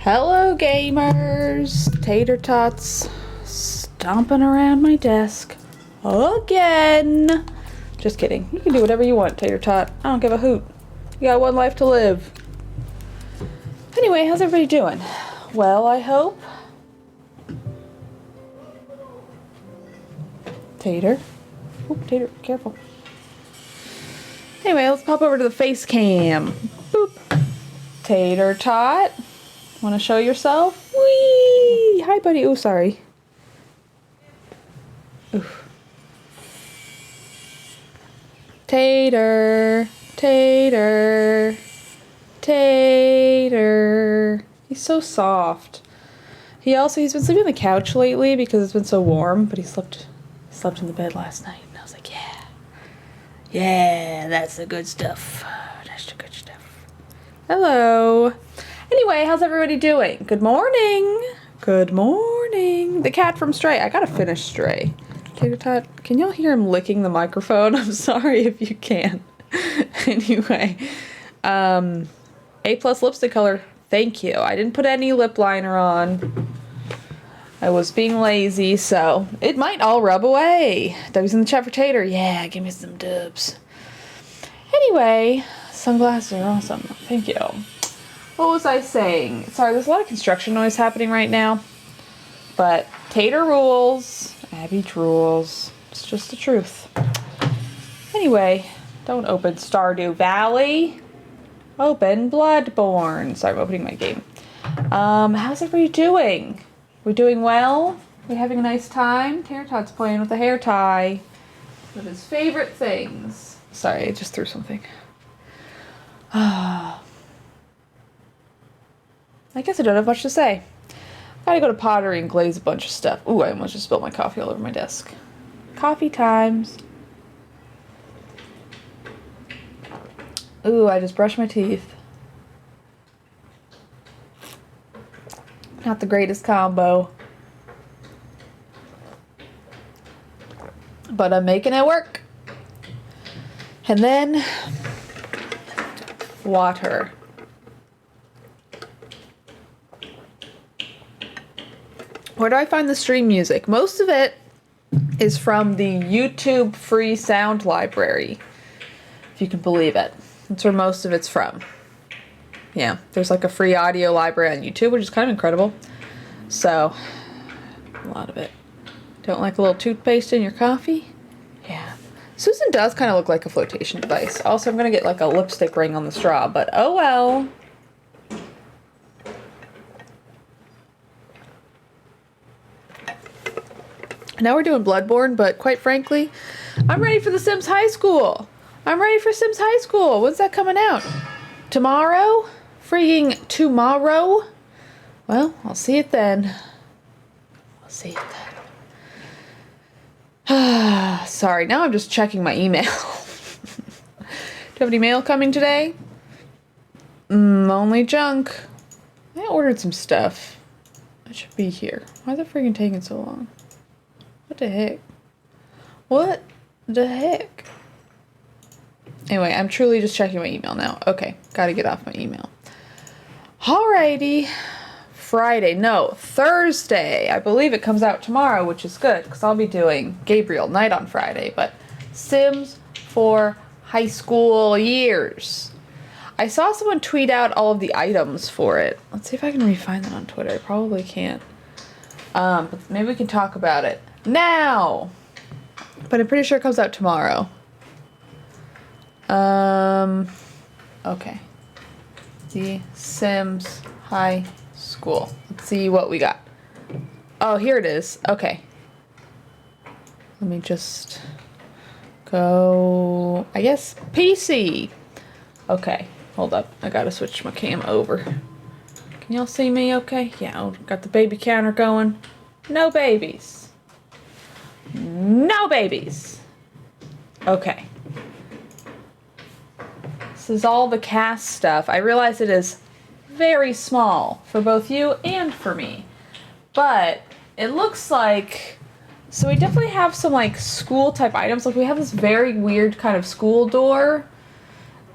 Hello gamers! Tater Tots stomping around my desk again. Just kidding. You can do whatever you want, Tater Tot. I don't give a hoot. You got one life to live. Anyway, how's everybody doing? Well, I hope. Tater. Oop, Tater, careful. Anyway, let's pop over to the face cam. Boop. Tater Tot. Want to show yourself? Whee! Hi, buddy. Oh, sorry. Oof. Tater. Tater. Tater. He's so soft. He's been sleeping on the couch lately because it's been so warm, but he slept in the bed last night, and I was like, yeah, that's the good stuff. That's the good stuff. Hello. Anyway, how's everybody doing? Good morning. Good morning. The cat from Stray. I gotta finish Stray. Tater Tot, can y'all hear him licking the microphone? I'm sorry if you can. Anyway, A+ lipstick color. Thank you. I didn't put any lip liner on. I was being lazy, so it might all rub away. W's in the chat for Tater. Yeah, give me some dubs. Anyway, sunglasses are awesome. Thank you. What was I saying? Sorry, there's a lot of construction noise happening right now. But Tater rules. Abby rules. It's just the truth. Anyway, don't open Stardew Valley. Open Bloodborne. Sorry, I'm opening my game. How's everybody doing? We doing well? We having a nice time? Tater Tot's playing with a hair tie. One of his favorite things. Sorry, I just threw something. I guess I don't have much to say. Gotta go to Pottery and glaze a bunch of stuff. Ooh, I almost just spilled my coffee all over my desk. Coffee times. Ooh, I just brushed my teeth. Not the greatest combo. But I'm making it work. And then water. Where do I find the stream music? Most of it is from the YouTube free sound library, if you can believe it. That's where most of it's from. Yeah, there's like a free audio library on YouTube, which is kind of incredible. So, a lot of it. Don't like a little toothpaste in your coffee? Yeah. Susan does kind of look like a flotation device. Also, I'm going to get like a lipstick ring on the straw, but oh well. Now we're doing Bloodborne, but quite frankly, I'm ready for The Sims High School. I'm ready for Sims High School. When's that coming out? Tomorrow? Freaking tomorrow? Well, I'll see it then. I'll see it then. Sorry, now I'm just checking my email. Do you have any mail coming today? Only junk. I ordered some stuff. It should be here. Why is it freaking taking so long? What the heck? What the heck? Anyway, I'm truly just checking my email now. Okay, gotta get off my email. Alrighty. Friday, no, Thursday. I believe it comes out tomorrow, which is good, because I'll be doing Gabriel Night on Friday, but Sims for high school years. I saw someone tweet out all of the items for it. Let's see if I can re-find that on Twitter. I probably can't. But maybe we can talk about it now. But I'm pretty sure it comes out tomorrow. Okay. The Sims High School. Let's see what we got. Oh, here it is. Okay. Let me just go, I guess, PC. Okay, hold up. I gotta switch my cam over. Can y'all see me okay? Yeah, got the baby counter going. No babies. No babies. Okay. This is all the cast stuff. I realize it is very small for both you and for me. But it looks like, so we definitely have some like school type items. Like we have this very weird kind of school door.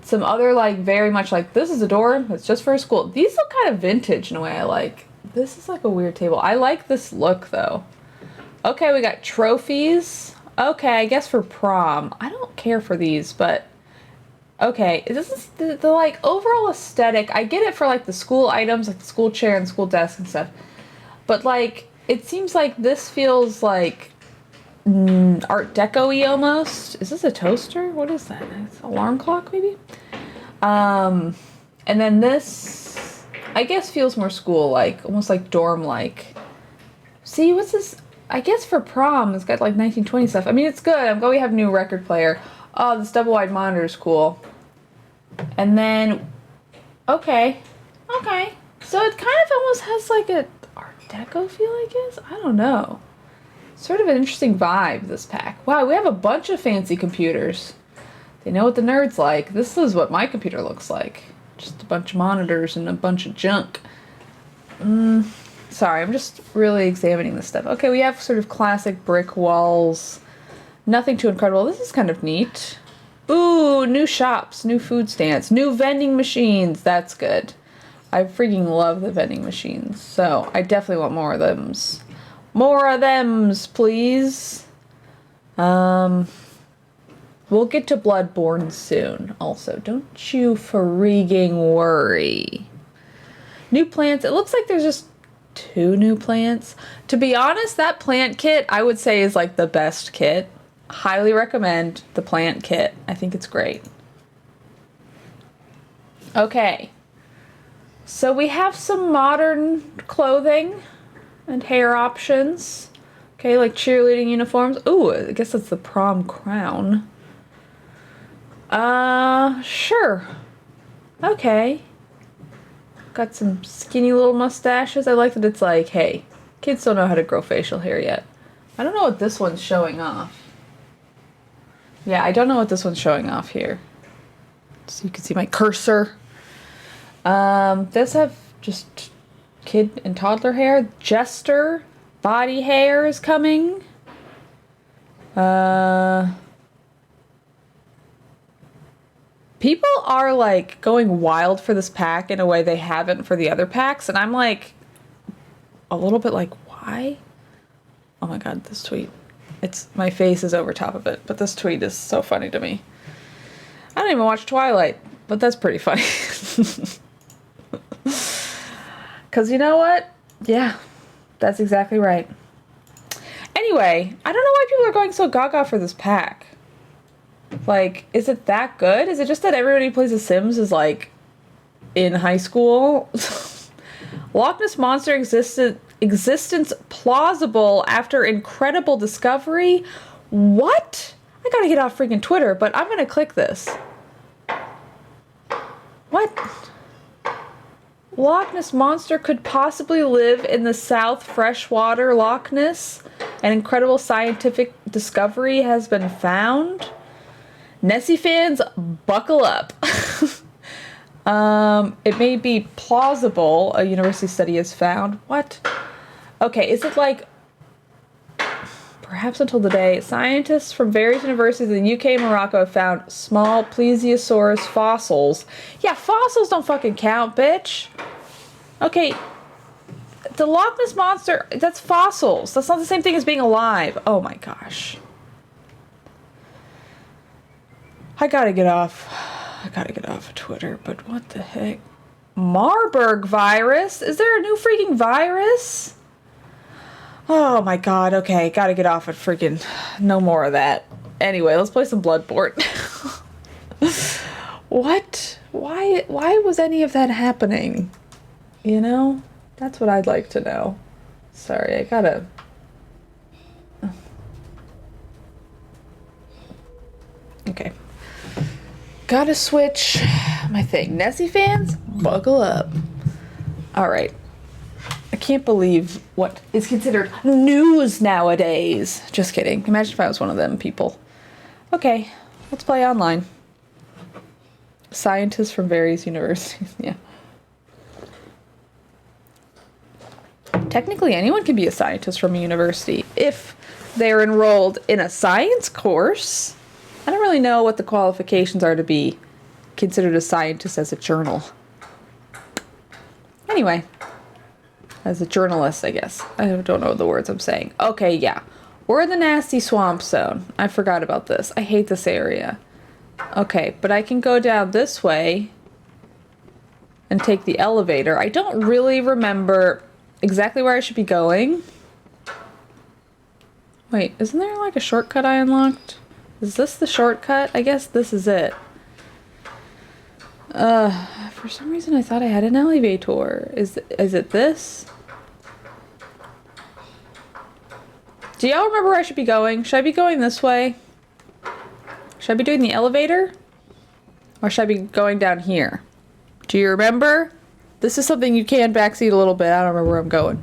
Some other like very much like, this is a door that's just for a school. These look kind of vintage in a way I like. This is like a weird table. I like this look though. Okay, we got trophies. Okay, I guess for prom. I don't care for these, but okay, this is the like overall aesthetic. I get it for like the school items, like the school chair and school desk and stuff. But like, it seems like this feels like Art Deco-y almost. Is this a toaster? What is that? It's an alarm clock maybe? And then this, I guess feels more school-like, almost like dorm-like. See, what's this? I guess for prom, it's got like 1920 stuff. I mean, it's good. I'm glad we have a new record player. Oh, this double-wide monitor is cool. And then, okay. So it kind of almost has like a Art Deco feel, I guess? I don't know. Sort of an interesting vibe, this pack. Wow, we have a bunch of fancy computers. They know what the nerds like. This is what my computer looks like. Just a bunch of monitors and a bunch of junk. Sorry, I'm just really examining this stuff. Okay, we have sort of classic brick walls. Nothing too incredible. This is kind of neat. Ooh, new shops, new food stands, new vending machines. That's good. I freaking love the vending machines. So I definitely want more of thems. More of thems, please. We'll get to Bloodborne soon. Also, don't you freaking worry. New plants. It looks like there's just 2 new plants. To be honest, that plant kit I would say is like the best kit. Highly recommend the plant kit. I think it's great. Okay. So we have some modern clothing and hair options. Okay, like cheerleading uniforms. Ooh, I guess that's the prom crown. Sure. Okay. Got some skinny little mustaches. I like that it's like, hey, kids don't know how to grow facial hair yet. I don't know what this one's showing off. Yeah, I don't know what this one's showing off here. So you can see my cursor. Does have just kid and toddler hair. Jester body hair is coming. People are like going wild for this pack in a way they haven't for the other packs, and I'm like a little bit like, why? Oh my god, this tweet. My face is over top of it, but this tweet is so funny to me. I don't even watch Twilight, but that's pretty funny. Because you know what? Yeah, that's exactly right. Anyway, I don't know why people are going so gaga for this pack. Like, is it that good? Is it just that everybody who plays The Sims is, like, in high school? Loch Ness Monster existence plausible after incredible discovery? What? I gotta get off freaking Twitter, but I'm gonna click this. What? Loch Ness Monster could possibly live in the South freshwater Loch Ness. An incredible scientific discovery has been found. Nessie fans, buckle up. It may be plausible, a university study has found. What? Okay, is it like, perhaps until today, scientists from various universities in the UK and Morocco have found small plesiosaurus fossils. Yeah, fossils don't fucking count, bitch. Okay, the Loch Ness Monster, that's fossils. That's not the same thing as being alive. Oh my gosh. I gotta get off of Twitter, but what the heck? Marburg virus? Is there a new freaking virus? Oh my god, okay, gotta get off of freaking... No more of that. Anyway, let's play some Bloodborne. What? Why was any of that happening? You know? That's what I'd like to know. Sorry, I gotta... Okay. Gotta switch my thing. Nessie fans, buckle up. Alright. I can't believe what is considered news nowadays. Just kidding. Imagine if I was one of them people. Okay, let's play online. Scientists from various universities. Yeah. Technically, anyone can be a scientist from a university if they're enrolled in a science course. I don't really know what the qualifications are to be considered a scientist as a journal. Anyway, as a journalist, I guess. I don't know the words I'm saying. Okay, yeah. We're in the nasty swamp zone. I forgot about this. I hate this area. Okay, but I can go down this way and take the elevator. I don't really remember exactly where I should be going. Wait, isn't there like a shortcut I unlocked? Is this the shortcut? I guess this is it. For some reason I thought I had an elevator. Is it this? Do y'all remember where I should be going? Should I be going this way? Should I be doing the elevator? Or should I be going down here? Do you remember? This is something you can backseat a little bit. I don't remember where I'm going.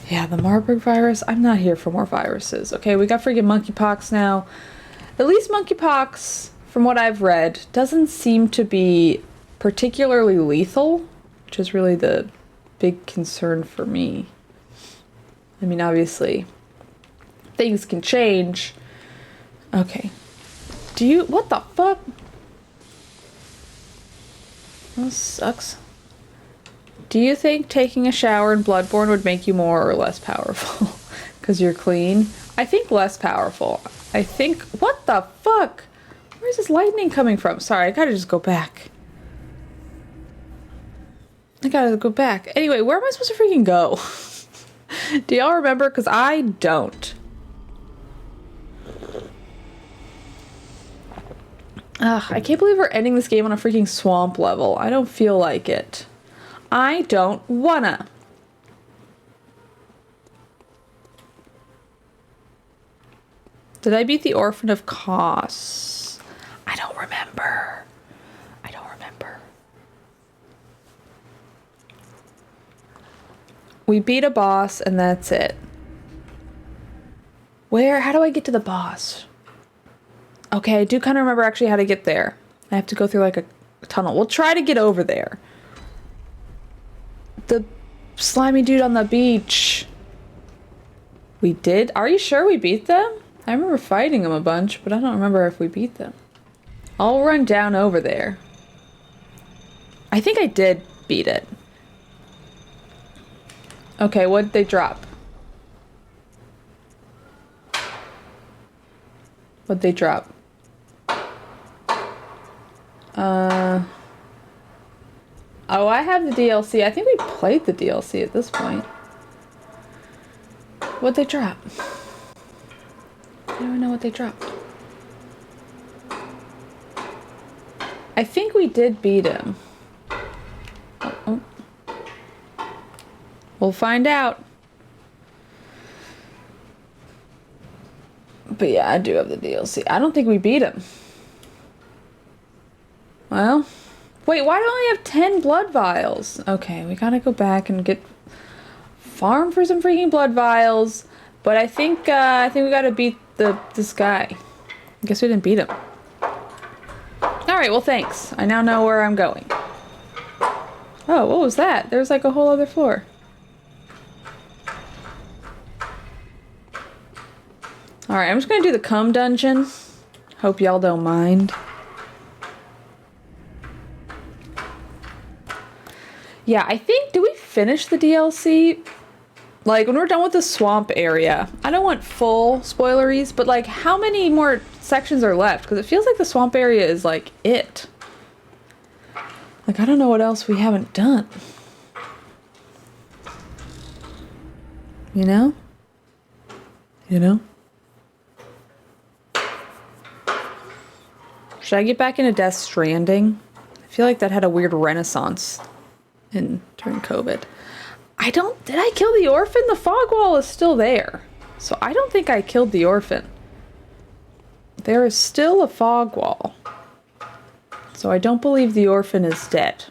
Yeah, the Marburg virus. I'm not here for more viruses. Okay, we got freaking monkeypox now. At least monkeypox, from what I've read, doesn't seem to be particularly lethal, which is really the big concern for me. I mean, obviously, things can change. Okay. What the fuck? That sucks. Do you think taking a shower in Bloodborne would make you more or less powerful? Because you're clean? I think less powerful. I think... What the fuck? Where's this lightning coming from? Sorry, I gotta just go back. I gotta go back. Anyway, where am I supposed to freaking go? Do y'all remember? Because I don't. Ugh, I can't believe we're ending this game on a freaking swamp level. I don't feel like it. I don't wanna. Did I beat the Orphan of Kos? I don't remember. We beat a boss and that's it. Where? How do I get to the boss? Okay, I do kind of remember actually how to get there. I have to go through like a tunnel. We'll try to get over there. The slimy dude on the beach. We did? Are you sure we beat them? I remember fighting them a bunch, but I don't remember if we beat them. I'll run down over there. I think I did beat it. Okay, what'd they drop? What'd they drop? Oh, I have the DLC. I think we played the DLC at this point. What'd they drop? I don't know what they dropped. I think we did beat him. Oh. We'll find out. But yeah, I do have the DLC. I don't think we beat him. Well, wait, why do I only have 10 blood vials? Okay, we gotta go back and farm for some freaking blood vials. But I think we gotta beat this guy. I guess we didn't beat him. Alright, well thanks. I now know where I'm going. Oh, what was that? There's like a whole other floor. Alright, I'm just gonna do the cum dungeon. Hope y'all don't mind. Yeah, I think, do we finish the DLC? Like, when we're done with the swamp area, I don't want full spoileries, but like, how many more sections are left? Because it feels like the swamp area is like it. Like, I don't know what else we haven't done. You know? You know? Should I get back into Death Stranding? I feel like that had a weird renaissance during COVID. Did I kill the orphan? The fog wall is still there. So I don't think I killed the orphan. There is still a fog wall. So I don't believe the orphan is dead.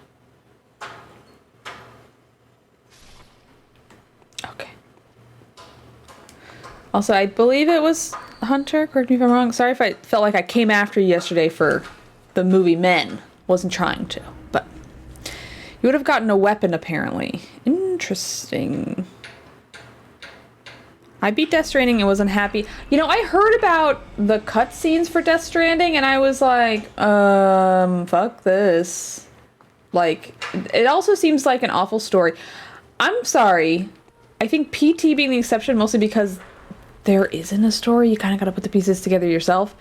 Okay. Also, I believe it was Hunter. Correct me if I'm wrong. Sorry if I felt like I came after you yesterday for the movie Men. Wasn't trying to, but you would have gotten a weapon apparently. Interesting. I beat Death Stranding and wasn't happy. You know, I heard about the cutscenes for Death Stranding and I was like, fuck this. Like, it also seems like an awful story. I'm sorry. I think PT being the exception mostly because there isn't a story. You kind of got to put the pieces together yourself.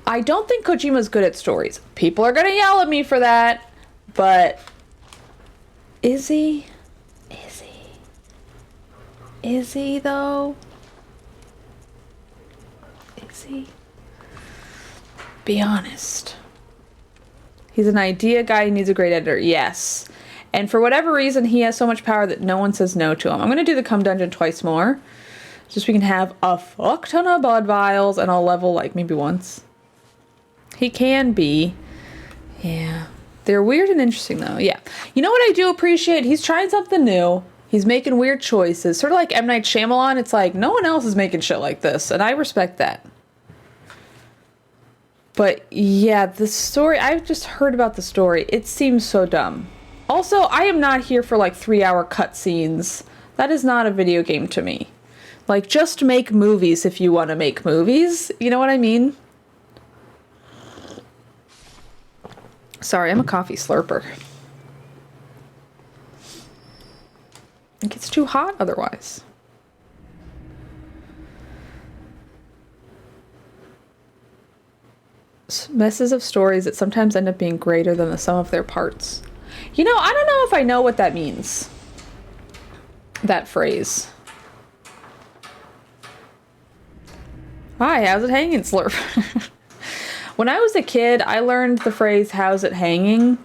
I don't think Kojima's good at stories. People are going to yell at me for that, but is he? Is he though? Is he? Be honest. He's an idea guy who needs a great editor. Yes. And for whatever reason, he has so much power that no one says no to him. I'm going to do the cum dungeon twice more. Just so we can have a fuck ton of blood vials and I'll level like maybe once. He can be. Yeah. They're weird and interesting though. Yeah. You know what I do appreciate? He's trying something new. He's making weird choices. Sort of like M. Night Shyamalan. It's like, no one else is making shit like this. And I respect that. But yeah, the story, I've just heard about the story. It seems so dumb. Also, I am not here for like 3-hour cutscenes. That is not a video game to me. Like, just make movies if you want to make movies. You know what I mean? Sorry, I'm a coffee slurper. It gets too hot otherwise. Messes of stories that sometimes end up being greater than the sum of their parts. You know, I don't know if I know what that means. That phrase. Hi, how's it hanging, Slurp? When I was a kid, I learned the phrase, how's it hanging?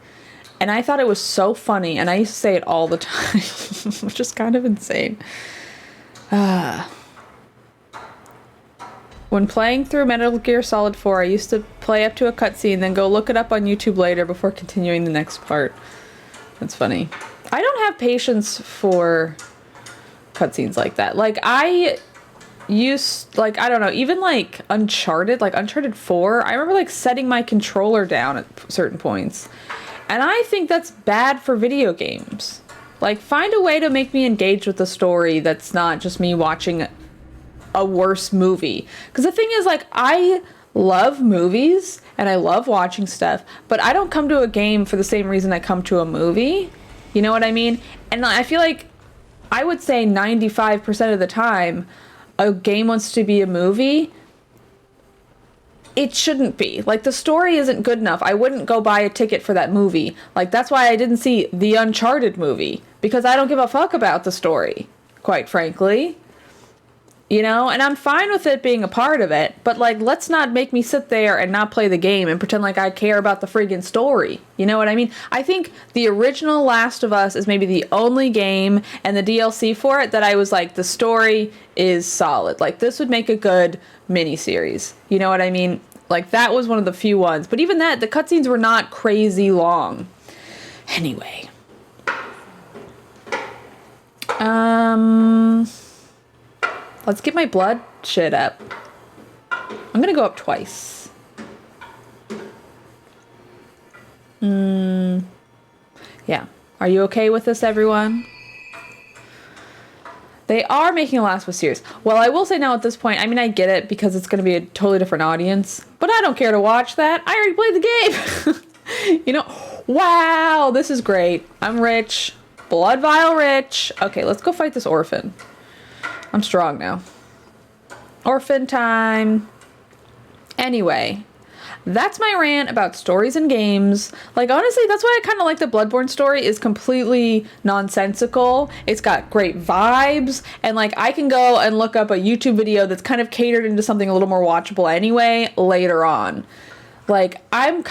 And I thought it was so funny, and I used to say it all the time, which is kind of insane. When playing through Metal Gear Solid 4, I used to play up to a cutscene, then go look it up on YouTube later before continuing the next part. That's funny. I don't have patience for cutscenes like that. Like, I don't know, even like Uncharted 4, I remember like setting my controller down at certain points. And I think that's bad for video games. Like, find a way to make me engage with the story that's not just me watching a worse movie. Because the thing is, like, I love movies and I love watching stuff, but I don't come to a game for the same reason I come to a movie. You know what I mean? And I feel like I would say 95% of the time a game wants to be a movie. It shouldn't be. Like, the story isn't good enough. I wouldn't go buy a ticket for that movie. Like, that's why I didn't see the Uncharted movie. Because I don't give a fuck about the story, quite frankly. You know? And I'm fine with it being a part of it. But, like, let's not make me sit there and not play the game and pretend like I care about the friggin' story. You know what I mean? I think the original Last of Us is maybe the only game, and the DLC for it, that I was like, the story is solid. Like, this would make a good miniseries. You know what I mean? Like, that was one of the few ones. But even that, the cutscenes were not crazy long. Anyway. Let's get my blood shit up. I'm gonna go up twice. Yeah. Are you okay with this, everyone? They are making a Last of Us series. Well, I will say now at this point, I mean, I get it because it's going to be a totally different audience, but I don't care to watch that. I already played the game. You know, wow, this is great. I'm rich. Blood vial rich. Okay, let's go fight this orphan. I'm strong now. Orphan time. Anyway, that's my rant about stories and games. Like, honestly, that's why I kind of like the Bloodborne story. Is completely nonsensical. It's got great vibes. And, like, I can go and look up a YouTube video that's kind of catered into something a little more watchable anyway later on. Like, I'm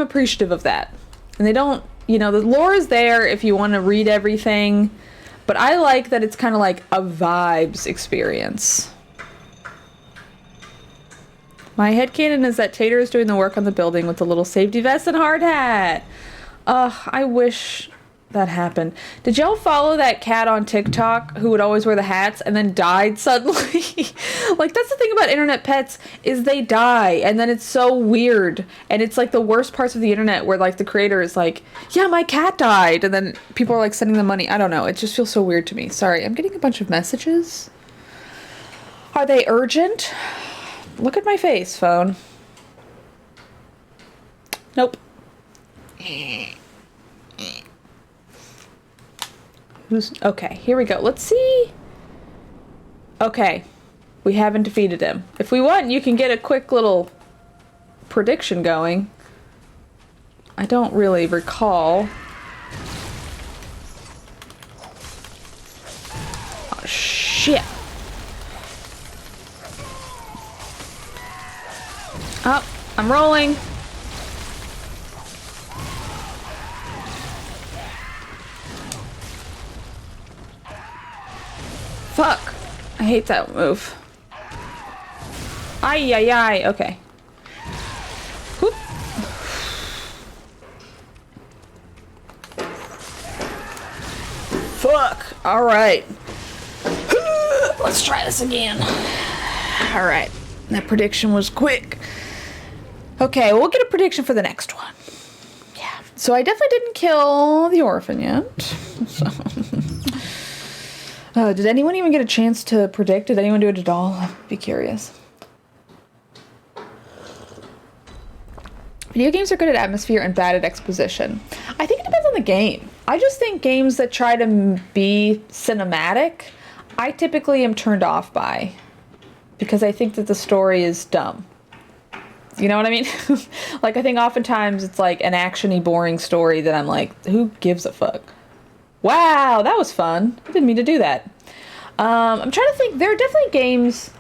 appreciative of that. And they don't, you know, the lore is there if you want to read everything. But I like that it's kind of like a vibes experience. My headcanon is that Tater is doing the work on the building with the little safety vest and hard hat. I wish that happened. Did y'all follow that cat on TikTok who would always wear the hats and then died suddenly? Like, that's the thing about internet pets, is they die, and then it's so weird. And it's like the worst parts of the internet where, like, the creator is like, yeah, my cat died, and then people are like sending them money. I don't know. It just feels so weird to me. Sorry, I'm getting a bunch of messages. Are they urgent? Look at my face, phone. Nope. Okay, here we go. Let's see. Okay, we haven't defeated him. If we want, you can get a quick little prediction going. I don't really recall. Oh, shit. Oh, I'm rolling. Fuck. I hate that move. Ay, ay, ay. Okay. Whoop. Fuck. Alright. Let's try this again. Alright. That prediction was quick. Okay, we'll get a prediction for the next one. Yeah. So I definitely didn't kill the orphan yet. So. Did anyone even get a chance to predict? Did anyone do it at all? I'd be curious. Video games are good at atmosphere and bad at exposition. I think it depends on the game. I just think games that try to be cinematic, I typically am turned off by. Because I think that the story is dumb. You know what I mean? Like, I think oftentimes it's like an action-y, boring story that I'm like, who gives a fuck? Wow, that was fun. I didn't mean to do that. I'm trying to think. There are definitely games.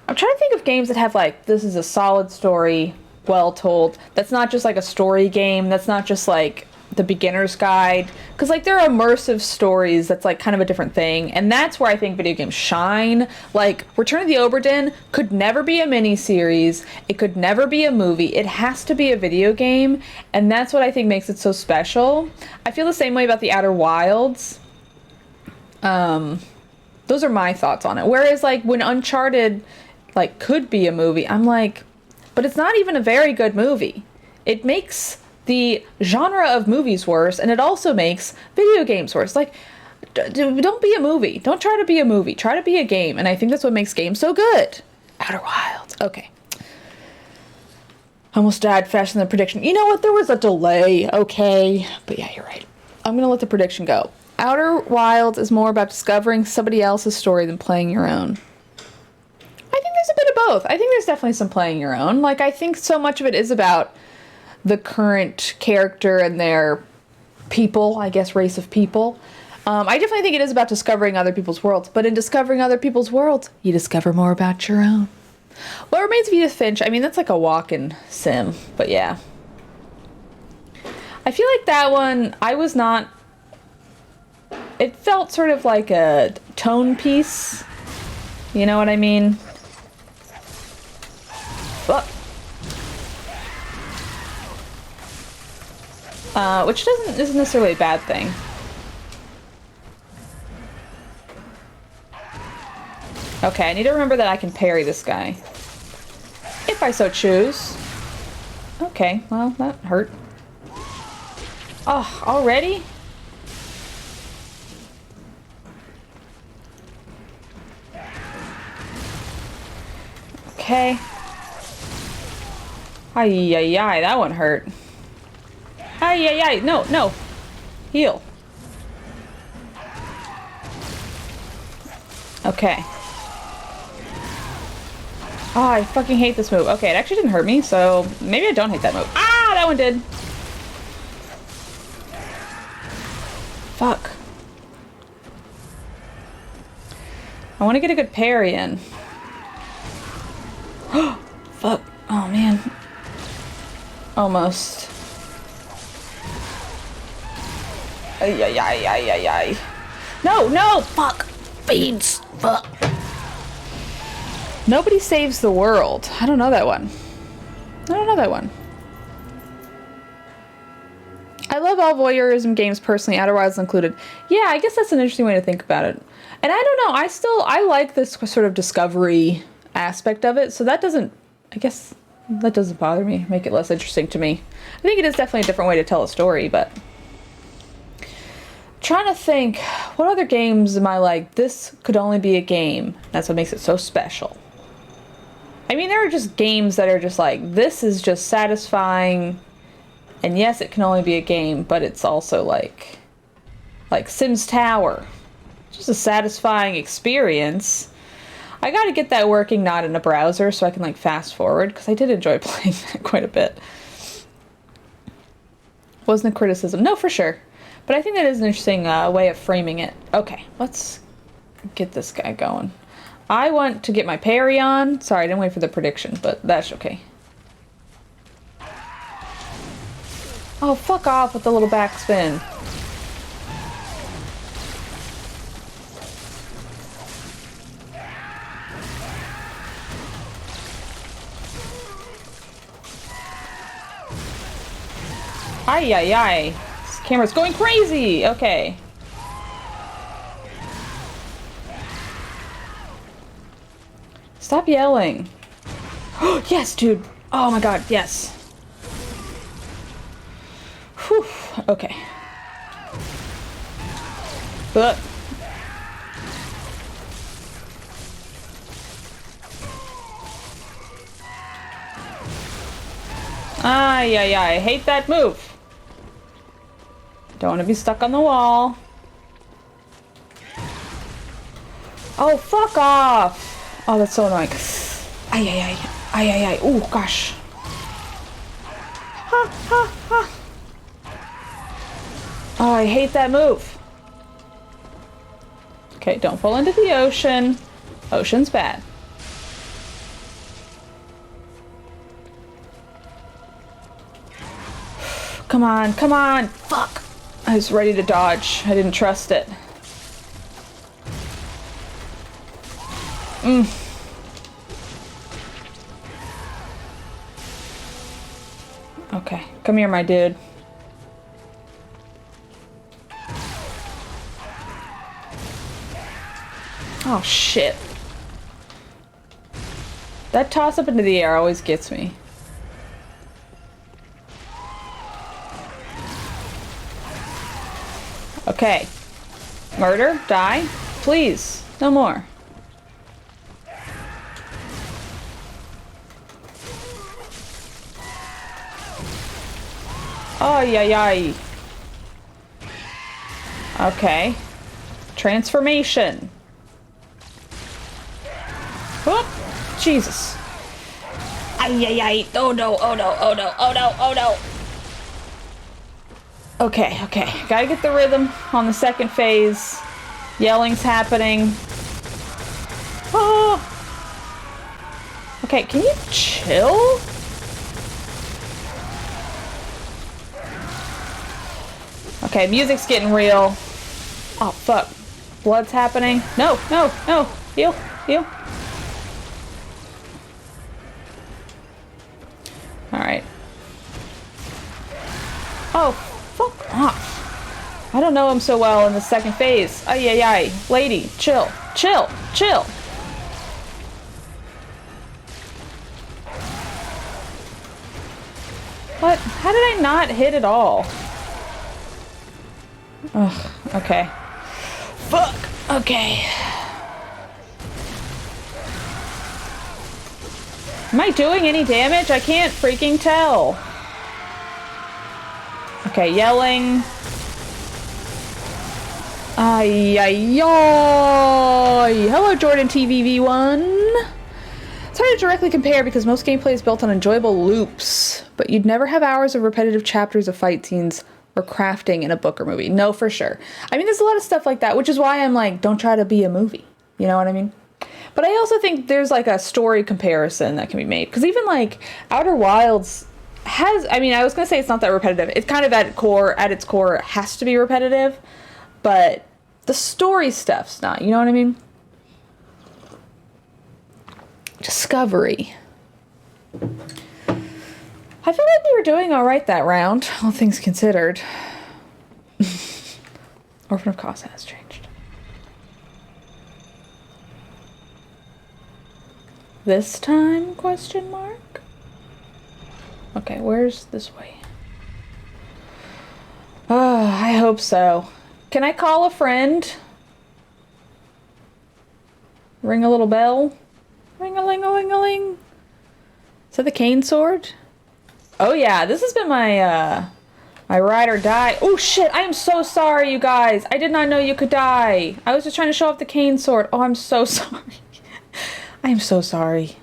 I'm trying to think of games that have, like, this is a solid story, well told. That's not just like a story game. That's not just like the beginner's guide. Because, like, there are immersive stories that's, like, kind of a different thing. And that's where I think video games shine. Like, Return of the Obra Dinn could never be a miniseries. It could never be a movie. It has to be a video game. And that's what I think makes it so special. I feel the same way about The Outer Wilds. Those are my thoughts on it. Whereas like when Uncharted like could be a movie, I'm like, but it's not even a very good movie. It makes the genre of movies worse, and it also makes video games worse. Like, don't be a movie. Don't try to be a movie. Try to be a game, and I think that's what makes games so good. Outer Wilds. Okay. Almost died faster than the prediction. You know what? There was a delay. Okay. But yeah, you're right. I'm going to let the prediction go. Outer Wilds is more about discovering somebody else's story than playing your own. I think there's a bit of both. I think there's definitely some playing your own. Like, I think so much of it is about the current character and their people, I guess, race of people. I definitely think it is about discovering other people's worlds. But in discovering other people's worlds, you discover more about your own. What Remains of Edith Finch, I mean, that's like a walk-in sim. But yeah. I feel like that one, I was not... It felt sort of like a tone piece. You know what I mean? Fuck. Which isn't necessarily a bad thing. Okay, I need to remember that I can parry this guy. If I so choose. Okay, well, that hurt. Oh, already? Okay. Ay, ay, ay, that one hurt. Ay, ay, ay, no, no. Heal. Okay. Oh, I fucking hate this move. Okay, it actually didn't hurt me, so maybe I don't hate that move. Ah, that one did. Fuck. I want to get a good parry in. Fuck. Oh, man. Almost. Ay, ay, ay, ay, ay, ay. No, no! Fuck! Beans! Fuck! Nobody Saves the World. I don't know that one. I don't know that one. I love all voyeurism games personally, Outer Wilds included. Yeah, I guess that's an interesting way to think about it. And I don't know, I like this sort of discovery aspect of it, so that doesn't, I guess, that doesn't bother me, make it less interesting to me. I think it is definitely a different way to tell a story, but... Trying to think, what other games am I like, this could only be a game. That's what makes it so special. I mean, there are just games that are just like, this is just satisfying, and yes, it can only be a game, but it's also like Sims Tower. Just a satisfying experience. I gotta get that working not in a browser so I can like fast forward, because I did enjoy playing that quite a bit. Wasn't a criticism. No, for sure. But I think that is an interesting way of framing it. Okay, let's get this guy going. I want to get my parry on. Sorry, I didn't wait for the prediction, but that's okay. Oh, fuck off with the little backspin. Ay, ay, ay. This camera's going crazy. Okay. Stop yelling. Yes, dude. Oh my god, yes. Whew. Okay. But ay, ay, ay. I hate that move. Don't want to be stuck on the wall. Oh, fuck off. Oh, that's so annoying. Ay, ay, ay. Ay, ay, ay. Oh, gosh. Ha, ha, ha. Oh, I hate that move. Okay, don't fall into the ocean. Ocean's bad. Come on, come on. Fuck. I was ready to dodge. I didn't trust it. Okay, come here, my dude. Oh, shit. That toss up into the air always gets me. Okay. Murder. Die. Please. No more. Oh, yay. Okay. Transformation. Whoop. Jesus. Ay. Oh no. Okay. Gotta get the rhythm on the second phase. Yelling's happening. Oh. Okay, can you chill? Okay, music's getting real. Oh, fuck. Blood's happening. No. Heal. Alright. Oh, fuck off. I don't know him so well in the second phase. Ay. Lady, chill. What? How did I not hit at all? Ugh, okay. Fuck! Okay. Am I doing any damage? I can't freaking tell. Okay, yelling. Ay. Hello, Jordan TVV1. It's hard to directly compare because most gameplay is built on enjoyable loops, but you'd never have hours of repetitive chapters of fight scenes or crafting in a book or movie. No, for sure. I mean, there's a lot of stuff like that, which is why I'm like, don't try to be a movie. You know what I mean? But I also think there's like a story comparison that can be made. Because even like Outer Wilds has, I mean, I was going to say it's not that repetitive. It's kind of at its core, it has to be repetitive. But the story stuff's not, you know what I mean? Discovery. I feel like we were doing alright that round, all things considered. Orphan of Kos has changed. This time? Question mark? Okay, where's this way? Oh, I hope so. Can I call a friend? Ring a little bell? Ring-a-ling-a-ling-a-ling. Is that the cane sword? Oh yeah, this has been my, my ride or die. Oh shit, I am so sorry, you guys. I did not know you could die. I was just trying to show off the cane sword. Oh, I'm so sorry. I am so sorry.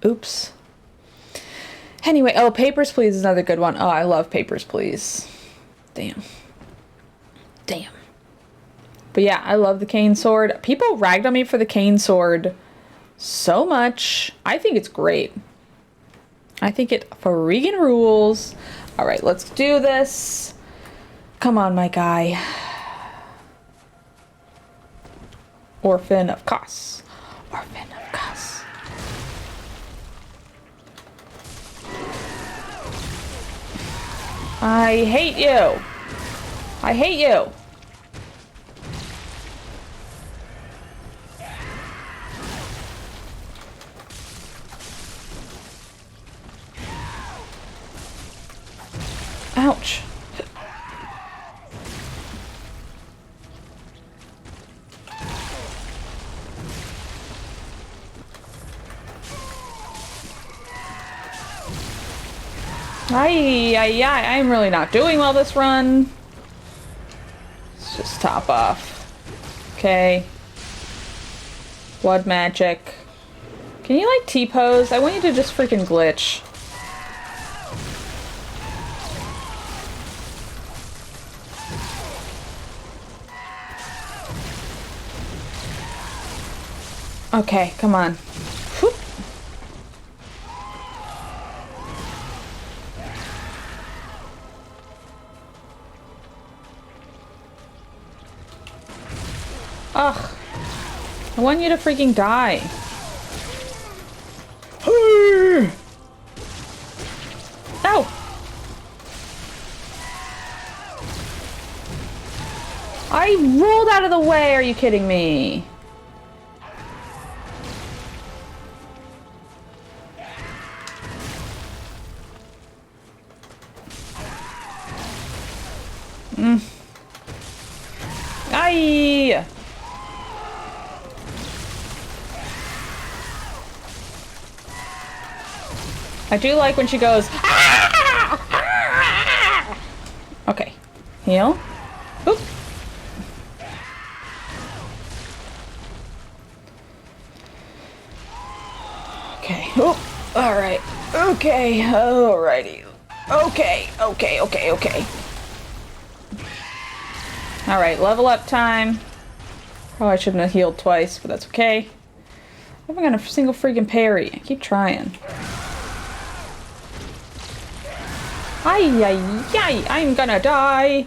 Oops. Anyway, oh, Papers, Please is another good one. Oh, I love Papers, Please. Damn. But yeah, I love the cane sword. People ragged on me for the cane sword so much. I think it's great. I think it freaking rules. All right, let's do this. Come on, my guy. Orphan of Kos. Orphan of Kos. I hate you. I hate you. Ouch. I'm really not doing well this run. Let's just top off. Okay. Blood magic. Can you like T-pose? I want you to just freaking glitch. Okay, come on. Whoop. Ugh. I want you to freaking die. Ow! I rolled out of the way, are you kidding me? Hi! I do like when she goes, ah! Okay. Heal. Oop. Okay. Oop. Alright. Okay. Alrighty. Okay. Okay. Alright, level up time. Probably shouldn't have healed twice, but that's okay. I haven't got a single freaking parry. I keep trying. Ay, I'm gonna die.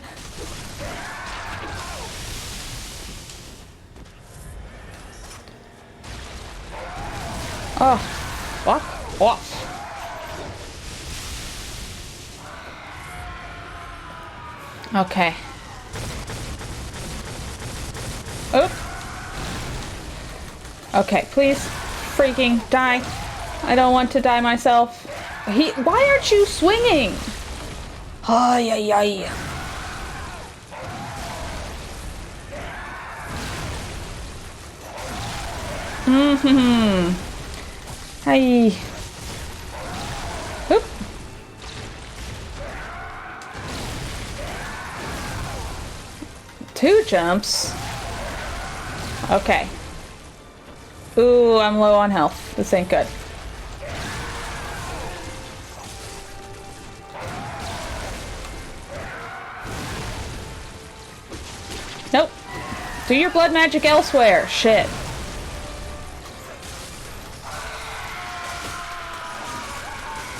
Oh, fuck off. Okay. Oop. Okay, please freaking die. I don't want to die myself. Why aren't you swinging? Ay. Hi. Oop. Two jumps. Okay. Ooh, I'm low on health. This ain't good. Nope. Do your blood magic elsewhere. Shit.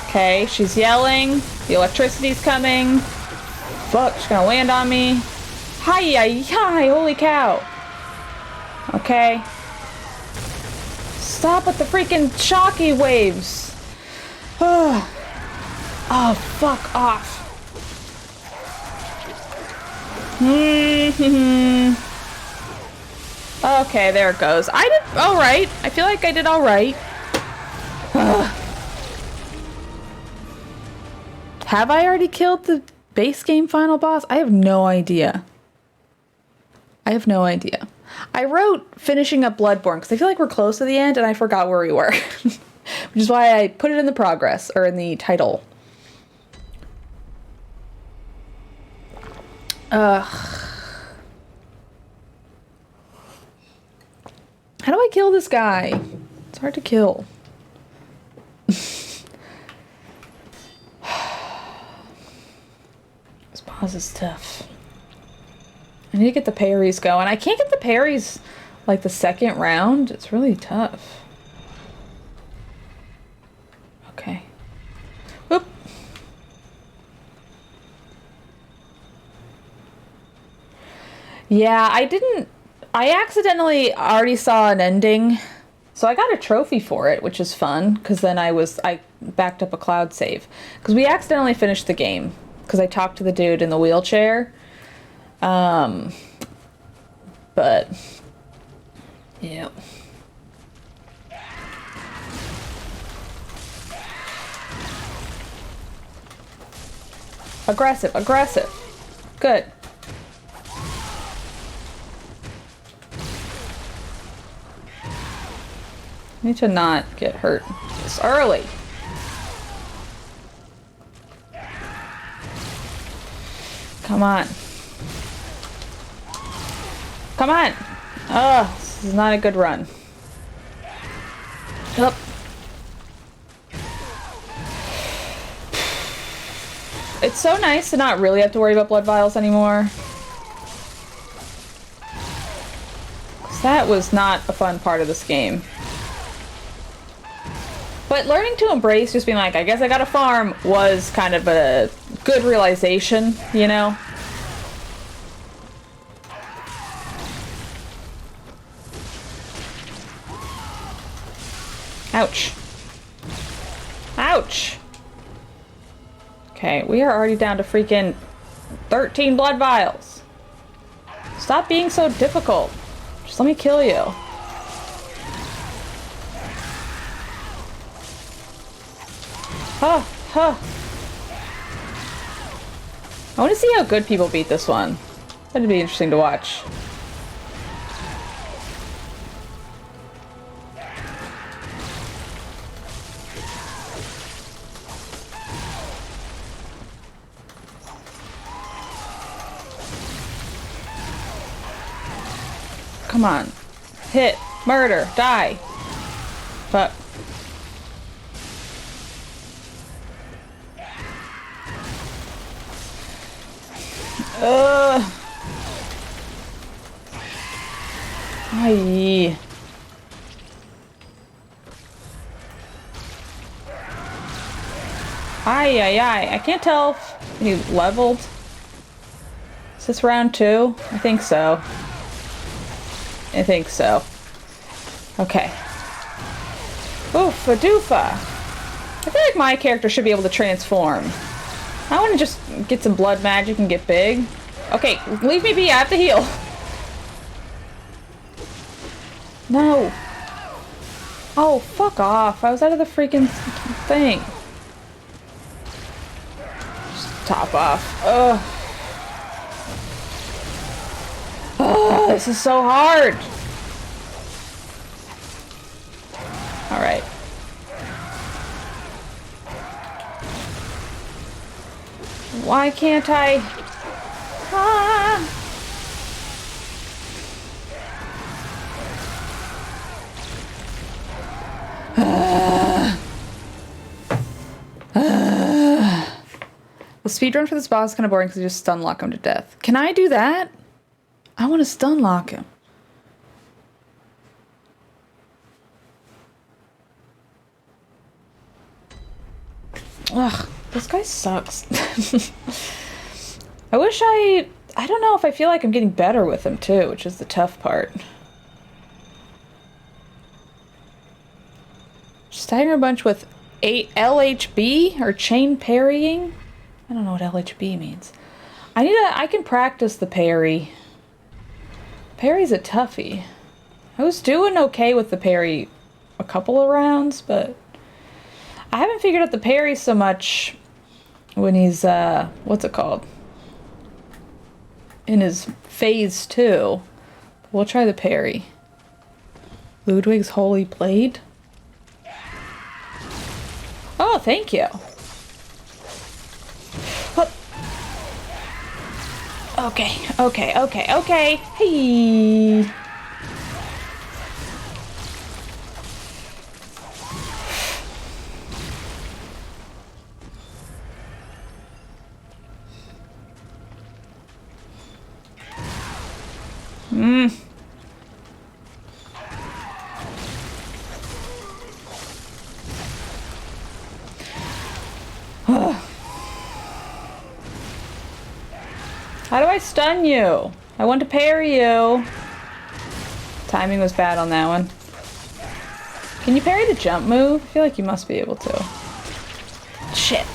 Okay, she's yelling. The electricity's coming. Fuck, she's gonna land on me. Hi, holy cow. Okay. Stop with the freaking shocky waves. Oh, fuck off. Okay, there it goes. I did alright. I feel like I did alright. Have I already killed the base game final boss? I have no idea. I wrote finishing up Bloodborne because I feel like we're close to the end and I forgot where we were. Which is why I put it in the progress, or in the title. How do I kill this guy? It's hard to kill. This boss is tough. I need to get the parries going. I can't get the parries like the second round. It's really tough. Okay. Whoop. Yeah, I accidentally already saw an ending. So I got a trophy for it, which is fun, because then I backed up a cloud save. Because we accidentally finished the game. Because I talked to the dude in the wheelchair. But yeah. Aggressive. Good. Need to not get hurt this early. Come on. Oh, this is not a good run. Up. It's so nice to not really have to worry about blood vials anymore. 'Cause that was not a fun part of this game. But learning to embrace just being like, I guess I gotta farm, was kind of a good realization, you know? Ouch. Okay, we are already down to freaking 13 blood vials. Stop being so difficult. Just let me kill you. I want to see how good people beat this one. That'd be interesting to watch. come on. Hit. Murder. Die. Fuck. Aye. Aye, aye, aye. I can't tell if he leveled. Is this round 2? I think so. I think so. Okay. Oof, a doofa. I feel like my character should be able to transform. I want to just get some blood magic and get big. Okay, leave me be. I have to heal. No. Oh, fuck off. I was out of the freaking thing. Just top off. Ugh. Oh, this is so hard. Alright. Why can't I? Ah. The speedrun for this boss is kind of boring because you just stun lock him to death. Can I do that? I want to stun lock him. Ugh, this guy sucks. I wish I don't know if I feel like I'm getting better with him too, which is the tough part. Stagger a bunch with LHB or chain parrying? I don't know what LHB means. I can practice the parry. Parry's a toughie. I was doing okay with the parry a couple of rounds, but I haven't figured out the parry so much when he's, what's it called? In his phase 2. We'll try the parry. Ludwig's Holy Blade? Oh, thank you. Okay, okay, okay, okay. Hey. How do I stun you? I want to parry you. Timing was bad on that one. Can you parry the jump move? I feel like you must be able to. Shit.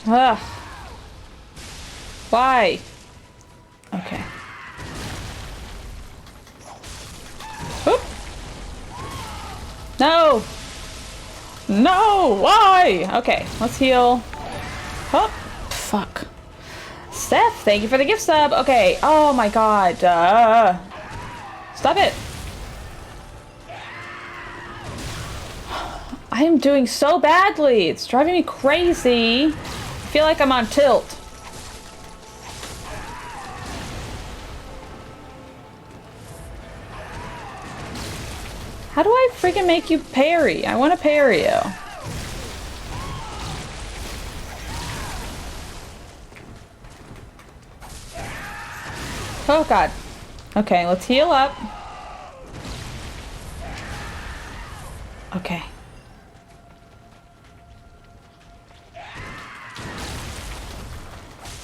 Ugh. Why? Okay. Oop. No! No! Why? Okay, let's heal. Oh, fuck. Steph, thank you for the gift sub. Okay, oh my god. Stop it. I am doing so badly. It's driving me crazy. I feel like I'm on tilt. How do I freaking make you parry? I want to parry you. Oh god. Okay, let's heal up. Okay.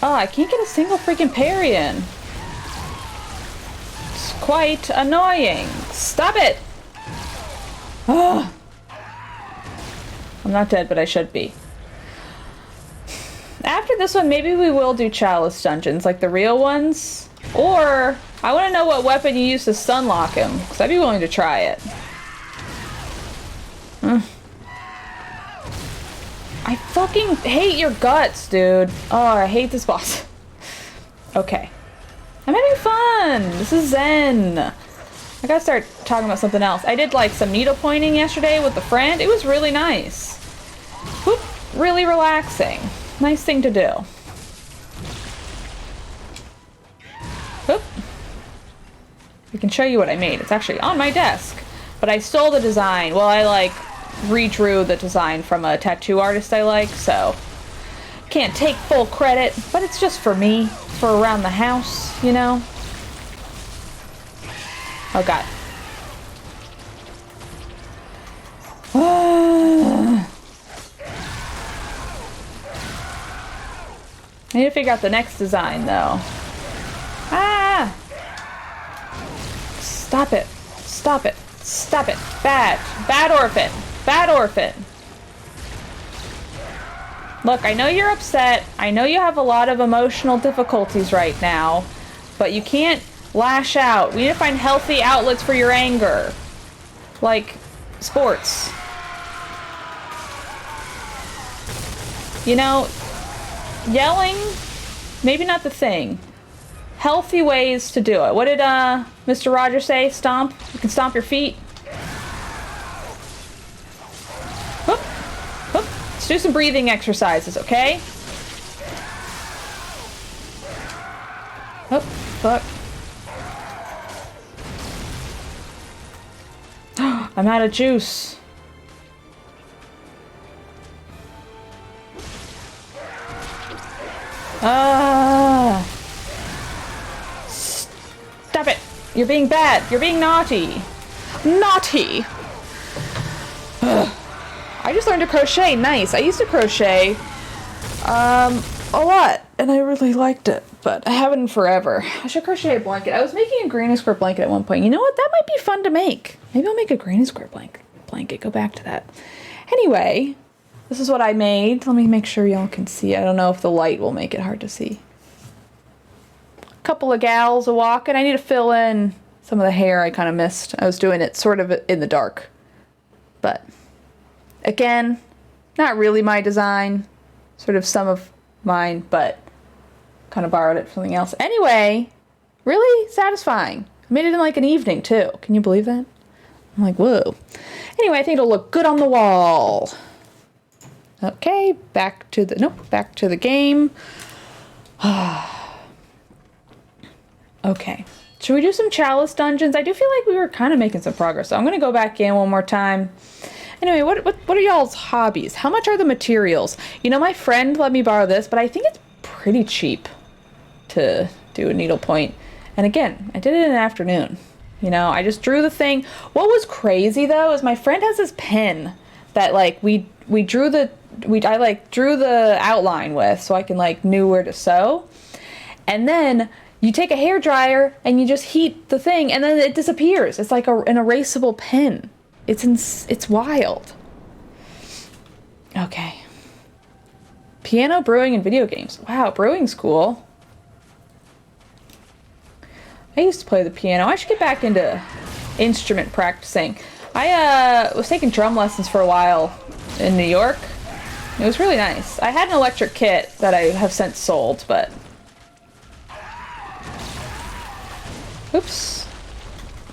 Oh, I can't get a single freaking parry in. It's quite annoying. Stop it! Oh. I'm not dead, but I should be. After this one, maybe we will do chalice dungeons, like the real ones. Or, I want to know what weapon you use to stun lock him, because I'd be willing to try it. I fucking hate your guts, dude. Oh, I hate this boss. Okay. I'm having fun. This is zen. I gotta start talking about something else. I did like some needle pointing yesterday with a friend. It was really nice. Whoop, really relaxing. Nice thing to do. Oop. I can show you what I made. It's actually on my desk. But I stole the design. Well, I like redrew the design from a tattoo artist I like, so can't take full credit, but it's just for me, for around the house, you know? Oh god. I need to figure out the next design, though. Ah! Stop it. Stop it. Stop it. Bad. Bad orphan. Bad orphan. Look, I know you're upset. I know you have a lot of emotional difficulties right now, but you can't lash out. We need to find healthy outlets for your anger. Like sports. You know, yelling, maybe not the thing. Healthy ways to do it. What did Mr. Rogers say? Stomp? You can stomp your feet. Whoop. Whoop. Let's do some breathing exercises, okay? Oh, fuck. I'm out of juice. Stop it. You're being bad. You're being naughty. Naughty. I just learned to crochet. Nice. I used to crochet a lot, and I really liked it, but I haven't in forever. I should crochet a blanket. I was making a granny square blanket at one point. You know what? That might be fun to make. Maybe I'll make a granny square blanket. Go back to that. Anyway, this is what I made. Let me make sure y'all can see. I don't know if the light will make it hard to see. A couple of gals a walking. I need to fill in some of the hair I kind of missed. I was doing it sort of in the dark. But again, not really my design. Sort of some of mine, but kind of borrowed it from something else. Anyway, really satisfying. I made it in like an evening too. Can you believe that? I'm like, whoa. Anyway, I think it'll look good on the wall. Okay, back to the game. Okay. Should we do some chalice dungeons? I do feel like we were kind of making some progress, so I'm going to go back in one more time. Anyway, what are y'all's hobbies? How much are the materials? You know, my friend let me borrow this, but I think it's pretty cheap to do a needlepoint. And again, I did it in the afternoon. You know, I just drew the thing. What was crazy, though, is my friend has this pen that, like, I drew the outline with so I can, like, knew where to sew. And then you take a hairdryer and you just heat the thing and then it disappears. It's like an erasable pen. It's wild. Okay. Piano, brewing, and video games. Wow, brewing's cool. I used to play the piano. I should get back into instrument practicing. I was taking drum lessons for a while in New York. It was really nice. I had an electric kit that I have since sold, but... Oops.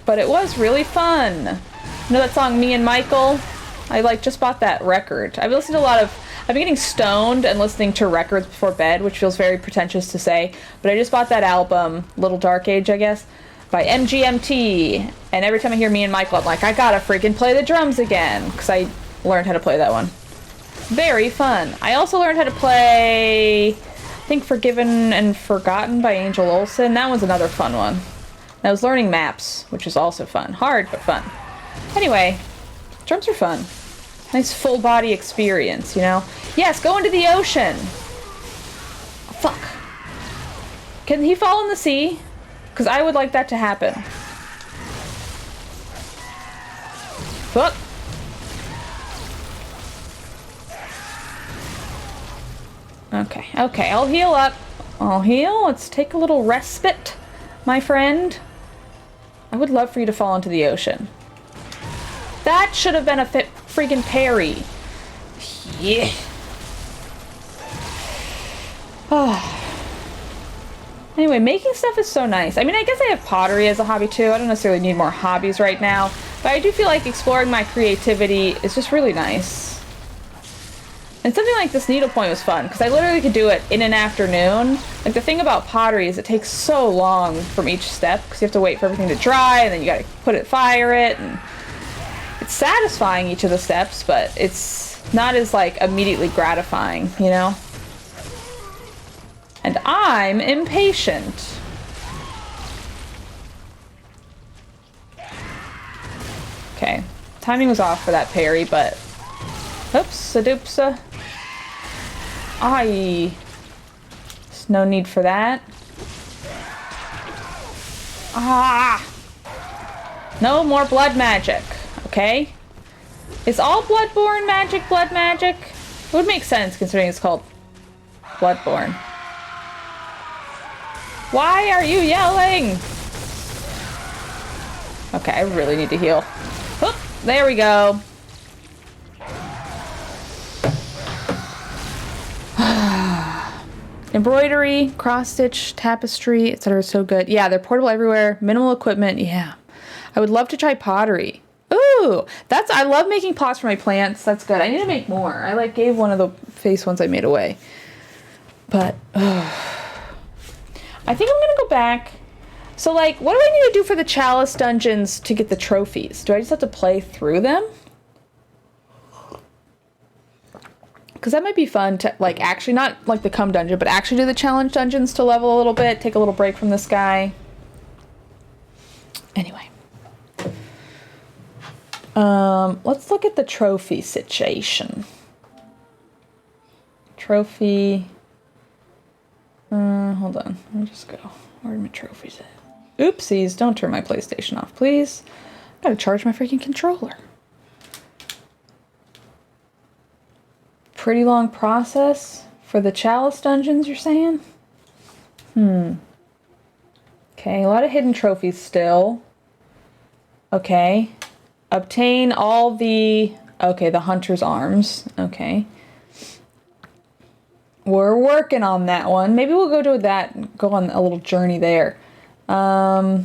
But it was really fun. You know that song, Me and Michael? I just bought that record. I've been getting stoned and listening to records before bed, which feels very pretentious to say, but I just bought that album, Little Dark Age, I guess, by MGMT, and every time I hear Me and Michael, I'm like, I gotta freaking play the drums again, because I learned how to play that one. Very fun. I also learned how to play, I think, Forgiven and Forgotten by Angel Olsen. That one's another fun one. And I was learning maps, which is also fun. Hard, but fun. Anyway, drums are fun. Nice full body experience, you know? Yes, go into the ocean! Oh, fuck. Can he fall in the sea? Because I would like that to happen. Fuck. Okay, I'll heal up. I'll heal. Let's take a little respite, my friend. I would love for you to fall into the ocean. That should have been a freaking parry. Yeah. Anyway, making stuff is so nice. I mean, I guess I have pottery as a hobby too. I don't necessarily need more hobbies right now, but I do feel like exploring my creativity is just really nice. And something like this needlepoint was fun, because I literally could do it in an afternoon. Like, the thing about pottery is it takes so long from each step, because you have to wait for everything to dry, and then you gotta put it, fire it, and it's satisfying each of the steps, but it's not as, like, immediately gratifying, you know? And I'm impatient. Okay, timing was off for that parry, but oops-a-doopsa. Aye. There's no need for that. Ah! No more blood magic, okay? Is all Bloodborne magic blood magic? It would make sense considering it's called Bloodborne. Why are you yelling? Okay, I really need to heal. Oop, there we go. Embroidery, cross-stitch, tapestry, etc. so good. Yeah, they're portable everywhere. Minimal equipment. Yeah. I would love to try pottery. Ooh, I love making pots for my plants. That's good. I need to make more. I like gave one of the face ones I made away. But, I think I'm gonna go back. So, like, what do I need to do for the chalice dungeons to get the trophies? Do I just have to play through them? Because that might be fun to, like, actually, not like the cum dungeon, but actually do the challenge dungeons to level a little bit, take a little break from this guy. Anyway. Let's look at the trophy situation. Trophy. Hold on. Let me just go. Where are my trophies at? Oopsies. Don't turn my PlayStation off, please. Gotta charge my freaking controller. Pretty long process for the chalice dungeons, you're saying? Okay, a lot of hidden trophies still. Okay. Obtain all the... Okay, the hunter's arms. Okay. We're working on that one. Maybe we'll go do that, go on a little journey there. What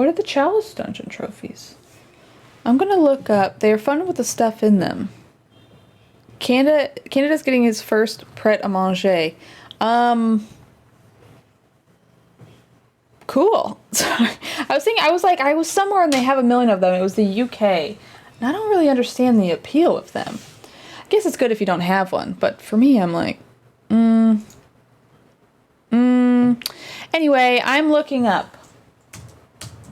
are the chalice dungeon trophies? I'm gonna look up. They're fun with the stuff in them. Canada's getting his first pret-a-manger. Cool. Sorry. I was somewhere and they have a million of them. It was the UK. And I don't really understand the appeal of them. I guess it's good if you don't have one, but for me, I'm like, Anyway, I'm looking up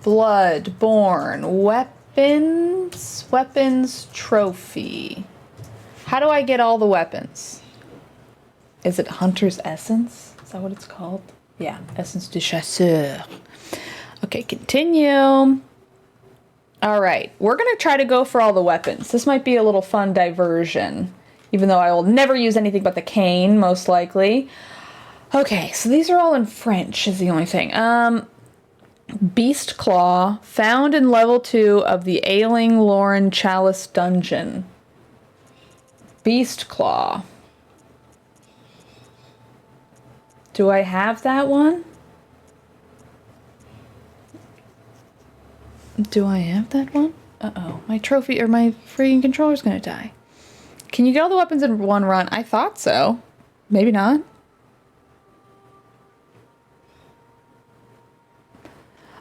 Bloodborne weapons trophy. How do I get all the weapons? Is it Hunter's Essence? Is that what it's called? Yeah, Essence du Chasseur. Okay, continue. All right, we're going to try to go for all the weapons. This might be a little fun diversion, even though I will never use anything but the cane, most likely. Okay, so these are all in French is the only thing. Beast Claw, found in level 2 of the Ailing Lauren Chalice Dungeon. Beast Claw. Do I have that one? Do I have that one? Uh-oh, my trophy, or my freaking controller's gonna die. Can you get all the weapons in one run? I thought so. Maybe not.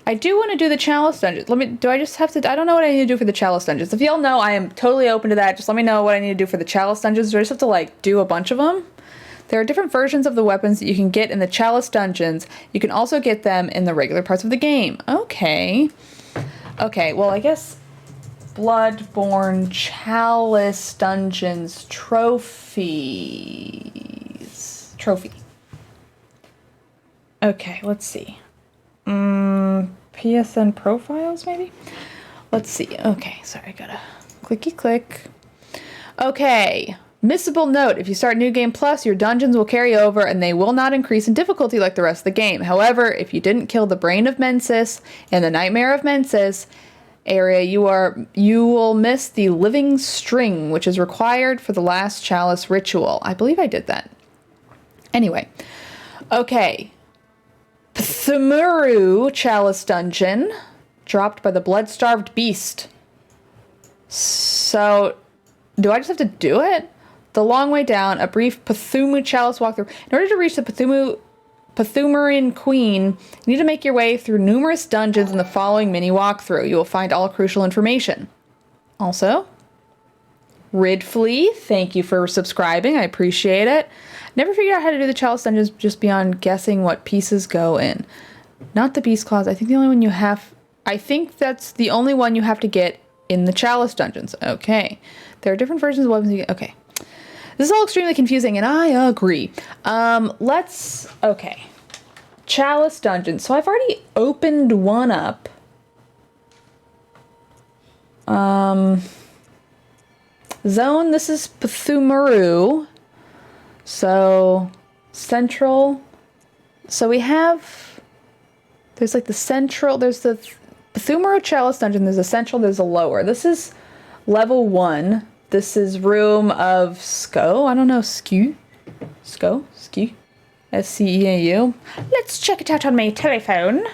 I do want to do the chalice dungeons. Do I just have to, I don't know what I need to do for the chalice dungeons. If y'all know, I am totally open to that. Just let me know what I need to do for the chalice dungeons. Do I just have to, like, do a bunch of them? There are different versions of the weapons that you can get in the chalice dungeons. You can also get them in the regular parts of the game. Okay. Okay, well, I guess Bloodborne Chalice Dungeons trophies. Trophy. Okay, let's see. PSN profiles, maybe? Let's see. Okay, sorry, gotta clicky click. Okay. Missable note, if you start New Game Plus, your dungeons will carry over and they will not increase in difficulty like the rest of the game. However, if you didn't kill the Brain of Mensis and the Nightmare of Mensis area, you will miss the Living String, which is required for the last Chalice ritual. I believe I did that. Anyway. Okay. Pthmuru Chalice Dungeon, dropped by the Blood-Starved Beast. So, do I just have to do it? The long way down, a brief Pathumu Chalice walkthrough. In order to reach the Pathumarian Queen, you need to make your way through numerous dungeons in the following mini walkthrough. You will find all crucial information. Also, Ridflea, thank you for subscribing. I appreciate it. Never figured out how to do the Chalice dungeons just beyond guessing what pieces go in. Not the Beast Claws. I think the only one you have... I think that's the only one you have to get in the Chalice dungeons. Okay. There are different versions of weapons you get. Okay. This is all extremely confusing, and I agree. Okay. Chalice dungeon. So I've already opened one up. Zone, this is Pathumaru. So, central. So we have, there's like the central, there's the Pathumaru Chalice dungeon, there's a central, there's a lower. This is level 1. This is room of Sco. I don't know, Skew? Sco? Skew? S-C-E-A-U. Let's check it out on my telephone.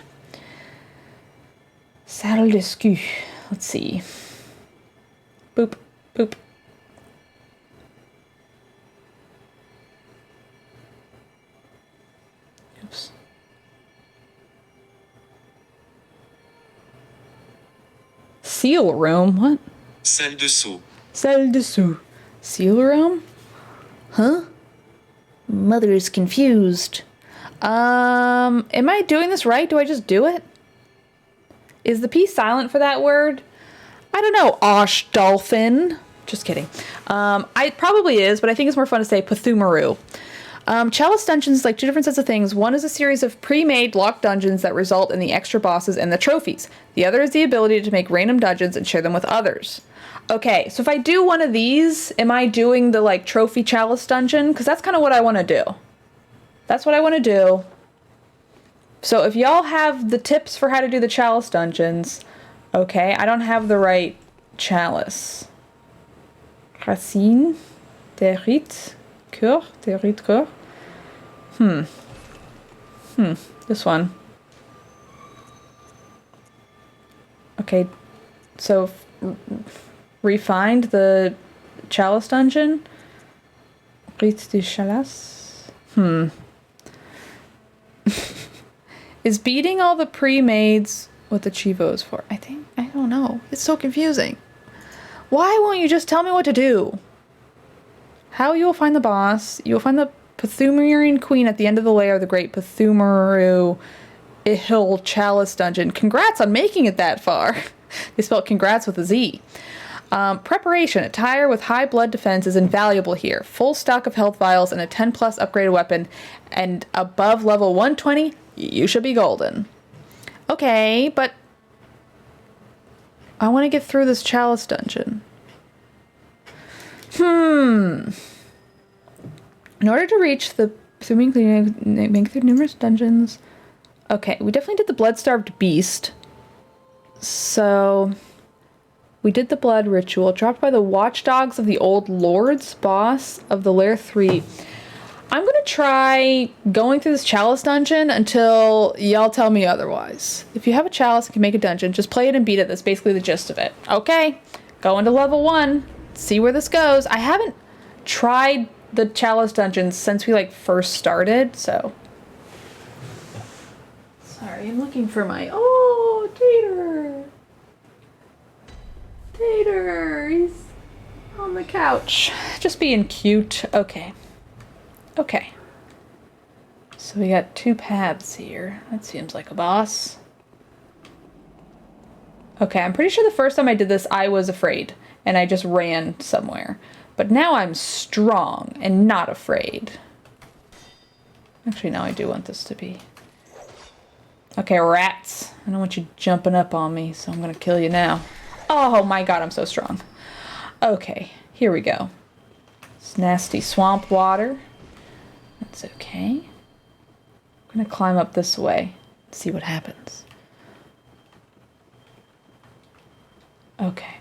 Salle de Skew. Let's see. Boop, boop. Oops. Seal room? What? Salle de saut. Salle de saut. Seal room? Huh? Mother is confused. Am I doing this right? Do I just do it? Is the P silent for that word? I don't know. Osh dolphin. Just kidding. It probably is, but I think it's more fun to say Pathumaru. Chalice dungeons like two different sets of things. One is a series of pre-made locked dungeons that result in the extra bosses and the trophies. The other is the ability to make random dungeons and share them with others. Okay, so if I do one of these, am I doing the like trophy chalice dungeon? Because that's kind of what I want to do. That's what I want to do. So if y'all have the tips for how to do the chalice dungeons, okay, I don't have the right chalice. Racine, Derrit, Cœur, Derrit, Cœur. This one. Okay, so refined the chalice dungeon. Rite du chalice. Is beating all the pre-mades what the Chivo is for? I don't know. It's so confusing. Why won't you just tell me what to do? How you will find the boss. You will find the Pathumarian Queen at the end of the layer of the Great Pathumaru Hill Chalice Dungeon. Congrats on making it that far. They spelled congrats with a Z. Preparation. Attire with high blood defense is invaluable here. Full stock of health vials and a 10 plus upgraded weapon. And above level 120, you should be golden. Okay, but I want to get through this chalice dungeon. In order to reach the make through numerous dungeons. Okay, we definitely did the blood-starved beast. So we did the blood ritual, dropped by the watchdogs of the old lords, boss of the Lair 3. I'm going to try going through this chalice dungeon until y'all tell me otherwise. If you have a chalice and can make a dungeon, just play it and beat it. That's basically the gist of it. Okay, going to level 1. See where this goes. I haven't tried the chalice dungeons since we first started, so. Sorry, I'm looking for my, oh, Tater. Tater, he's on the couch. Just being cute. Okay. Okay. So we got 2 paths here. That seems like a boss. Okay, I'm pretty sure the first time I did this, I was afraid. And I just ran somewhere. But now I'm strong and not afraid. Actually, now I do want this to be. Okay, rats. I don't want you jumping up on me, so I'm gonna kill you now. Oh my god, I'm so strong. Okay, here we go. It's nasty swamp water. That's okay. I'm gonna climb up this way. See what happens. Okay.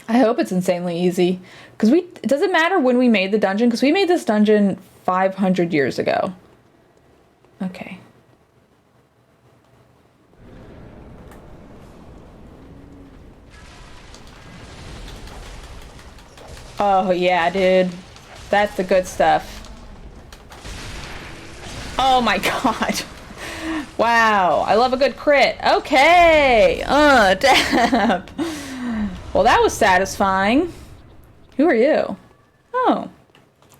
I hope it's insanely easy. Because it doesn't matter when we made the dungeon, because we made this dungeon 500 years ago. Okay. Oh, yeah, dude. That's the good stuff. Oh my god. Wow. I love a good crit. Okay. Damn. Well, that was satisfying. Who are you? Oh.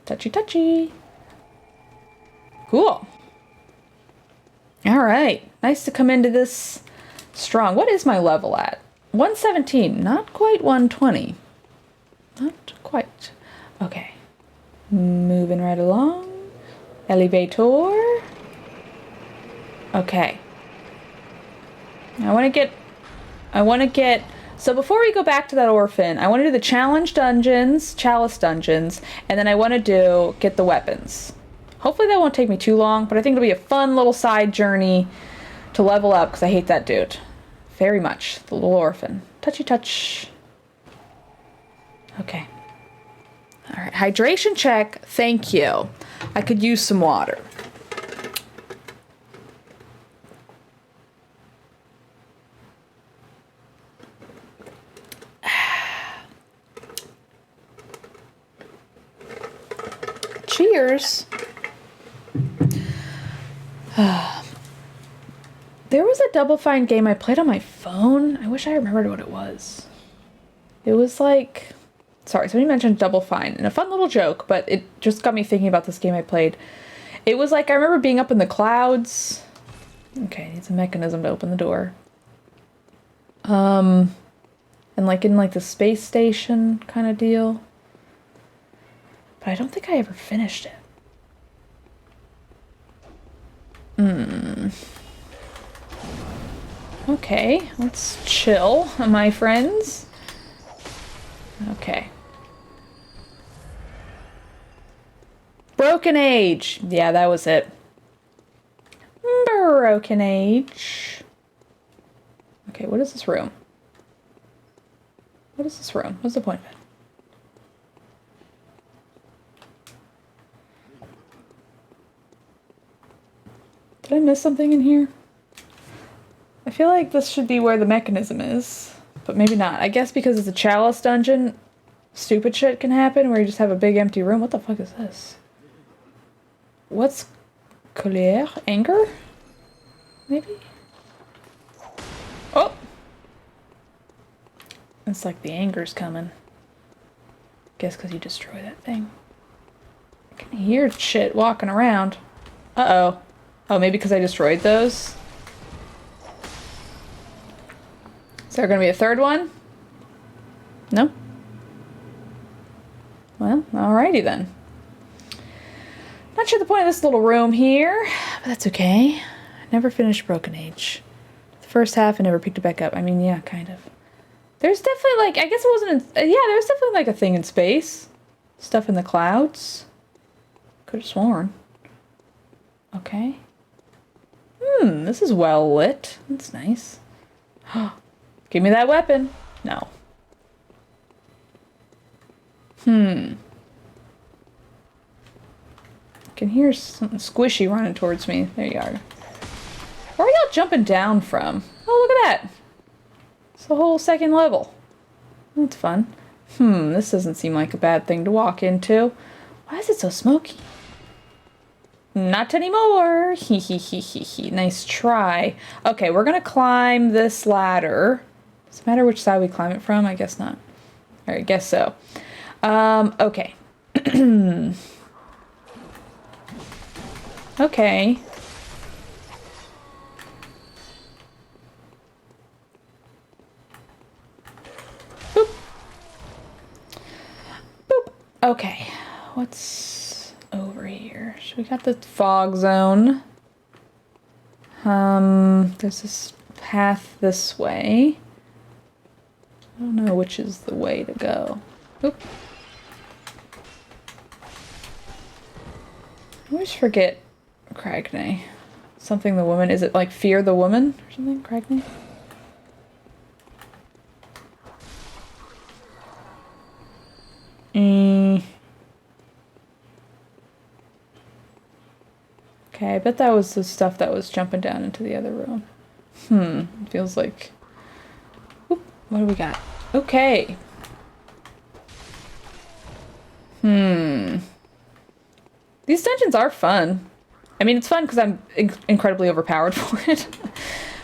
Touchy touchy. Cool. Alright. Nice to come into this strong. What is my level at? 117. Not quite 120. Not quite. Okay. Moving right along. Elevator. Okay. I want to get, so before we go back to that orphan, I want to do the challenge dungeons, chalice dungeons, and then I want to get the weapons. Hopefully that won't take me too long, but I think it'll be a fun little side journey to level up, because I hate that dude. Very much. The little orphan. Touchy touch. Okay. Alright, hydration check. Thank you. I could use some water. Cheers. There was a Double Fine game I played on my phone. I wish I remembered what it was. It was like... Sorry, somebody mentioned Double Fine, and a fun little joke, but it just got me thinking about this game I played. It was like, I remember being up in the clouds. Okay, needs a mechanism to open the door. And like in like the space station kind of deal. But I don't think I ever finished it. Okay, let's chill, my friends. Okay. Broken Age. Yeah, that was it. Broken Age. Okay, what is this room? What is this room? What's the point of it? Did I miss something in here? I feel like this should be where the mechanism is, but maybe not. I guess because it's a chalice dungeon, stupid shit can happen where you just have a big empty room. What the fuck is this? What's colère? Anger? Maybe? Oh! It's like the anger's coming. Guess because you destroy that thing. I can hear shit walking around. Uh-oh. Oh, maybe because I destroyed those? Is there going to be a third one? No? Well, alrighty then. Not sure the point of this little room here, but that's okay. I never finished Broken Age. The first half, I never picked it back up. I mean, yeah, kind of. There's definitely, like, I guess it wasn't, yeah, there's definitely, like, a thing in space. Stuff in the clouds. Could have sworn. Okay. This is well lit. That's nice. Give me that weapon. No. I can hear something squishy running towards me. There you are. Where are y'all jumping down from? Oh, look at that. It's a whole second level. That's fun. This doesn't seem like a bad thing to walk into. Why is it so smoky? Not anymore. Hee hee hee hee hee. Nice try. Okay, we're gonna climb this ladder. Does it matter which side we climb it from? I guess not. Alright, I guess so. Okay. Okay. Boop. Boop. Okay. What's over here? So we got the fog zone. There's this path this way. I don't know which is the way to go. Oop. I always forget Cragney. Something the woman. Is it like Fear the Woman or something? Cragney? Okay, I bet that was the stuff that was jumping down into the other room. It feels like... Oop, what do we got? Okay. These dungeons are fun. I mean, it's fun because I'm incredibly overpowered for it.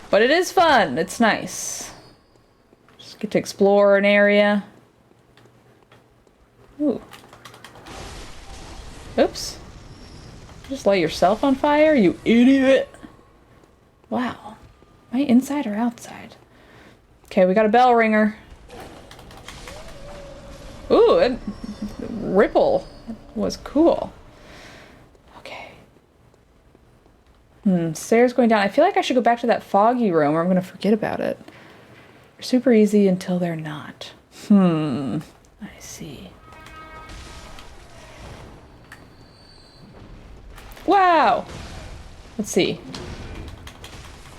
But it is fun. It's nice. Just get to explore an area. Ooh. Oops. Just light yourself on fire, you idiot. Wow. Am I inside or outside? Okay, we got a bell ringer. Ooh, it, ripple was cool. Okay. Stairs going down. I feel like I should go back to that foggy room or I'm gonna forget about it. They're super easy until they're not. I see. Wow. Let's see.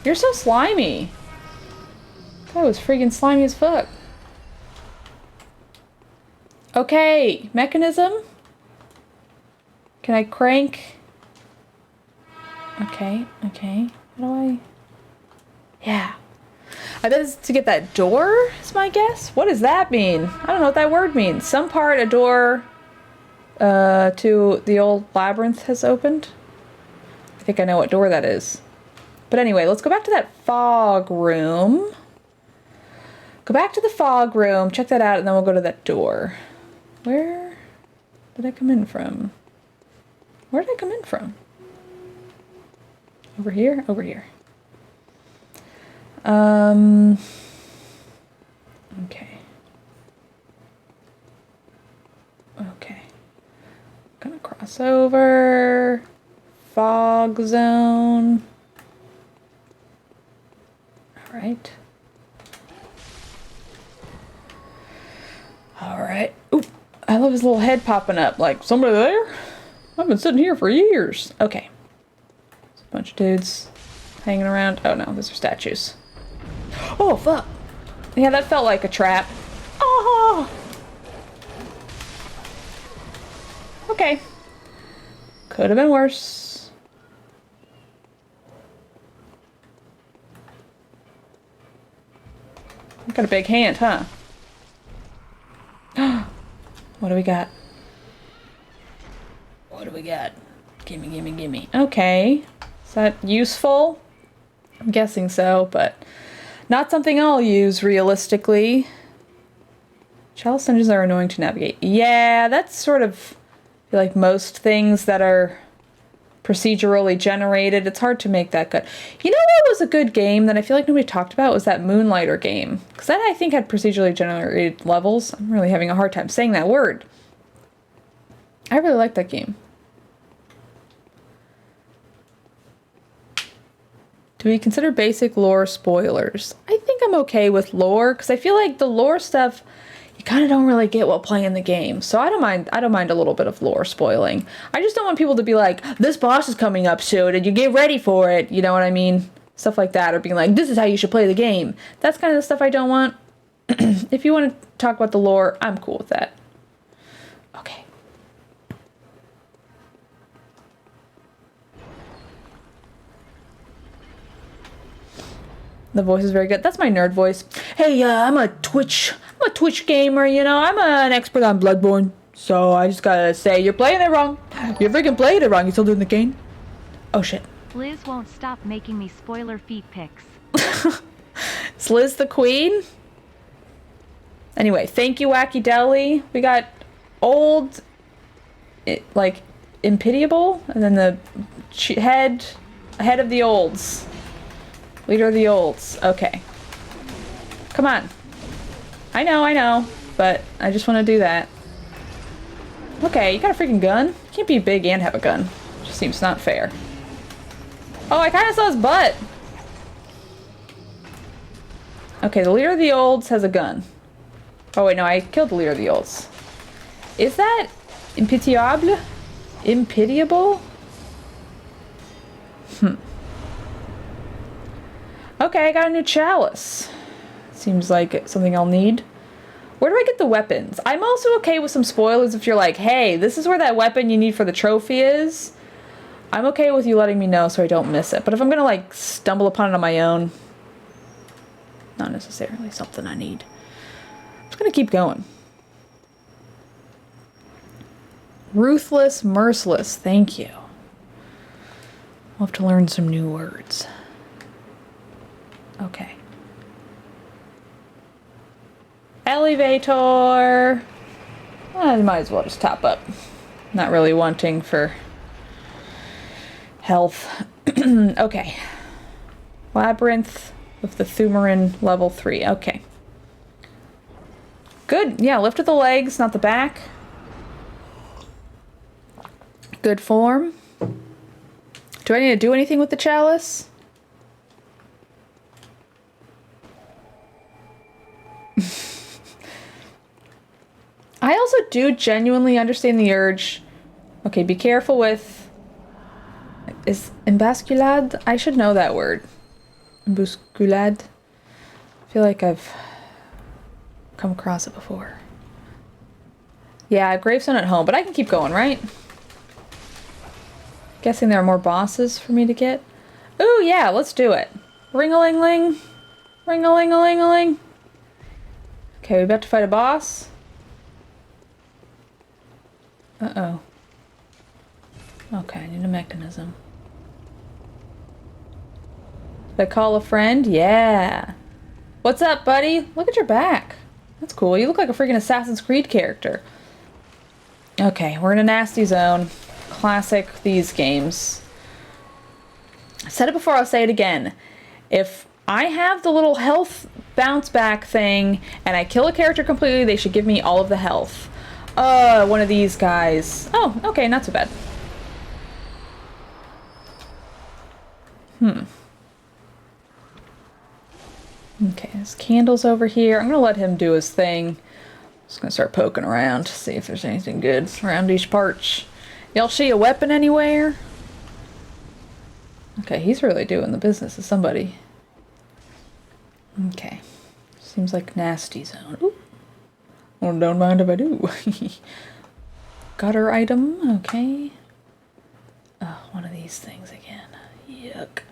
You're so slimy. That was freaking slimy as fuck. Okay, mechanism. Can I crank? Okay, okay. How do I? Yeah. I bet it's to get that door, is my guess. What does that mean? I don't know what that word means. Some part a door to the old labyrinth has opened. I think I know what door that is. But anyway, let's go back to that fog room. Go back to the fog room, check that out, and then we'll go to that door. Where did I come in from? Where did I come in from? Over here? Over here. Okay. Okay. Gonna cross over. Fog zone. Alright. Alright. Ooh, I love his little head popping up. Like, somebody there? I've been sitting here for years. Okay. There's a bunch of dudes hanging around. Oh no, those are statues. Oh, fuck. Yeah, that felt like a trap. Oh! Okay. Could have been worse. Got a big hand, huh? What do we got? What do we got? Gimme, gimme, gimme. Okay. Is that useful? I'm guessing so, but not something I'll use realistically. Chalice dungeons are annoying to navigate. Yeah, that's sort of I feel like most things that are procedurally generated. It's hard to make that good. You know what was a good game that I feel like nobody talked about was that Moonlighter game. Because that I think had procedurally generated levels. I'm really having a hard time saying that word. I really like that game. Do we consider basic lore spoilers? I think I'm okay with lore because I feel like the lore stuff you kind of don't really get while playing the game. So I don't mind a little bit of lore spoiling. I just don't want people to be like, this boss is coming up soon and you get ready for it. You know what I mean? Stuff like that. Or being like, this is how you should play the game. That's kind of the stuff I don't want. If you want to talk about the lore, I'm cool with that. Okay. The voice is very good. That's my nerd voice. Hey, I'm a Twitch gamer, you know. I'm an expert on Bloodborne. So I just gotta say, you're playing it wrong. You're freaking playing it wrong. You still doing the game? Oh, shit. Liz won't stop making me spoiler feet pics. Is Liz the queen? Anyway, thank you, Wacky Deli. We got old, like, impitiable, and then the head of the olds. Leader of the olds. Okay. Come on. I know, but I just want to do that. Okay, you got a freaking gun? You can't be big and have a gun. Just seems not fair. Oh, I kind of saw his butt. Okay, the leader of the olds has a gun. Oh wait, no, I killed the leader of the olds. Is that impitiable? Impitiable? Okay, I got a new chalice. Seems like something I'll need. Where do I get the weapons? I'm also okay with some spoilers if you're like, hey, this is where that weapon you need for the trophy is. I'm okay with you letting me know so I don't miss it. But if I'm gonna like stumble upon it on my own, not necessarily something I need. I'm just gonna keep going. Ruthless, merciless. Thank you. We'll have to learn some new words. Okay. Elevator. I might as well just top up. Not really wanting for health. Okay. Labyrinth of the Thumarin level 3. Okay. Good. Yeah, lift with the legs, not the back. Good form. Do I need to do anything with the chalice? I also do genuinely understand the urge. Okay, be careful with... Is embusculade? I should know that word. Embusculade. I feel like I've come across it before. Yeah, gravestone at home, but I can keep going, right? Guessing there are more bosses for me to get. Ooh, yeah, let's do it. Ring-a-ling-ling. Ring-a-ling-a-ling-a-ling. Okay, we about to fight a boss. Uh-oh. Okay, I need a mechanism. Did I call a friend? Yeah. What's up, buddy? Look at your back. That's cool. You look like a freaking Assassin's Creed character. Okay, we're in a nasty zone. Classic these games. I said it before, I'll say it again. If I have the little health bounce back thing and I kill a character completely, they should give me all of the health. One of these guys. Oh, okay, not so bad. Okay, there's candles over here. I'm gonna let him do his thing. Just gonna start poking around, see if there's anything good around these parts. Y'all see a weapon anywhere? Okay, he's really doing the business of somebody. Okay. Seems like nasty zone. Ooh. Well, don't mind if I do. Gutter item, okay. Oh, one of these things again. Yuck.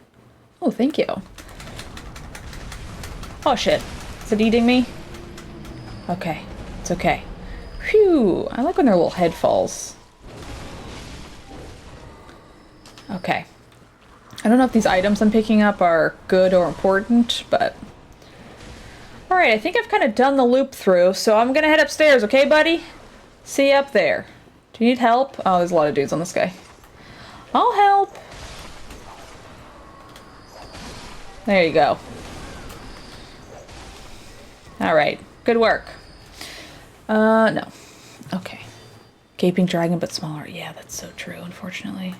Oh, thank you. Oh shit. Is it eating me? Okay. It's okay. Phew. I like when their little head falls. Okay. I don't know if these items I'm picking up are good or important, but... Alright, I think I've kind of done the loop through, so I'm gonna head upstairs, okay, buddy? See you up there. Do you need help? Oh, there's a lot of dudes on this guy. I'll help. There you go. Alright, good work. No. Okay. Gaping dragon, but smaller. Yeah, that's so true, unfortunately.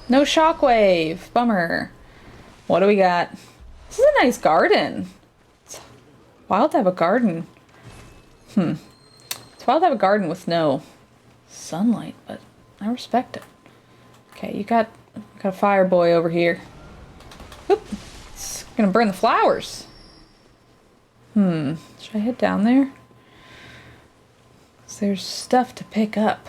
No shockwave. Bummer. What do we got? This is a nice garden. It's wild to have a garden. It's wild to have a garden with no sunlight, but I respect it. Okay, you got a fire boy over here. Oop. It's gonna burn the flowers. Should I head down there? 'Cause there's stuff to pick up.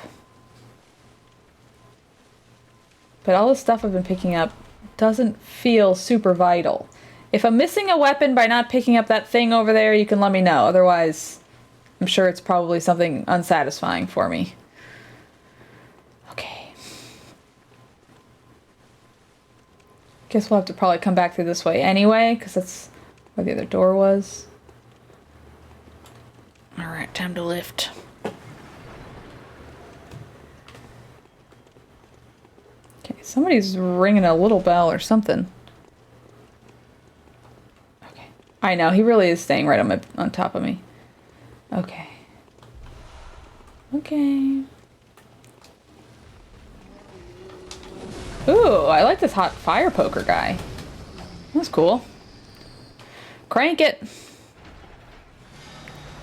But all the stuff I've been picking up doesn't feel super vital. If I'm missing a weapon by not picking up that thing over there, you can let me know. Otherwise, I'm sure it's probably something unsatisfying for me. Okay. Guess we'll have to probably come back through this way anyway, because that's where the other door was. Alright, time to lift. Okay, somebody's ringing a little bell or something. Okay. I know, he really is staying right on top of me. Okay. Okay. Ooh, I like this hot fire poker guy. That's cool. Crank it.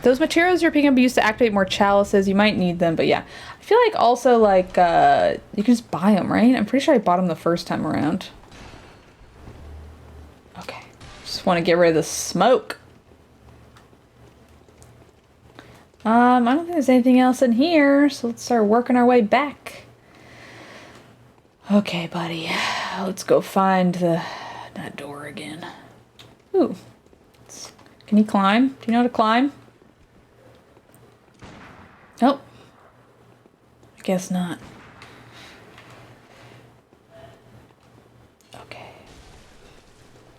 Those materials you're picking up used to activate more chalices. You might need them, but yeah. I feel like also like you can just buy them, right? I'm pretty sure I bought them the first time around. Okay. Just want to get rid of the smoke. I don't think there's anything else in here, so let's start working our way back. Okay, buddy. Let's go find that door again. Ooh. Can you climb? Do you know how to climb? Oh. I guess not. Okay.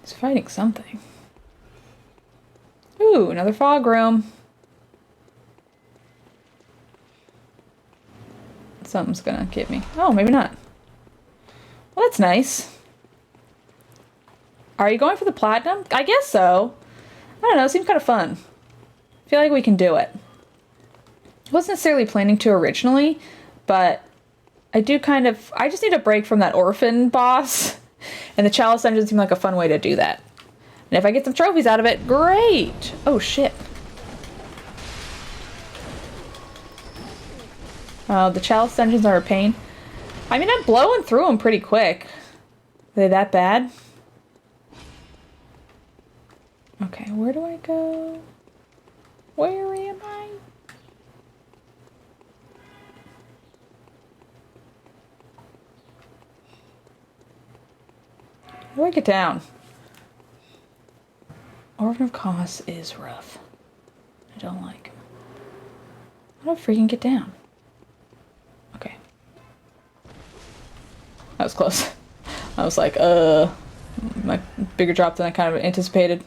He's fighting something. Ooh, another fog room. Something's gonna get me. Oh, maybe not. Well, that's nice. Are you going for the platinum? I guess so. I don't know, it seems kind of fun. I feel like we can do it. I wasn't necessarily planning to originally, but I do kind of... I just need a break from that orphan boss, and the Chalice Dungeon seemed like a fun way to do that. And if I get some trophies out of it, great! Oh, shit. The Chalice Dungeons are a pain. I mean, I'm blowing through them pretty quick. Are they that bad? Okay, where do I go? Where am I? How do I get down? Orphan of Kos is rough. I don't like him. How do I freaking get down? Okay. That was close. I was like, my bigger drop than I kind of anticipated.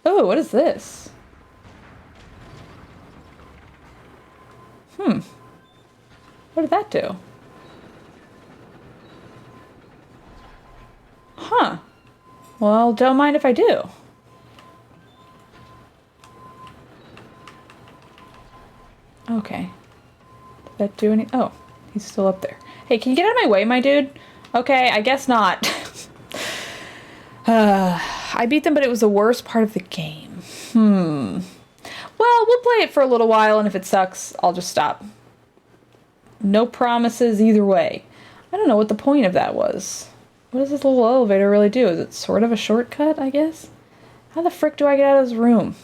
Oh, what is this? What did that do? Huh. Well, don't mind if I do. Okay. Did that do any... Oh, he's still up there. Hey, can you get out of my way, my dude? Okay, I guess not. I beat them, but it was the worst part of the game. Well, we'll play it for a little while, and if it sucks, I'll just stop. No promises either way. I don't know what the point of that was. What does this little elevator really do? Is it sort of a shortcut, I guess? How the frick do I get out of this room?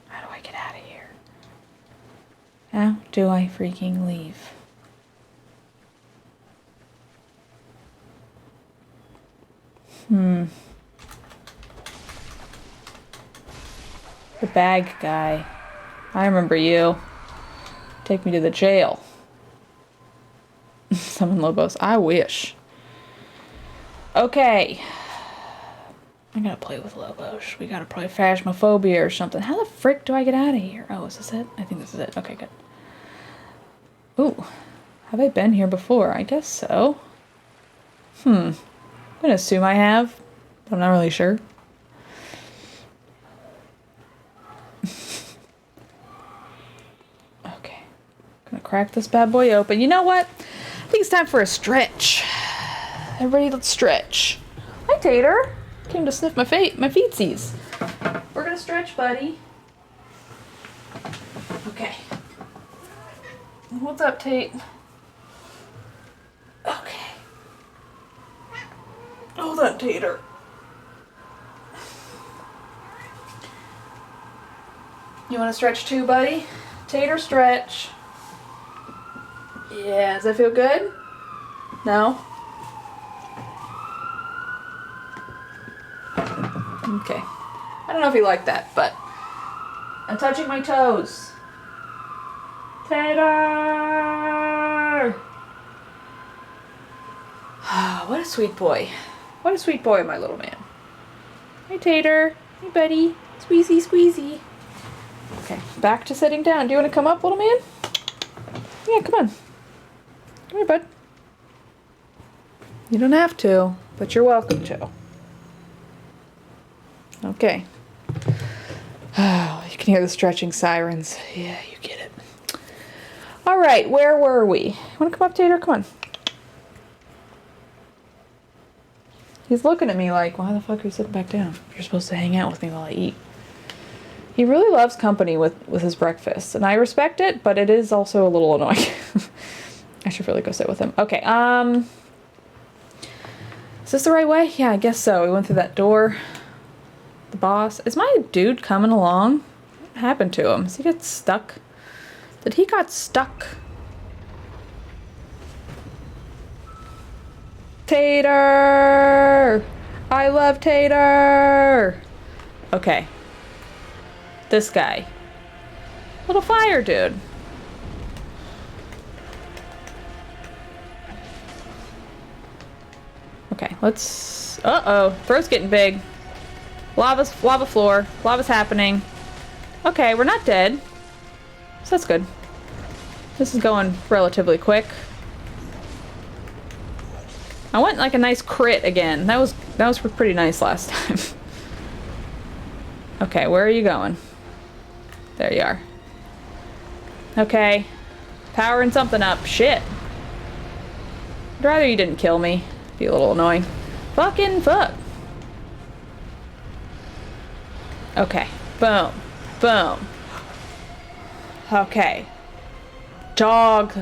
How do I get out of here? How do I freaking leave? The bag guy. I remember you. Take me to the jail. Summon Lobos. I wish. Okay. I gotta play with Lobos. We gotta play Phasmophobia or something. How the frick do I get out of here? Oh, is this it? I think this is it. Okay, good. Ooh. Have I been here before? I guess so. I'm gonna assume I have, but I'm not really sure. Okay. Gonna crack this bad boy open. You know what? I think it's time for a stretch. Everybody, let's stretch. Hi, Tater. Came to sniff my feetsies. We're gonna stretch, buddy. Okay. What's up, Tate? Okay. Hold on, Tater. You want to stretch too, buddy? Tater, stretch. Yeah, does that feel good? No? Okay. I don't know if you like that, but I'm touching my toes. Tater! What a sweet boy. What a sweet boy, my little man. Hi, Tater. Hey, buddy. Squeezy, squeezy. Okay, back to sitting down. Do you want to come up, little man? Yeah, come on. Come here, bud. You don't have to, but you're welcome to. Okay. Oh, you can hear the stretching sirens. Yeah, you get it. All right, where were we? You want to come up, Tater? Come on. He's looking at me like, why the fuck are you sitting back down? You're supposed to hang out with me while I eat. He really loves company with his breakfast, and I respect it, but it is also a little annoying. I should really go sit with him. Okay, is this the right way? Yeah, I guess so. We went through that door. The boss. Is my dude coming along? What happened to him? Does he get stuck? Did he got stuck? Tater! I love Tater! Okay. This guy. Little fire dude. Okay, let's... Uh-oh. Throat's getting big. Lava floor. Lava's happening. Okay, we're not dead. So that's good. This is going relatively quick. I want like a nice crit again. That was pretty nice last time. Okay, where are you going? There you are. Okay. Powering something up. Shit. I'd rather you didn't kill me. Be a little annoying. Fucking fuck. Okay. Boom. Boom. Okay. Dog.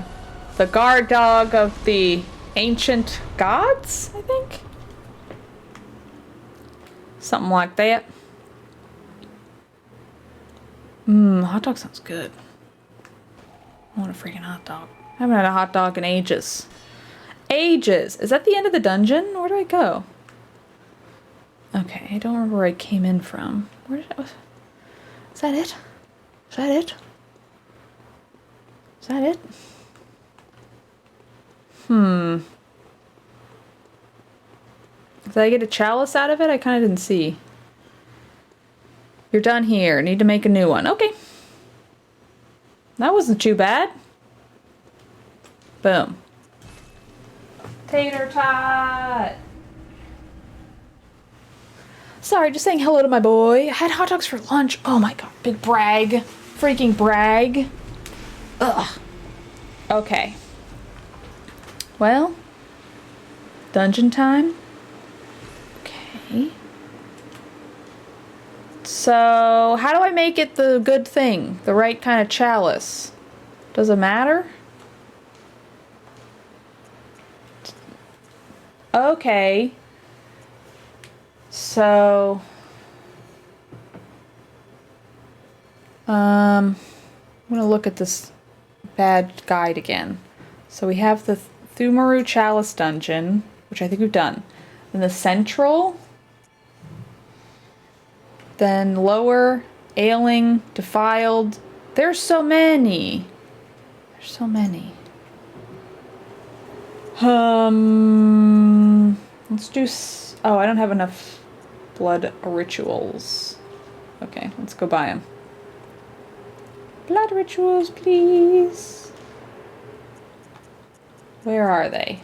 The guard dog of the ancient gods, I think? Something like that. Hot dog sounds good. I want a freaking hot dog. I haven't had a hot dog in ages. Ages! Is that the end of the dungeon? Where do I go? Okay, I don't remember where I came in from. Where did I... Is that it? Is that it? Is that it? Did I get a chalice out of it? I kind of didn't see. You're done here. Need to make a new one. Okay. That wasn't too bad. Boom. Tater tot! Sorry, just saying hello to my boy. I had hot dogs for lunch. Oh my god, big brag. Freaking brag. Ugh. Okay. Well. Dungeon time. Okay. So, how do I make it the good thing? The right kind of chalice? Does it matter? Okay. So... I'm gonna look at this bad guide again. So we have the Thumaru Chalice Dungeon, which I think we've done. Then the Central. Then Lower, Ailing, Defiled. There's so many. There's so many. Let's do... Oh, I don't have enough blood rituals. Okay, let's go buy them. Blood rituals, please. Where are they?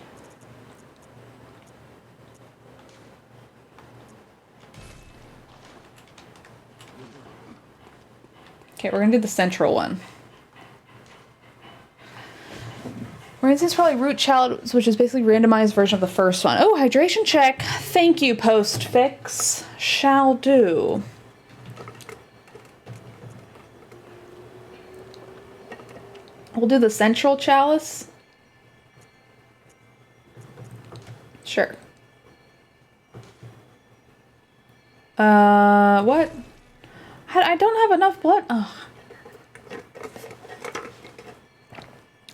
Okay, we're gonna do the central one. We're gonna this probably root chalice, which is basically randomized version of the first one. Oh, hydration check. Thank you, postfix. Shall do. We'll do the central chalice. Sure. What? I don't have enough blood. Ugh.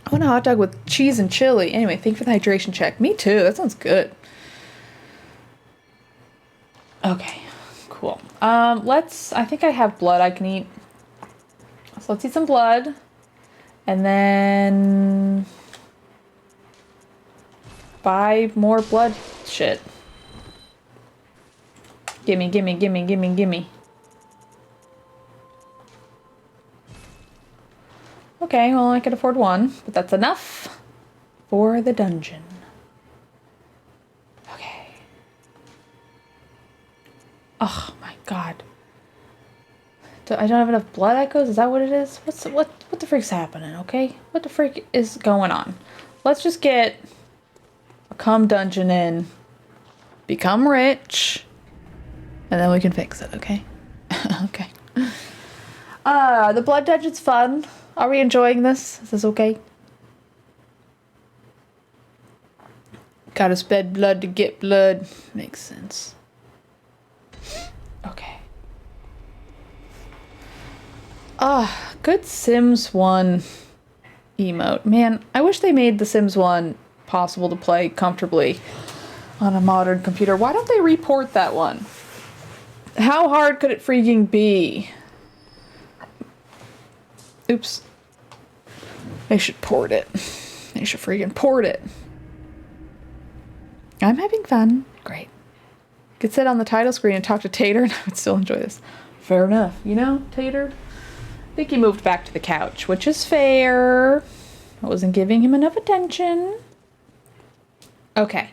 I want a hot dog with cheese and chili. Anyway, thank you for the hydration check. Me too. That sounds good. Okay, cool. I think I have blood I can eat. So let's eat some blood. And then buy more blood shit. Gimme, gimme, gimme, gimme, gimme. Okay, well, I could afford one, but that's enough for the dungeon. Okay. Oh my god. I don't have enough blood echoes? Is that what it is? What the freak's happening, okay? What the freak is going on? Let's just get a cum dungeon in, become rich, and then we can fix it, okay? Okay. The blood dungeon's fun. Are we enjoying this? Is this okay? Gotta spend blood to get blood. Makes sense. Okay. Ah, good Sims 1 emote. Man, I wish they made the Sims 1 possible to play comfortably on a modern computer. Why don't they report that one? How hard could it freaking be? Oops. They should port it. They should freaking port it. I'm having fun. Great. Could sit on the title screen and talk to Tater and I would still enjoy this. Fair enough. You know, Tater? I think he moved back to the couch, which is fair. I wasn't giving him enough attention. Okay.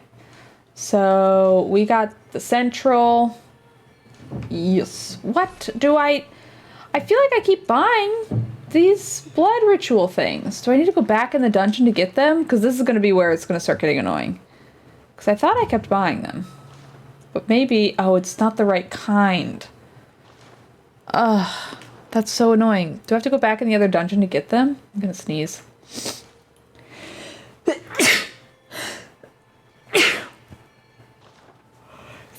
So we got the central. Yes. What do I feel like I keep buying these blood ritual things. Do I need to go back in the dungeon to get them? Because this is going to be where it's going to start getting annoying. Because I thought I kept buying them. But maybe, oh, it's not the right kind. Ugh, that's so annoying. Do I have to go back in the other dungeon to get them? I'm going to sneeze. Is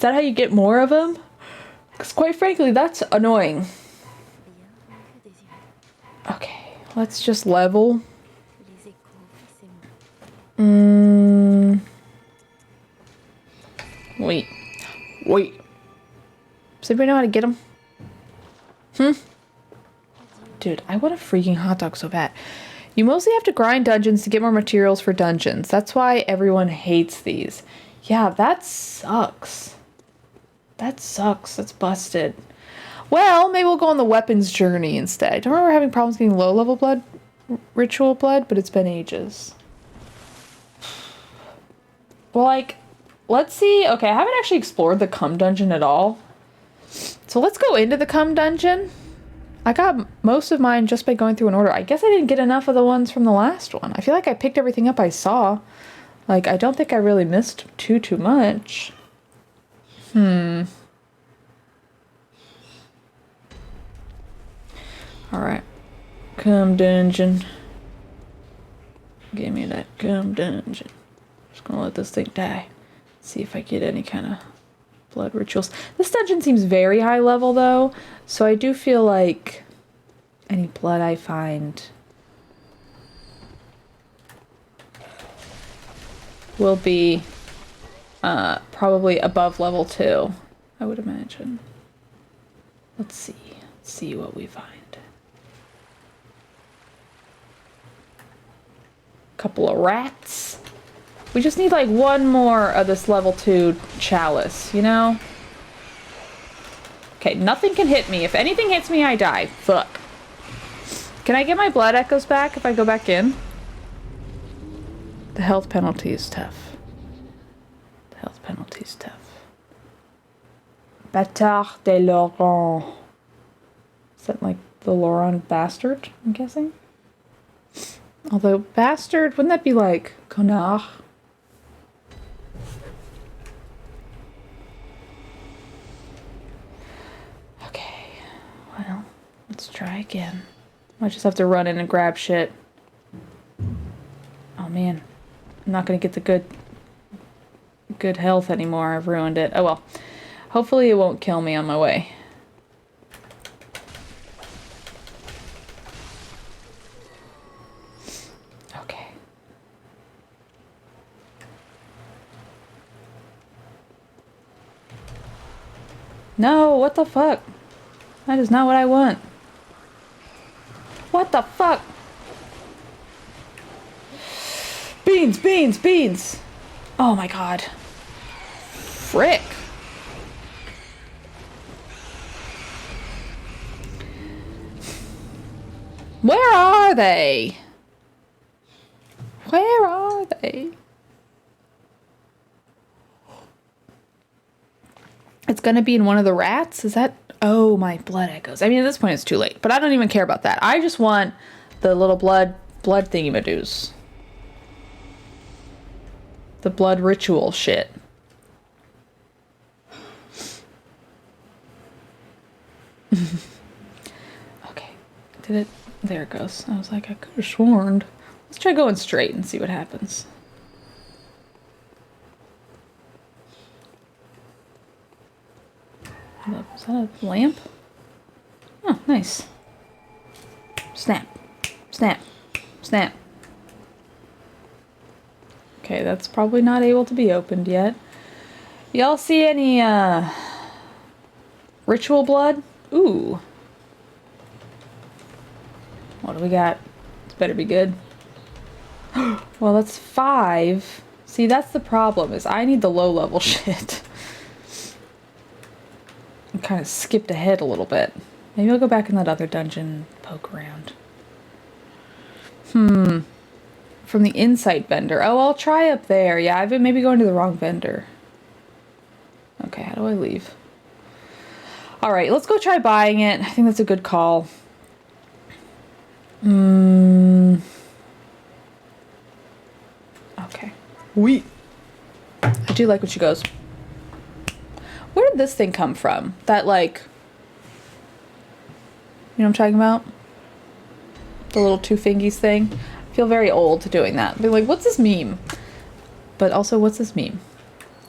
that how you get more of them? Because quite frankly, that's annoying. Okay, let's just level. Wait. Does anybody know how to get them? Dude, I want a freaking hot dog so bad. You mostly have to grind dungeons to get more materials for dungeons. That's why everyone hates these. Yeah, that sucks. That sucks. That's busted. Well, maybe we'll go on the weapons journey instead. I don't remember having problems getting low-level blood, ritual blood, but it's been ages. Well, like, let's see. Okay, I haven't actually explored the cum dungeon at all. So let's go into the cum dungeon. I got most of mine just by going through an order. I guess I didn't get enough of the ones from the last one. I feel like I picked everything up I saw. Like, I don't think I really missed too much. Alright. Cum dungeon. Give me that cum dungeon. Just gonna let this thing die. See if I get any kind of blood rituals. This dungeon seems very high level though, so I do feel like any blood I find will be probably above level 2, I would imagine. Let's see what we find. Couple of rats. We just need like one more of this level 2 chalice, you know? Okay, nothing can hit me. If anything hits me, I die. Fuck. Can I get my blood echoes back if I go back in? The health penalty is tough. The health penalty is tough. Bâtard de Laurent. Is that like the Laurent bastard, I'm guessing? Although, bastard, wouldn't that be like connard? Okay, well, let's try again. I just have to run in and grab shit. Oh man, I'm not gonna get the good health anymore. I've ruined it. Oh well. Hopefully it won't kill me on my way. Okay. No, what the fuck? That is not what I want. What the fuck? Beans, beans, beans! Oh my god. Frick. Where are they? Where are they? It's gonna be in one of the rats? Is that... Oh, my blood echoes. I mean, at this point it's too late, but I don't even care about that. I just want the little blood thingy-madoos. The blood ritual shit. Okay. Did it... There it goes. I was like, I could have sworn. Let's try going straight and see what happens. Is that a lamp? Oh, nice. Snap. Snap. Snap. Okay, that's probably not able to be opened yet. Y'all see any, ritual blood? Ooh. What do we got? This better be good. Well, that's 5. See, that's the problem, is I need the low level shit. I kind of skipped ahead a little bit. Maybe I'll go back in that other dungeon, poke around. From the insight vendor. Oh, I'll try up there. Yeah, I've been maybe going to the wrong vendor. Okay, how do I leave? Alright, let's go try buying it. I think that's a good call. Okay. I do like when she goes. Where did this thing come from? That, like... You know what I'm talking about? The little two fingies thing. I feel very old doing that. Be like, what's this meme? But also, what's this meme?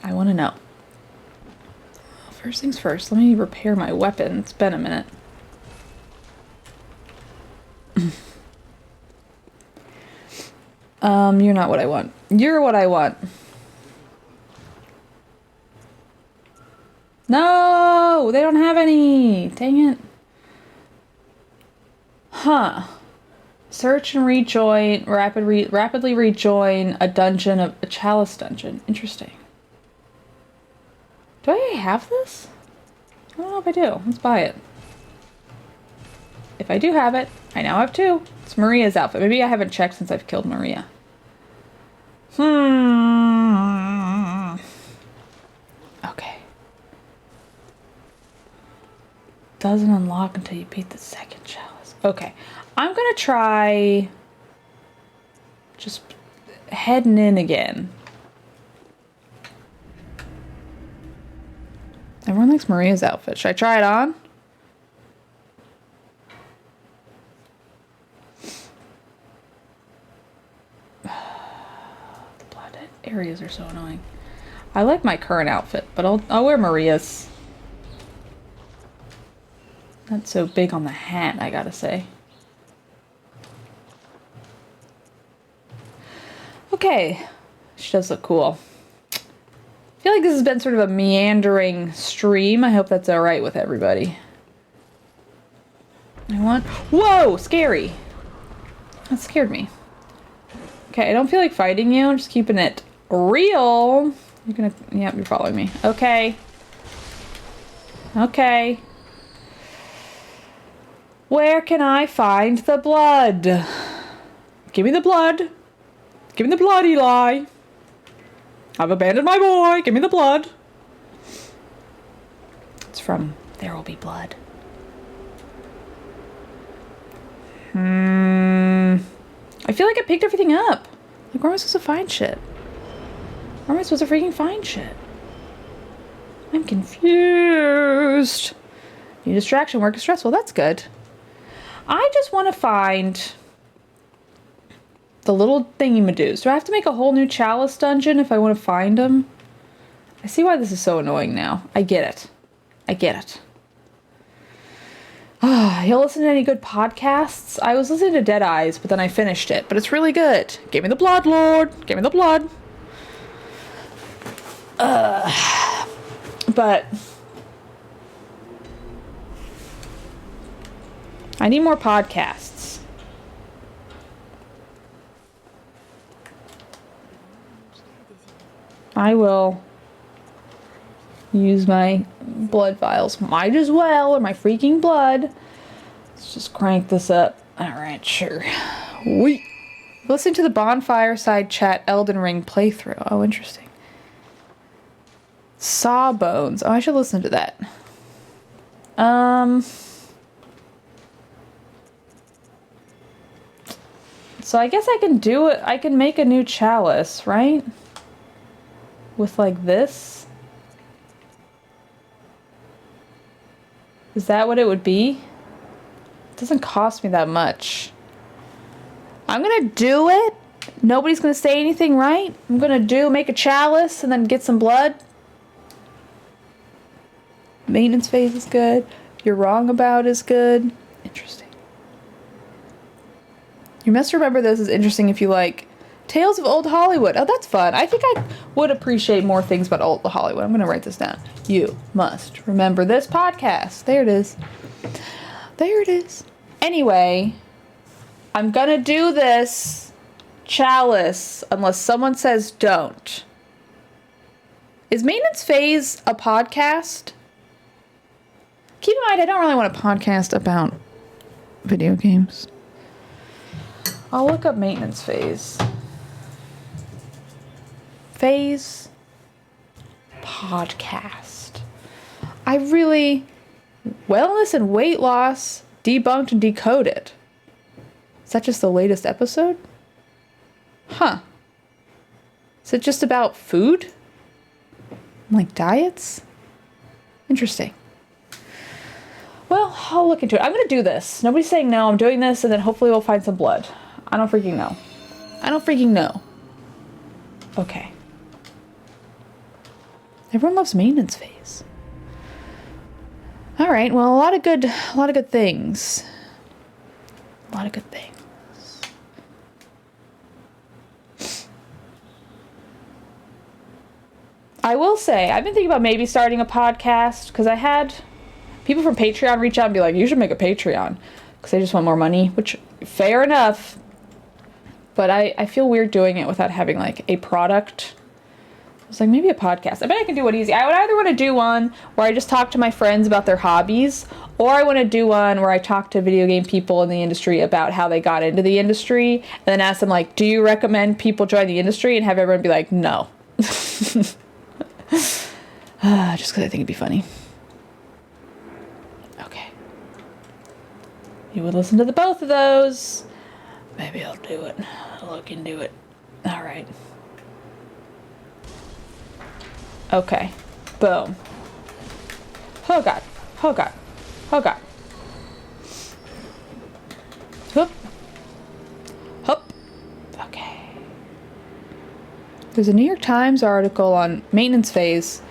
I want to know. First things first, let me repair my weapon. It's been a minute. You're not what I want. You're what I want. No! They don't have any! Dang it. Huh. Search and rejoin, rapidly rejoin a dungeon, a chalice dungeon. Interesting. Do I have this? I don't know if I do. Let's buy it. If I do have it, I now have 2. It's Maria's outfit. Maybe I haven't checked since I've killed Maria. Okay. Doesn't unlock until you beat the second chalice. Okay. I'm gonna try just heading in again. Everyone likes Maria's outfit. Should I try it on? The blood areas are so annoying. I like my current outfit, but I'll wear Maria's. Not so big on the hat, I gotta say. Okay, she does look cool. I feel like this has been sort of a meandering stream. I hope that's alright with everybody. Whoa! Scary! That scared me. Okay, I don't feel like fighting you. I'm just keeping it real. You're gonna... Yep, you're following me. Okay. Okay. Where can I find the blood? Give me the blood. Give me the blood, Eli. I've abandoned my boy. Give me the blood. It's from There Will Be Blood. I feel like I picked everything up. Like, where am I supposed to find shit? Where am I supposed to freaking find shit? I'm confused. New distraction. Work is stressful. That's good. I just want to find the little thingy-madoos. Do I have to make a whole new chalice dungeon if I want to find them? I see why this is so annoying now. I get it. I get it. Y'all listen to any good podcasts? I was listening to Dead Eyes, but then I finished it. But it's really good. Give me the blood, Lord. Give me the blood. But I need more podcasts. I will use my blood vials. Might as well, or my freaking blood. Let's just crank this up. Alright, sure. Listen to the Bonfire Side Chat Elden Ring playthrough. Oh, interesting. Sawbones. Oh, I should listen to that. So I guess I can do it. I can make a new chalice, right? With like this. Is that what it would be? It doesn't cost me that much. I'm gonna do it. Nobody's gonna say anything, right? I'm gonna make a chalice and then get some blood. Maintenance phase is good. You're wrong about is good. Interesting. You must remember this is interesting if you like Tales of Old Hollywood. Oh, that's fun. I think I would appreciate more things about Old Hollywood. I'm going to write this down. You must remember this podcast. There it is. There it is. Anyway, I'm gonna do this chalice unless someone says don't. Is Maintenance Phase a podcast? Keep in mind, I don't really want a podcast about video games. I'll look up Maintenance Phase. Phase podcast. I really... Wellness and weight loss debunked and decoded. Is that just the latest episode? Huh. Is it just about food? Like diets? Interesting. Well, I'll look into it. I'm going to do this. Nobody's saying no. I'm doing this, and then hopefully we'll find some blood. I don't freaking know. I don't freaking know. Okay. Everyone loves Maintenance Phase. All right. Well, a lot of good things. A lot of good things. I will say, I've been thinking about maybe starting a podcast because I had people from Patreon reach out and be like, you should make a Patreon because they just want more money, which fair enough. But I feel weird doing it without having like a product. I was like, maybe a podcast. I bet I can do it easy. I would either want to do one where I just talk to my friends about their hobbies, or I want to do one where I talk to video game people in the industry about how they got into the industry, and then ask them like, do you recommend people join the industry? And have everyone be like, no. Just because I think it'd be funny. Okay. You would listen to the both of those. Maybe I'll do it. I'll look into it. All right. Okay. Boom. Oh god. Oh god. Oh god. Hoop. Hoop. Okay. There's a New York Times article on Maintenance Phase.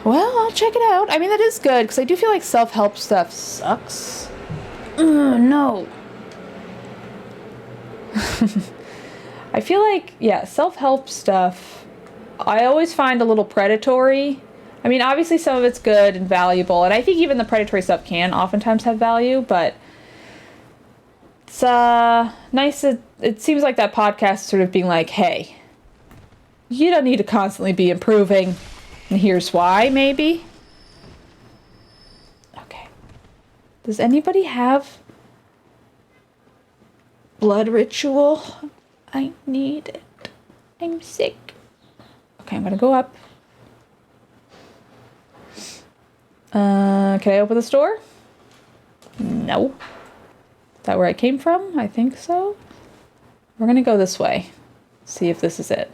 Well, I'll check it out. I mean, that is good, because I do feel like self-help stuff sucks. No. I feel like, yeah, self-help stuff, I always find a little predatory. I mean, obviously some of it's good and valuable, and I think even the predatory stuff can oftentimes have value, but it's nice. It seems like that podcast is sort of being like, hey, you don't need to constantly be improving, and here's why, maybe. Okay. Does anybody have blood ritual? I need it. I'm sick. Okay, I'm gonna go up. Can I open the store? No. Is that where I came from? I think so. We're gonna go this way. See if this is it.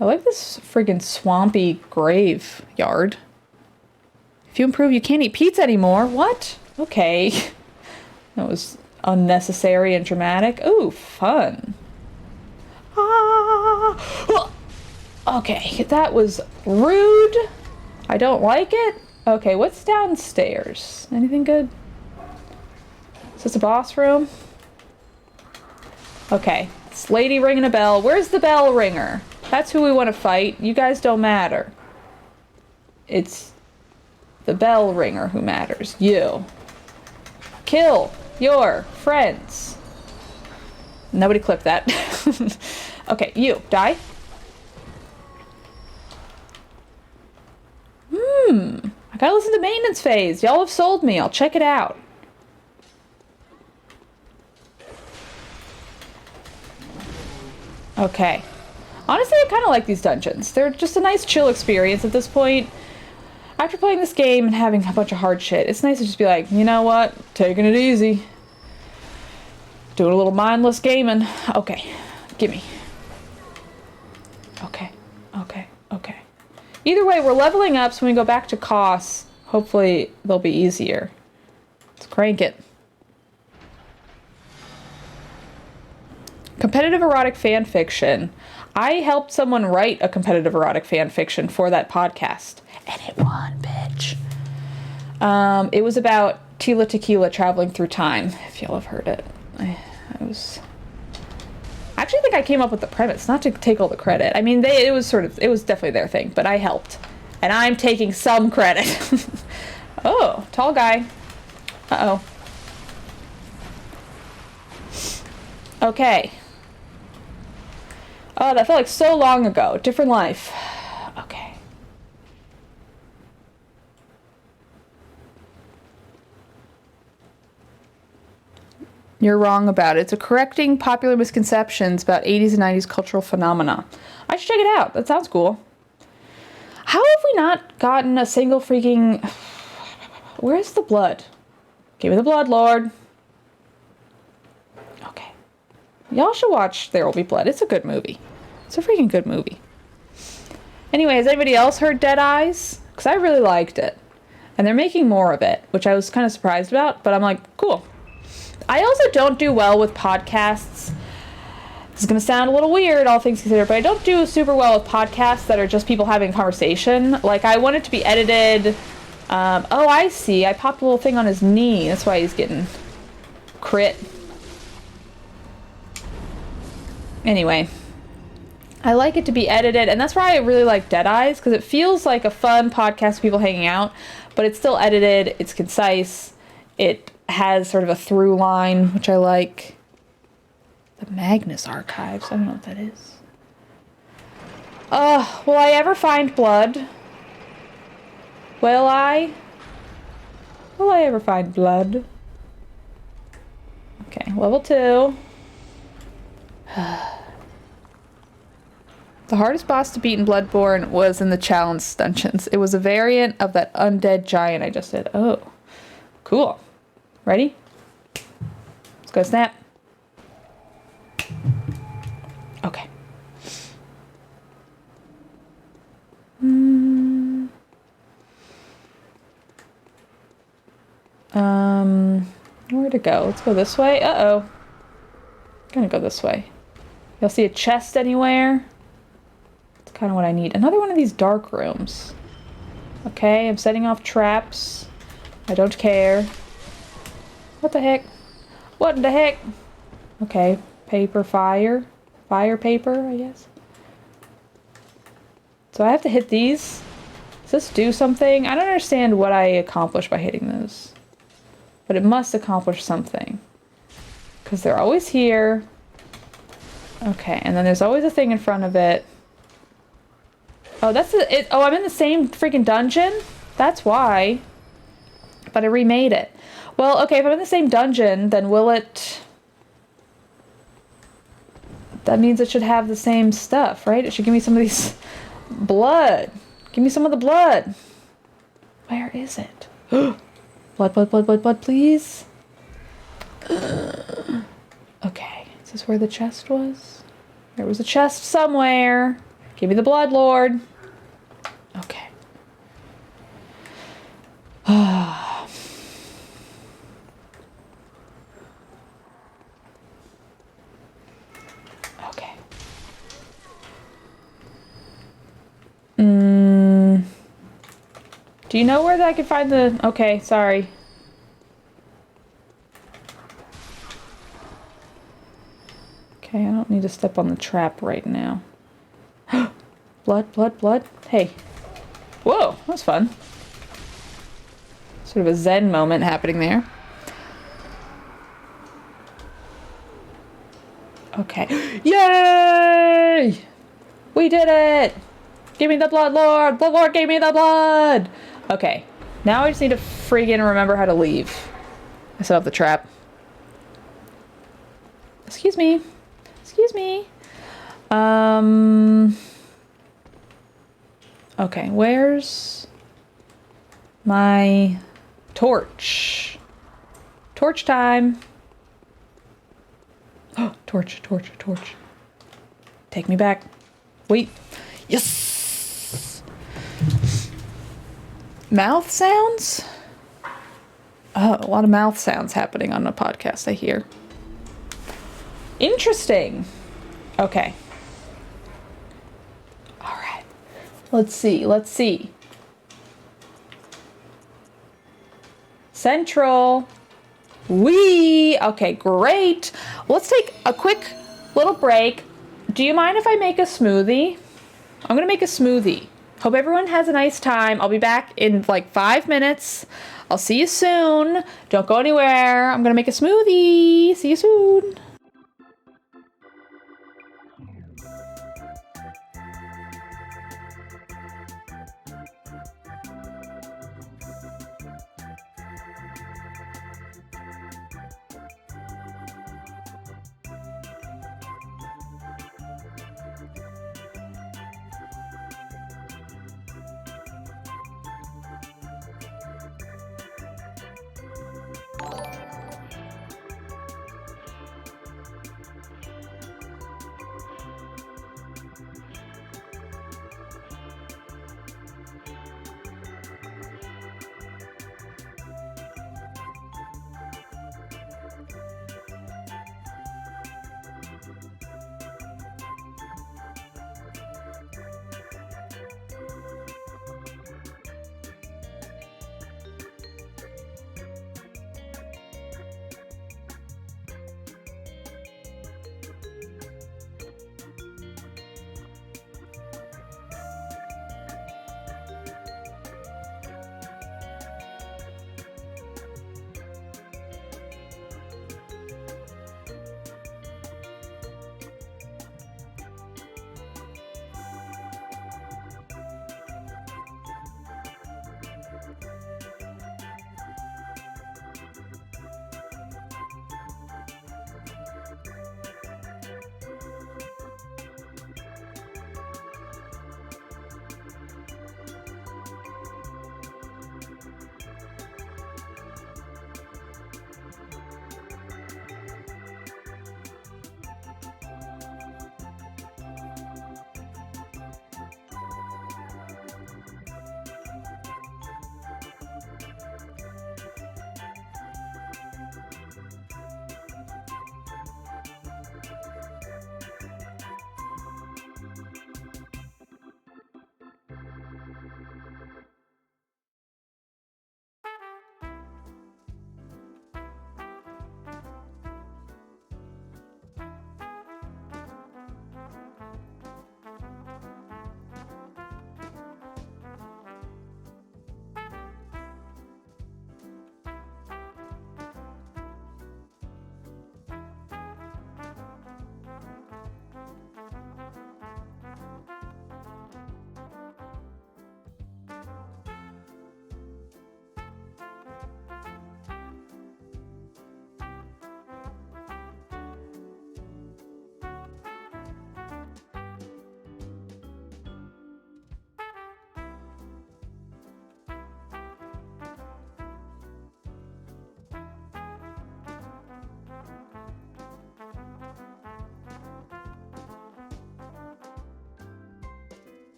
I like this friggin' swampy graveyard. If you improve, you can't eat pizza anymore. What? Okay. That was unnecessary and dramatic. Ooh, fun. Ah! Okay, that was rude. I don't like it. Okay, what's downstairs? Anything good? Is this a boss room? Okay, this lady ringing a bell. Where's the bell ringer? That's who we want to fight. You guys don't matter. It's the bell ringer who matters. You. Kill your friends. Nobody clipped that. Okay, you. Die. I gotta listen to Maintenance Phase. Y'all have sold me. I'll check it out. Okay. Honestly, I kind of like these dungeons. They're just a nice chill experience at this point. After playing this game and having a bunch of hard shit, it's nice to just be like, you know what? Taking it easy. Doing a little mindless gaming. Okay. Gimme. Okay. Okay. Okay. Either way, we're leveling up, so when we go back to costs, hopefully they'll be easier. Let's crank it. Competitive erotic fan fiction. I helped someone write a competitive erotic fan fiction for that podcast. And it won, bitch. It was about Tila Tequila traveling through time, if y'all have heard it. I actually think I came up with the premise, not to take all the credit. I mean, it was definitely their thing, but I helped. And I'm taking some credit. Oh, tall guy. Uh-oh. Okay. Oh, that felt like so long ago. Different life. Okay. You're wrong about it. It's a correcting popular misconceptions about 80s and 90s cultural phenomena. I should check it out. That sounds cool. How have we not gotten a single freaking... Where's the blood? Give me the blood, Lord. Okay. Y'all should watch There Will Be Blood. It's a good movie. It's a freaking good movie. Anyway, has anybody else heard Dead Eyes? Because I really liked it. And they're making more of it, which I was kind of surprised about, but I'm like, cool. I also don't do well with podcasts. This is going to sound a little weird, all things considered, but I don't do super well with podcasts that are just people having a conversation. Like, I want it to be edited. Oh, I see. I popped a little thing on his knee. That's why he's getting crit. Anyway. I like it to be edited, and that's why I really like Dead Eyes, because it feels like a fun podcast with people hanging out, but it's still edited, it's concise, it has sort of a through line, which I like. The Magnus Archives, I don't know what that is. Will I ever find blood? Will I? Will I ever find blood? Okay, level 2. The hardest boss to beat in Bloodborne was in the challenge dungeons. It was a variant of that undead giant I just did. Oh, cool. Ready? Let's go snap. Okay. Where to go? Let's go this way. Uh-oh. I'm gonna go this way. Y'all see a chest anywhere? Kind of what I need. Another one of these dark rooms. Okay, I'm setting off traps. I don't care. What the heck? What in the heck? Okay, paper, fire. Fire paper, I guess. So I have to hit these. Does this do something? I don't understand what I accomplish by hitting those. But it must accomplish something. Because they're always here. Okay, and then there's always a thing in front of it. Oh, that's it. Oh, I'm in the same freaking dungeon? That's why. But I remade it. Well, okay, if I'm in the same dungeon, then will it... That means it should have the same stuff, right? It should give me some of these... blood. Give me some of the blood. Where is it? Blood, blood, blood, blood, blood, please. Okay, is this where the chest was? There was a chest somewhere. Give me the blood, Lord. Okay. Okay. Do you know where I can find the... Okay, sorry. Okay, I don't need to step on the trap right now. Blood, blood, blood. Hey. Whoa, that was fun. Sort of a zen moment happening there. Okay. Yay! We did it! Give me the blood, Lord! The Lord gave me the blood! Okay. Now I just need to friggin' remember how to leave. I set up the trap. Excuse me. Excuse me. Okay, where's my torch? Torch time. Oh, torch, torch, torch. Take me back. Wait. Yes! Mouth sounds? Oh, a lot of mouth sounds happening on the podcast, I hear. Interesting. Okay. Alright. Let's see, let's see. Central. Wee! Okay, great. Let's take a quick little break. Do you mind if I make a smoothie? I'm gonna make a smoothie. Hope everyone has a nice time. I'll be back in like 5 minutes. I'll see you soon. Don't go anywhere. I'm gonna make a smoothie. See you soon.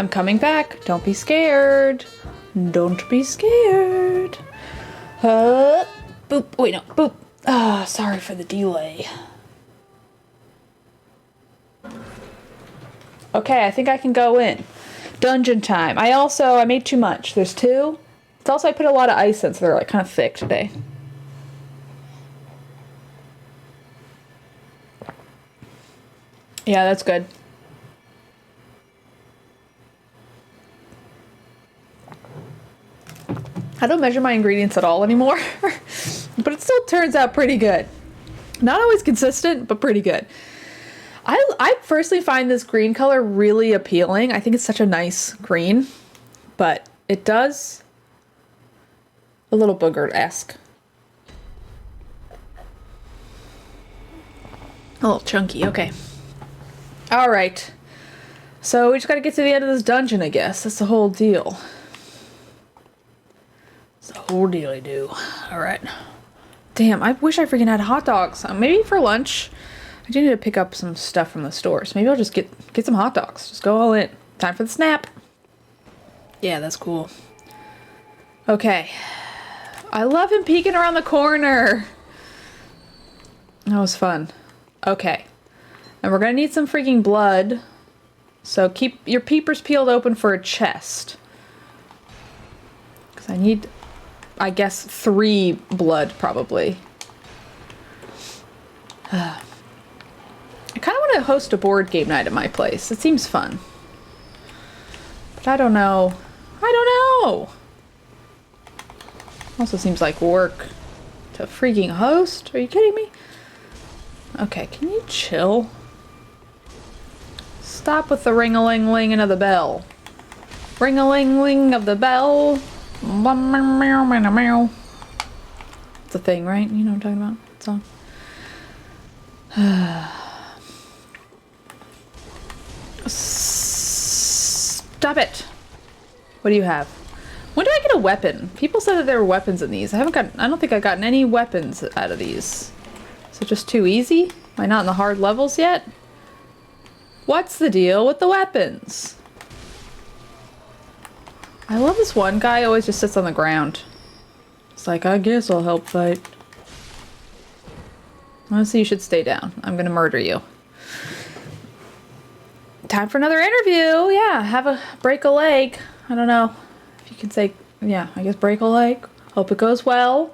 I'm coming back. Don't be scared. Don't be scared. Boop. Wait, no. Boop. Ah, sorry for the delay. Okay, I think I can go in. Dungeon time. I made too much. There's 2. It's also, I put a lot of ice in, so they're like kind of thick today. Yeah, that's good. I don't measure my ingredients at all anymore, but it still turns out pretty good. Not always consistent, but pretty good. I personally find this green color really appealing. I think it's such a nice green, but it does a little booger-esque. A little chunky, okay. All right. So we just gotta get to the end of this dungeon, I guess. That's the whole deal. It's the whole dealy-do. All right. Damn, I wish I freaking had hot dogs. Maybe for lunch. I do need to pick up some stuff from the stores. Maybe I'll just get some hot dogs. Just go all in. Time for the snap. Yeah, that's cool. Okay. I love him peeking around the corner. That was fun. Okay. And we're gonna need some freaking blood. So keep your peepers peeled open for a chest. Because I need, I guess, 3 blood probably. I kind of want to host a board game night at my place. It seems fun. But I don't know. Also seems like work to freaking host. Are you kidding me? Okay, can you chill? Stop with the ring-a-ling-ling of the bell. Ring-a-ling-ling of the bell. It's a thing, right? You know what I'm talking about? Song. Stop it. What do you have? When do I get a weapon? People said that there were weapons in these. I don't think I've gotten any weapons out of these. Is it just too easy? Am I not in the hard levels yet? What's the deal with the weapons? I love this one guy always just sits on the ground. It's like, I guess I'll help fight. Honestly, you should stay down. I'm gonna murder you. Time for another interview. Yeah, have a break a leg. I don't know if you can say, yeah, I guess break a leg. Hope it goes well.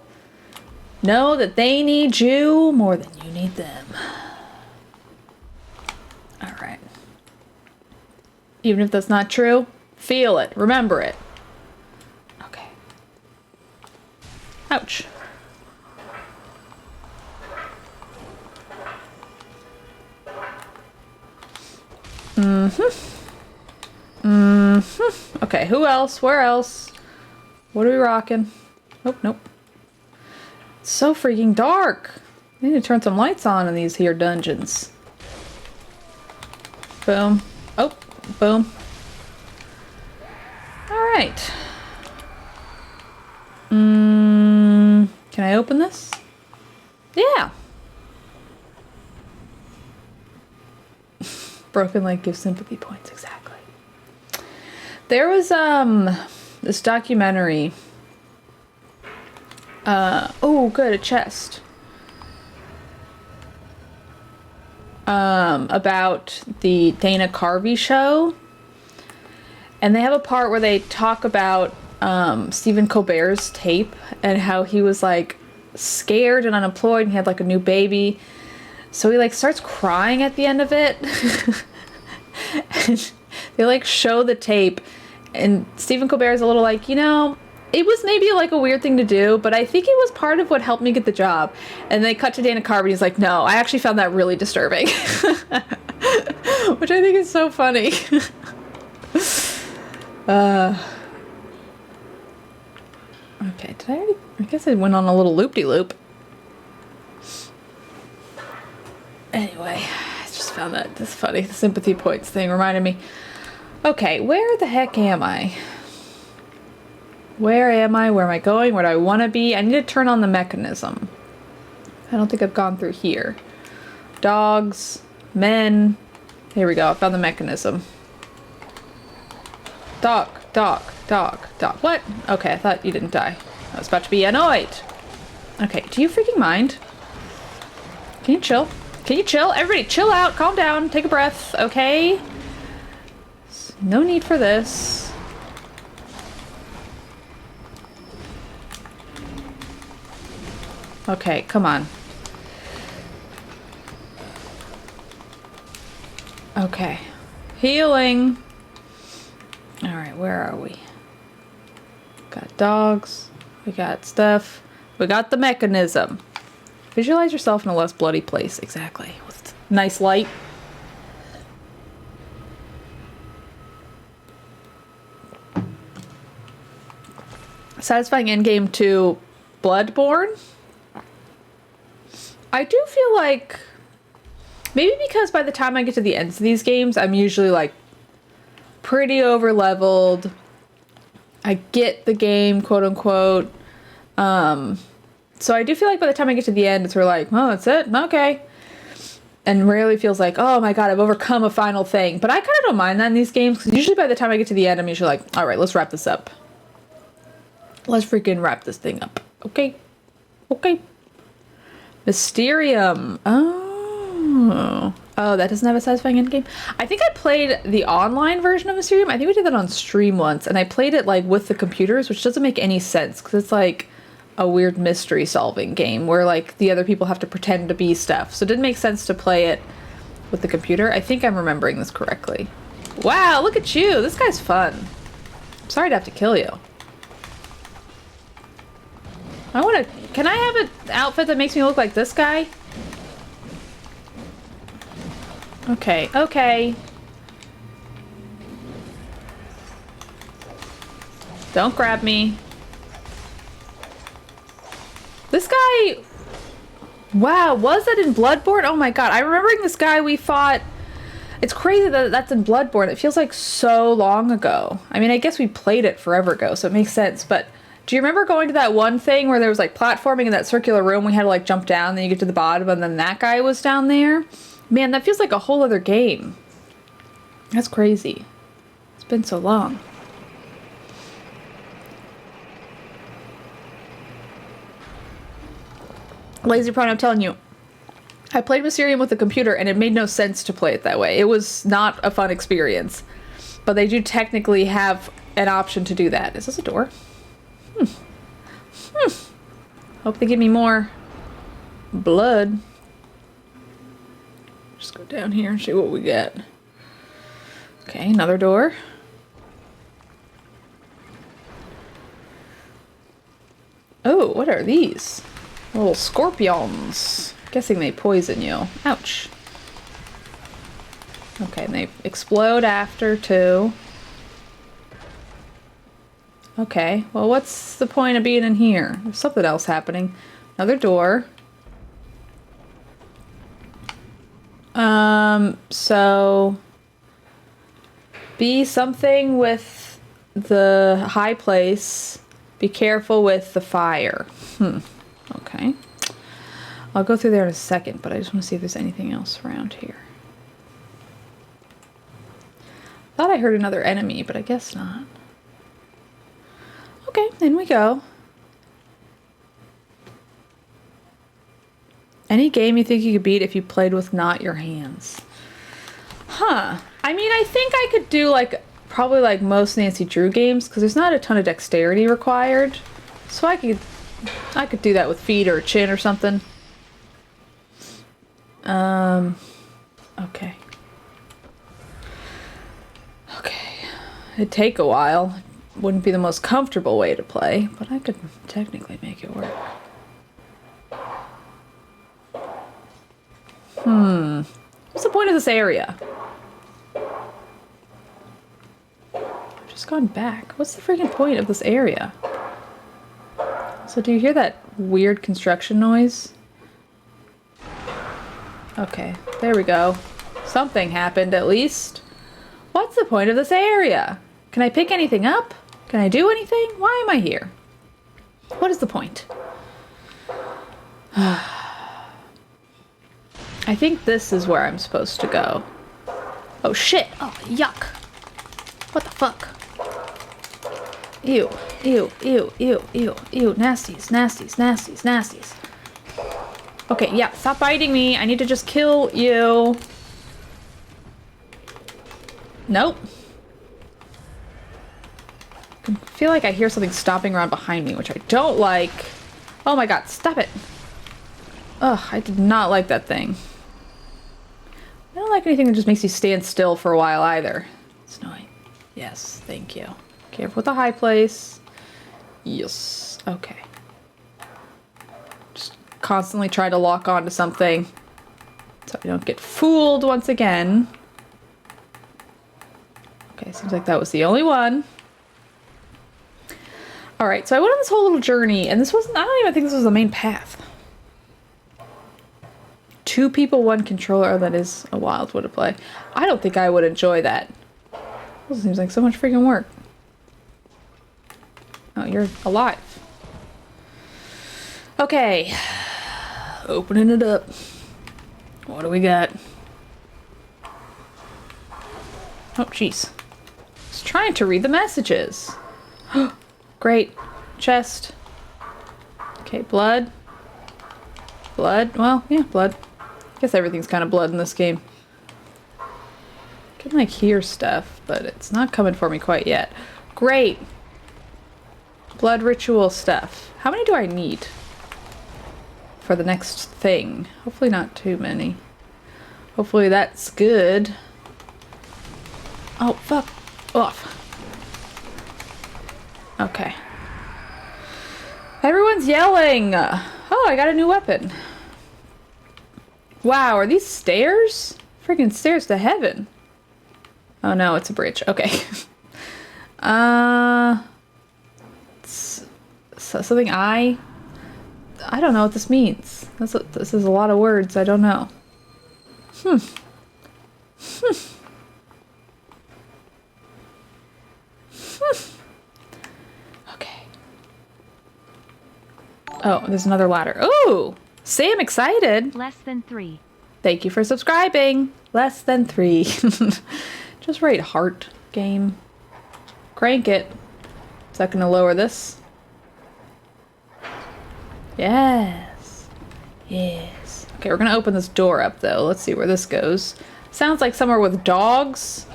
Know that they need you more than you need them. All right. Even if that's not true, feel it. Remember it. Okay. Ouch. Okay, who else? Where else? What are we rocking? Nope. It's so freaking dark. I need to turn some lights on in these here dungeons. Boom. Oh, boom. Alright. Can I open this? Yeah. Broken leg gives sympathy points, exactly. There was this documentary. Oh good, a chest. About the Dana Carvey show. And they have a part where they talk about Stephen Colbert's tape and how he was like scared and unemployed and he had like a new baby. So he like starts crying at the end of it. And they like show the tape and Stephen Colbert is a little like, you know, it was maybe like a weird thing to do, but I think it was part of what helped me get the job. And they cut to Dana Carvey and he's like, no, I actually found that really disturbing. Which I think is so funny. Okay, did I already? I guess I went on a little loop-de-loop. Anyway, I just found that this funny. The sympathy points thing reminded me. Okay, where the heck am I? Where am I? Where am I going? Where do I want to be? I need to turn on the mechanism. I don't think I've gone through here. Dogs, men. Here we go. I found the mechanism. Dog, dog, dog, dog. What? Okay, I thought you didn't die. I was about to be annoyed. Okay, do you freaking mind? Can you chill? Can you chill? Everybody chill out, calm down, take a breath, okay? No need for this. Okay, come on. Okay. Healing. Alright, where are we? Got dogs. We got stuff. We got the mechanism. Visualize yourself in a less bloody place. Exactly. With nice light. Satisfying endgame to Bloodborne. I do feel like maybe because by the time I get to the ends of these games, I'm usually like pretty over leveled. I get the game, quote unquote. So I do feel like by the time I get to the end, it's sort of like, oh, that's it? Okay. And rarely feels like, oh my god, I've overcome a final thing. But I kind of don't mind that in these games, because usually by the time I get to the end, I'm usually like, alright, let's wrap this up. Let's freaking wrap this thing up. Okay. Okay. Mysterium. Oh. Oh, that doesn't have a satisfying endgame? I think I played the online version of Mysterium. I think we did that on stream once, and I played it like with the computers, which doesn't make any sense, because it's like a weird mystery solving game where like the other people have to pretend to be stuff. So it didn't make sense to play it with the computer. I think I'm remembering this correctly. Wow, look at you. This guy's fun. I'm sorry to have to kill you. I want to... Can I have an outfit that makes me look like this guy? Okay, okay. Don't grab me. This guy... Wow, was that in Bloodborne? Oh my god, I'm remembering this guy we fought... It's crazy that that's in Bloodborne. It feels like so long ago. I mean, I guess we played it forever ago, so it makes sense, but... Do you remember going to that one thing where there was like platforming in that circular room? We had to like jump down, then you get to the bottom, and then that guy was down there? Man, that feels like a whole other game. That's crazy. It's been so long. Lazy Prawn, I'm telling you. I played Mysterium with the computer and it made no sense to play it that way. It was not a fun experience. But they do technically have an option to do that. Is this a door? Hope they give me more blood. Just go down here and see what we get. Okay, another door. Oh, what are these? Little scorpions. Guessing they poison you. Ouch. Okay, and they explode after too. Okay, well what's the point of being in here? There's something else happening. Another door. So... Be something with the high place. Be careful with the fire. Okay. I'll go through there in a second, but I just want to see if there's anything else around here. Thought I heard another enemy, but I guess not. Okay, in we go. Any game you think you could beat if you played with not your hands? Huh. I mean, I think I could do like probably like most Nancy Drew games because there's not a ton of dexterity required. So I could do that with feet or chin or something. Okay. Okay. It'd take a while. Wouldn't be the most comfortable way to play, but I could technically make it work. What's the point of this area? I've just gone back. What's the freaking point of this area? So do you hear that weird construction noise? Okay, there we go. Something happened at least. What's the point of this area? Can I pick anything up? Can I do anything? Why am I here? What is the point? I think this is where I'm supposed to go. Oh shit! Oh, yuck! What the fuck? Ew. Ew. Ew. Ew. Ew. Ew. Nasties. Nasties. Nasties. Nasties. Okay, yeah. Stop biting me. I need to just kill you. Nope. I feel like I hear something stomping around behind me, which I don't like. Oh my god, stop it. Ugh, I did not like that thing. I don't like anything that just makes you stand still for a while either. It's annoying. Yes, thank you. Careful with the high place. Yes. Okay. Just constantly try to lock onto something so I don't get fooled once again. Okay, seems like that was the only one. Alright, so I went on this whole little journey, and this wasn't, I don't even think this was the main path. 2 people, 1 controller. Oh, that is a wild way to play. I don't think I would enjoy that. This seems like so much freaking work. Oh, you're alive. Okay. Opening it up. What do we got? Oh, jeez. Just trying to read the messages. Great. Chest. Okay, blood. Blood. Well, yeah, blood. I guess everything's kind of blood in this game. I can, like, hear stuff, but it's not coming for me quite yet. Great. Blood ritual stuff. How many do I need for the next thing? Hopefully not too many. Hopefully that's good. Oh, fuck off. Okay. Everyone's yelling! Oh, I got a new weapon. Wow, are these stairs? Freaking stairs to heaven. Oh no, it's a bridge. Okay. It's something I don't know what this means. This is a lot of words. I don't know. Okay. Oh, there's another ladder. Ooh! See, I'm excited. Less than 3. Thank you for subscribing. Less than 3. Just write heart game. Crank it. Is that gonna lower this? Yes. Yes. Okay, we're gonna open this door up though. Let's see where this goes. Sounds like somewhere with dogs.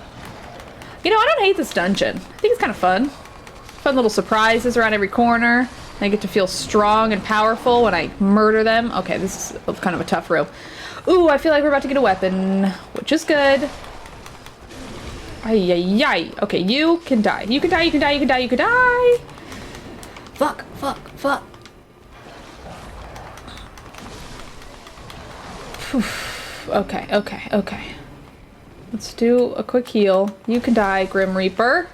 You know, I don't hate this dungeon. I think it's kind of fun. Fun little surprises around every corner. I get to feel strong and powerful when I murder them. Okay, this is kind of a tough room. Ooh, I feel like we're about to get a weapon, which is good. Ay, ay, ay. Okay, you can die. You can die, you can die, you can die, you can die. Fuck, fuck, fuck. Okay, okay, okay. Let's do a quick heal. You can die, Grim Reaper.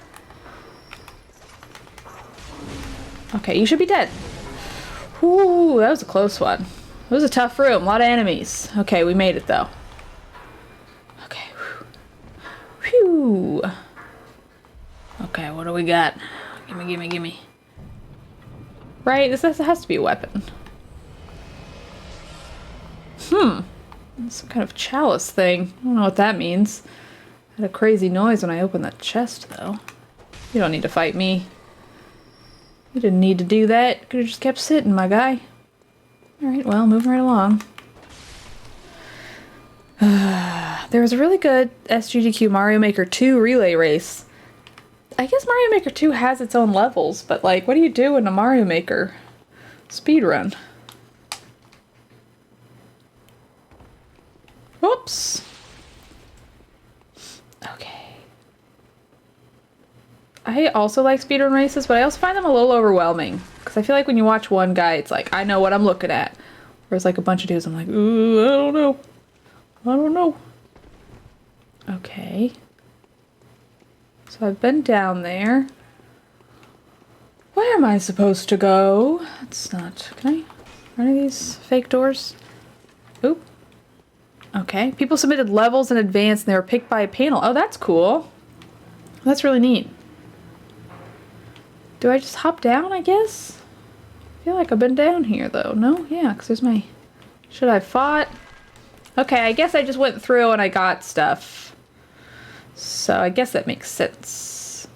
Okay, you should be dead. Ooh, that was a close one. It was a tough room. A lot of enemies. Okay, we made it though. Okay. Whew. Okay, what do we got? Gimme, gimme, gimme. Right, this has to be a weapon. Some kind of chalice thing. I don't know what that means. I had a crazy noise when I opened that chest though. You don't need to fight me. You didn't need to do that. Could have just kept sitting, my guy. Alright, well, moving right along. There was a really good SGDQ Mario Maker 2 relay race. I guess Mario Maker 2 has its own levels, but like, what do you do in a Mario Maker speedrun? Whoops. Okay. I also like speedrun races, but I also find them a little overwhelming. Because I feel like when you watch one guy, it's like, I know what I'm looking at. Whereas like a bunch of dudes, I'm like, ooh, I don't know. I don't know. Okay. So I've been down there. Where am I supposed to go? It's not... Can I... Are any of these fake doors? Oop. Okay. People submitted levels in advance and they were picked by a panel. Oh, that's cool. That's really neat. Do I just hop down, I guess? I feel like I've been down here, though. No? Yeah, because there's my... Should I have fought? Okay, I guess I just went through and I got stuff. So I guess that makes sense.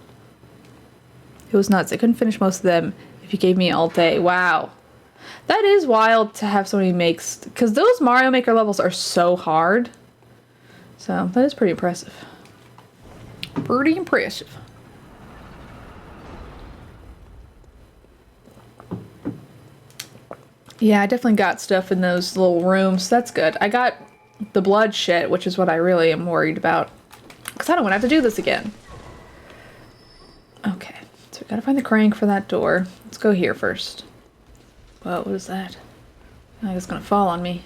It was nuts. I couldn't finish most of them if you gave me all day. Wow. That is wild to have somebody makes... Because those Mario Maker levels are so hard. So, that is pretty impressive. Pretty impressive. Yeah, I definitely got stuff in those little rooms. That's good. I got the blood shit, which is what I really am worried about. Because I don't want to have to do this again. Okay, so we gotta find the crank for that door. Let's go here first. Whoa, what is that? I think it's gonna fall on me.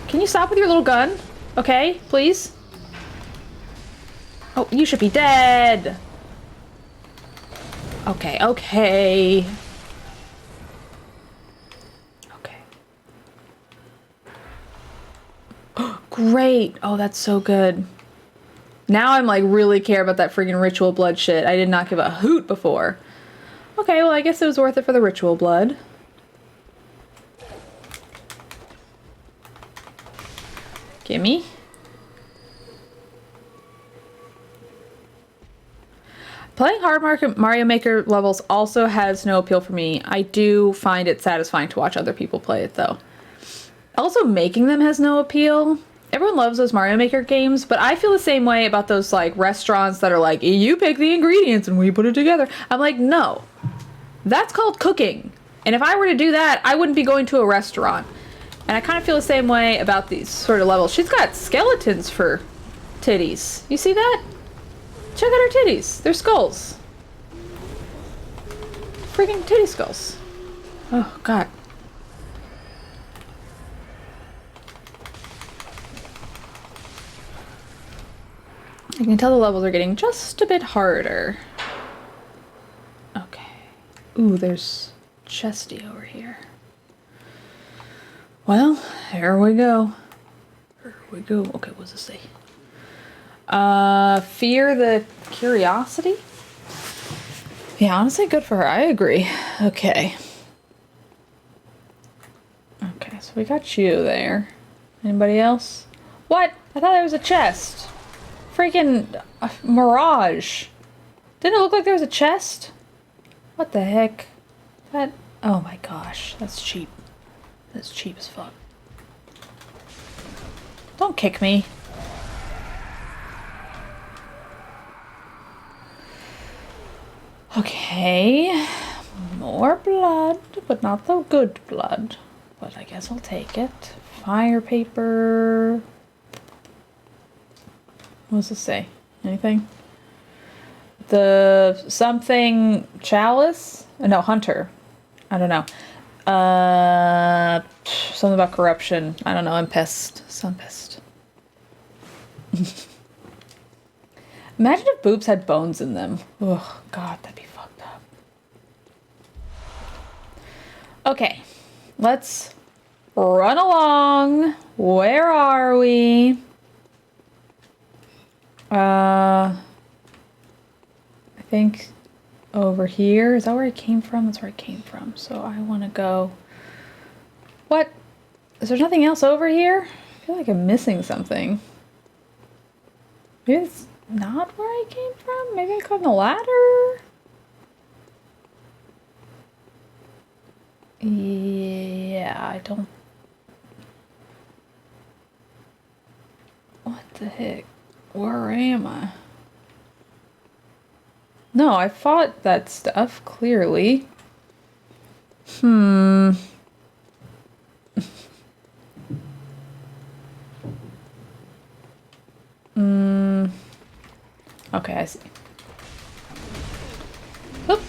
Can you stop with your little gun? Okay, please? Oh, you should be dead! Okay, okay. Great. Oh, that's so good. Now I'm like really care about that freaking ritual blood shit. I did not give a hoot before. Okay, well I guess it was worth it for the ritual blood. Gimme. Playing hard Mario Maker levels also has no appeal for me. I do find it satisfying to watch other people play it though. Also, making them has no appeal. Everyone loves those Mario Maker games, but I feel the same way about those like restaurants that are like, you pick the ingredients and we put it together. I'm like, no. That's called cooking. And if I were to do that, I wouldn't be going to a restaurant. And I kind of feel the same way about these sort of levels. She's got skeletons for titties. You see that? Check out her titties. They're skulls. Freaking titty skulls. Oh, God. I can tell the levels are getting just a bit harder. Okay. Ooh, there's Chesty over here. Well, here we go. Here we go. Okay, what does this say? Fear the curiosity? Yeah, honestly, good for her. I agree. Okay. Okay, so we got you there. Anybody else? What? I thought there was a chest. Freaking mirage. Didn't it look like there was a chest? What the heck? That... Oh my gosh. That's cheap. That's cheap as fuck. Don't kick me. Okay. More blood, but not the good blood. But I guess I'll take it. Fire paper... What does this say? Anything? The something chalice? No, hunter. I don't know. Something about corruption. I don't know. I'm pissed. So I'm pissed. Imagine if boobs had bones in them. Oh, God, that'd be fucked up. Okay. Let's run along. Where are we? I think over here. Is that where I came from? That's where I came from. So I want to go... What? Is there nothing else over here? I feel like I'm missing something. Maybe it's not where I came from? Maybe I climbed the ladder? Yeah, I don't... What the heck? Where am I? No, I fought that stuff, clearly. Okay, I see. Oop.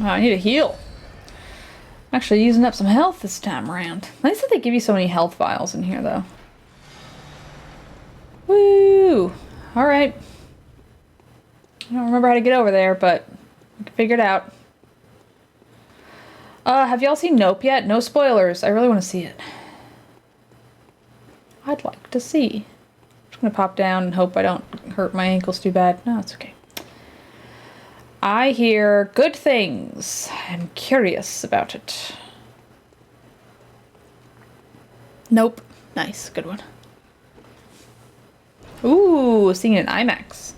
Wow, I need to heal. I'm actually using up some health this time around. Nice that they give you so many health vials in here, though. Woo! Alright. I don't remember how to get over there, but I can figure it out. Have y'all seen Nope yet? No spoilers. I really want to see it. I'd like to see. I'm just gonna pop down and hope I don't hurt my ankles too bad. No, it's okay. I hear good things. I'm curious about it. Nope. Nice. Good one. Ooh, seeing it in IMAX.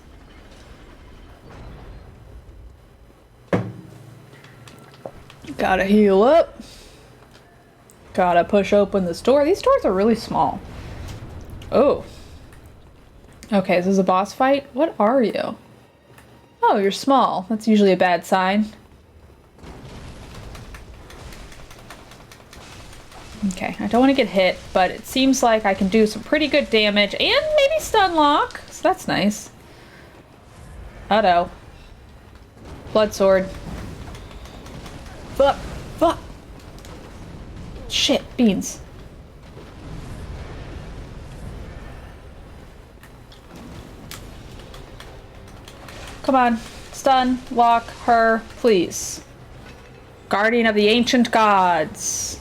Gotta heal up. Gotta push open this door. These doors are really small. Oh. Okay, this is a boss fight? What are you? Oh, you're small. That's usually a bad sign. Okay, I don't want to get hit, but it seems like I can do some pretty good damage and maybe stun lock, so that's nice. Uh-oh. Blood sword. Fuck. Fuck. Shit, beans. Come on. Stun, lock her, please. Guardian of the ancient gods.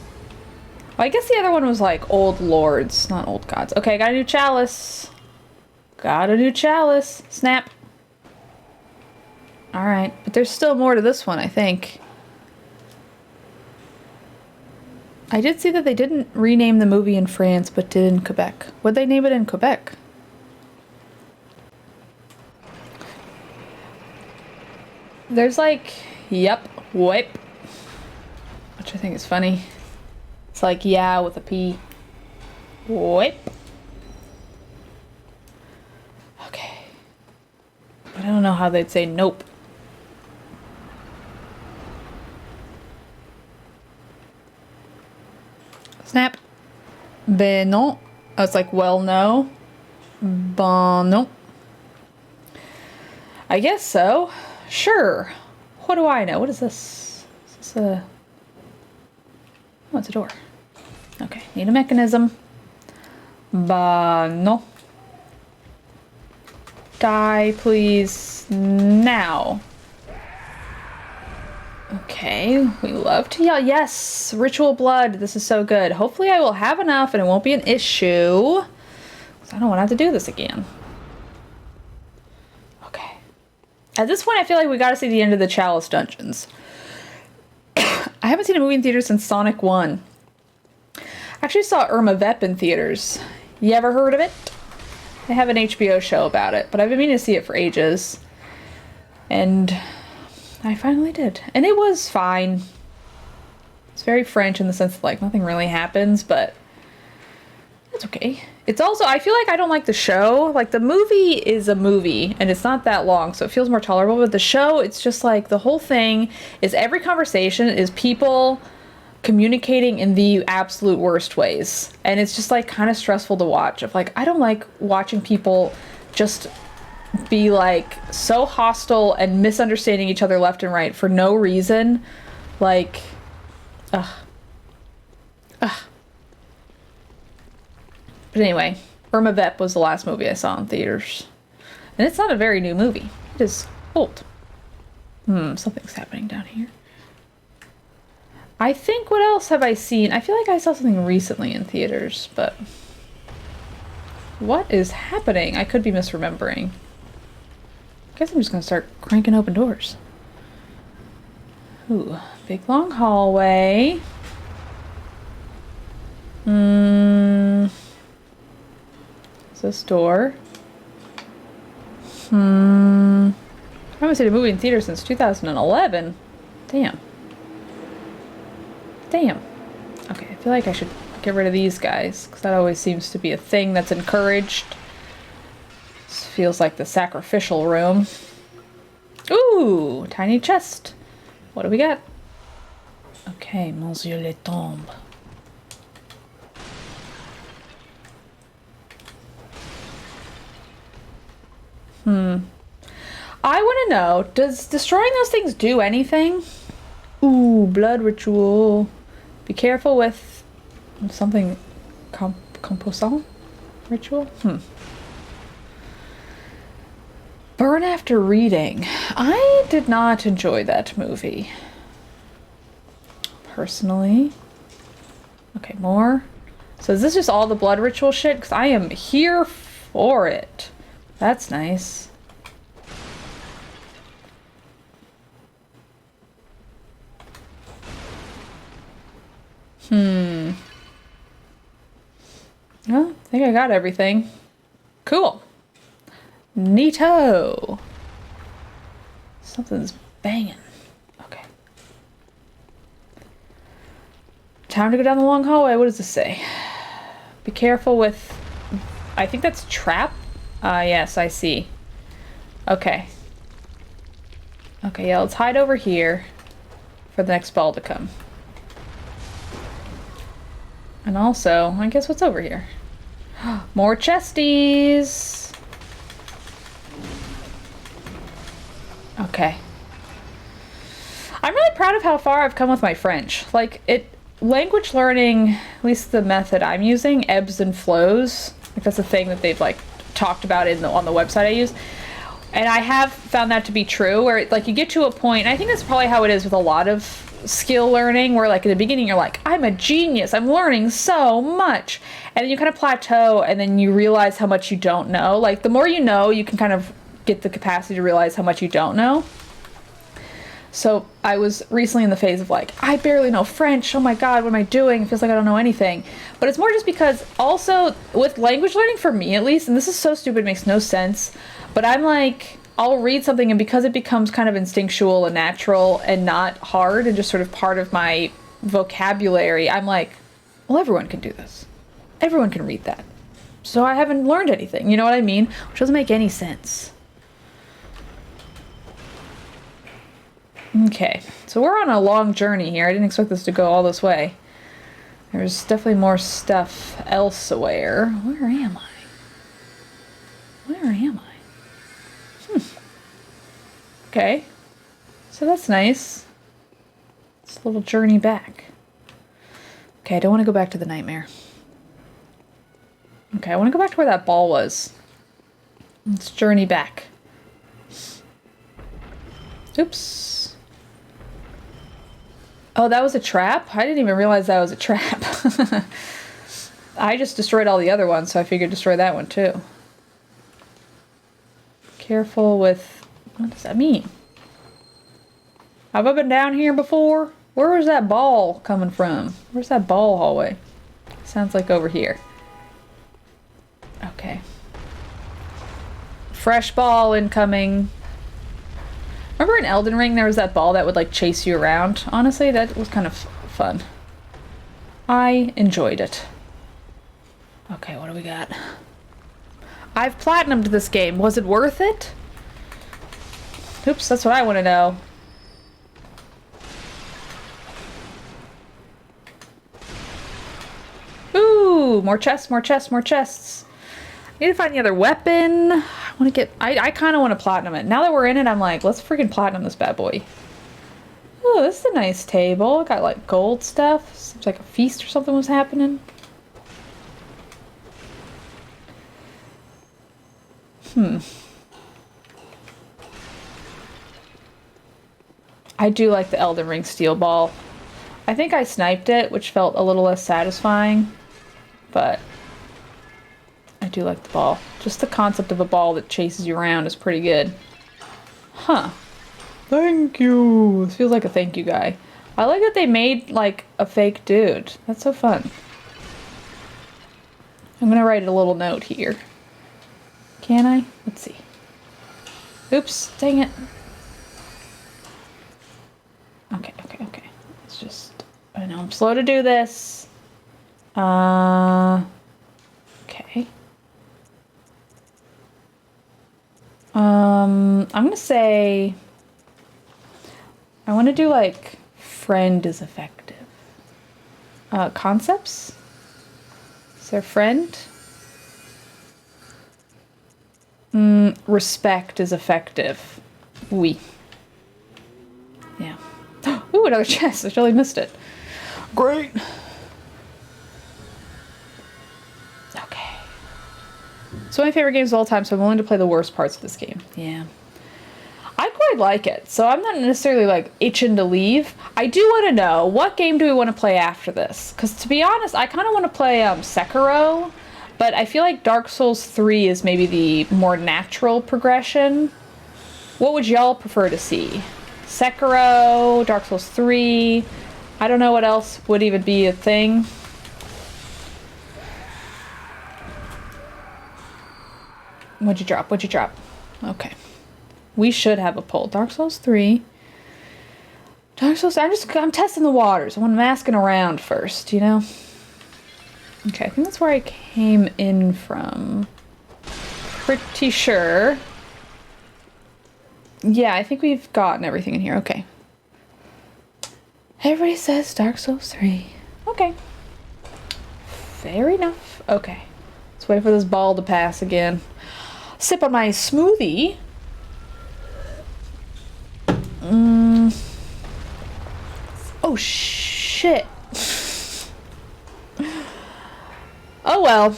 Well, I guess the other one was like old lords, not old gods. Okay, got a new chalice. Got a new chalice. Snap. Alright, but there's still more to this one, I think. I did see that they didn't rename the movie in France, but did in Quebec. Would they name it in Quebec? There's like, yep, whip. Which I think is funny. It's like, yeah, with a P. Whip. Okay. But I don't know how they'd say nope. Snap. Ben non. I was like, well, no. Bon non. I guess so. Sure. What do I know? What is this? Is this a... Oh, it's a door. Okay, need a mechanism. Bah, no. Die, please. Now. Okay, we love to yell. Yes, ritual blood. This is so good. Hopefully I will have enough and it won't be an issue. Because I don't want to have to do this again. Okay. At this point, I feel like we got to see the end of the Chalice dungeons. I haven't seen a movie in theaters since Sonic 1. I actually saw Irma Vep in theaters. You ever heard of it? They have an HBO show about it, but I've been meaning to see it for ages. And I finally did. And it was fine. It's very French in the sense that, like, nothing really happens, but it's okay. It's also, I feel like I don't like the show. Like, the movie is a movie, and it's not that long, so it feels more tolerable. But the show, it's just like, the whole thing is every conversation is people communicating in the absolute worst ways. And it's just, like, kind of stressful to watch. Of, like, I don't like watching people just be, like, so hostile and misunderstanding each other left and right for no reason. Like, ugh. Ugh. But anyway, Irma Vep was the last movie I saw in theaters. And it's not a very new movie. It is old. Something's happening down here. I think, what else have I seen? I feel like I saw something recently in theaters, but what is happening? I could be misremembering. I guess I'm just gonna start cranking open doors. Ooh, big long hallway. This door. I haven't seen a movie in theater since 2011. Damn. Damn. Okay, I feel like I should get rid of these guys, because that always seems to be a thing that's encouraged. This feels like the sacrificial room. Ooh, tiny chest. What do we got? Okay, Monsieur le Tombe. I want to know, does destroying those things do anything? Ooh, blood ritual. Be careful with something composant ritual? Burn after reading. I did not enjoy that movie. Personally. Okay, more. So is this just all the blood ritual shit? Because I am here for it. That's nice. Well, I think I got everything. Cool. Neato. Something's banging. Okay. Time to go down the long hallway. What does this say? Be careful with... I think that's trap? Yes, I see. Okay. Okay, yeah, let's hide over here for the next ball to come. And also, I guess what's over here? More chesties! Okay. I'm really proud of how far I've come with my French. Like, language learning, at least the method I'm using, ebbs and flows. Like, that's a thing that they've, like, talked about on the website I use. And I have found that to be true, where, like, you get to a point, and I think that's probably how it is with a lot of skill learning, where, like, in the beginning you're like, I'm a genius, I'm learning so much. And then you kind of plateau, and then you realize how much you don't know. Like, the more you know, you can kind of get the capacity to realize how much you don't know. So I was recently in the phase of like, I barely know French. Oh my God, what am I doing? It feels like I don't know anything. But it's more just because also with language learning, for me at least, and this is so stupid, it makes no sense, but I'm like, I'll read something and because it becomes kind of instinctual and natural and not hard and just sort of part of my vocabulary, I'm like, well, everyone can do this. Everyone can read that. So I haven't learned anything, you know what I mean? Which doesn't make any sense. Okay, so we're on a long journey here. I didn't expect this to go all this way. There's definitely more stuff elsewhere. Where am I? Where am I? Okay, so that's nice. It's a little journey back. Okay, I don't want to go back to the nightmare. Okay, I want to go back to where that ball was. Let's journey back. Oops. Oh, that was a trap? I didn't even realize that was a trap. I just destroyed all the other ones, so I figured destroy that one too. Careful with... What does that mean? Have I been down here before? Where is that ball coming from? Where's that ball hallway? Sounds like over here. Okay. Fresh ball incoming. Remember in Elden Ring there was that ball that would like chase you around? Honestly, that was kind of fun. I enjoyed it. Okay, what do we got? I've platinumed this game. Was it worth it? Oops, that's what I want to know. Ooh, more chests, more chests, more chests. I need to find the other weapon. I want to get... I kind of want to platinum it. Now that we're in it, I'm like, let's freaking platinum this bad boy. Oh, this is a nice table. Got like gold stuff. Seems like a feast or something was happening. I do like the Elden Ring steel ball. I think I sniped it, which felt a little less satisfying, but I do like the ball. Just the concept of a ball that chases you around is pretty good. Huh. Thank you. This feels like a thank you guy. I like that they made like a fake dude. That's so fun. I'm gonna write a little note here. Can I? Let's see. Oops, dang it. Okay. It's just, I know I'm slow to do this. Okay. I'm gonna say, I want to do like friend is effective. Concepts? Is there friend? Respect is effective. Oui. Yeah. Ooh, another chest. I totally missed it. Great. Okay. It's one of my favorite games of all time, so I'm willing to play the worst parts of this game. Yeah. I quite like it, so I'm not necessarily like itching to leave. I do want to know, what game do we want to play after this? Because to be honest, I kind of want to play Sekiro, but I feel like Dark Souls 3 is maybe the more natural progression. What would y'all prefer to see? Sekiro, Dark Souls 3, I don't know what else would even be a thing. What'd you drop? Okay. We should have a poll. Dark Souls 3. Dark Souls, I'm testing the waters. I'm asking around first, you know? Okay, I think that's where I came in from. Pretty sure. Yeah, I think we've gotten everything in here. Okay. Everybody says Dark Souls 3. Okay. Fair enough. Okay. Let's wait for this ball to pass again. Sip on my smoothie. Oh, shit. Oh, well.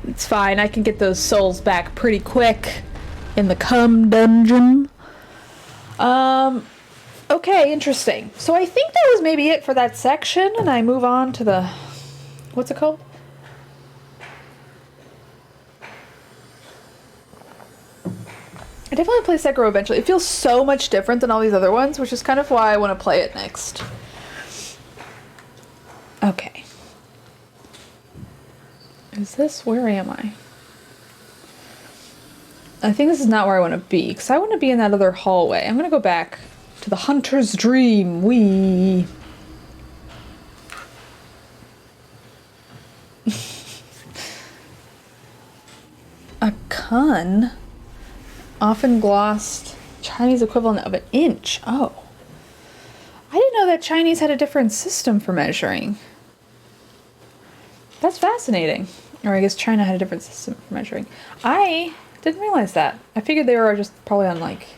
It's fine. I can get those souls back pretty quick in the cum dungeon. Okay, interesting. So I think that was maybe it for that section, and I move on to the... What's it called? I definitely play Sekiro eventually. It feels so much different than all these other ones, which is kind of why I want to play it next. Okay. Is this... Where am I? I think this is not where I want to be, because I want to be in that other hallway. I'm going to go back to the Hunter's Dream. Wee. A kun? Often glossed Chinese equivalent of an inch. Oh. I didn't know that Chinese had a different system for measuring. That's fascinating. Or I guess China had a different system for measuring. I didn't realize that. I figured they were just probably on, like,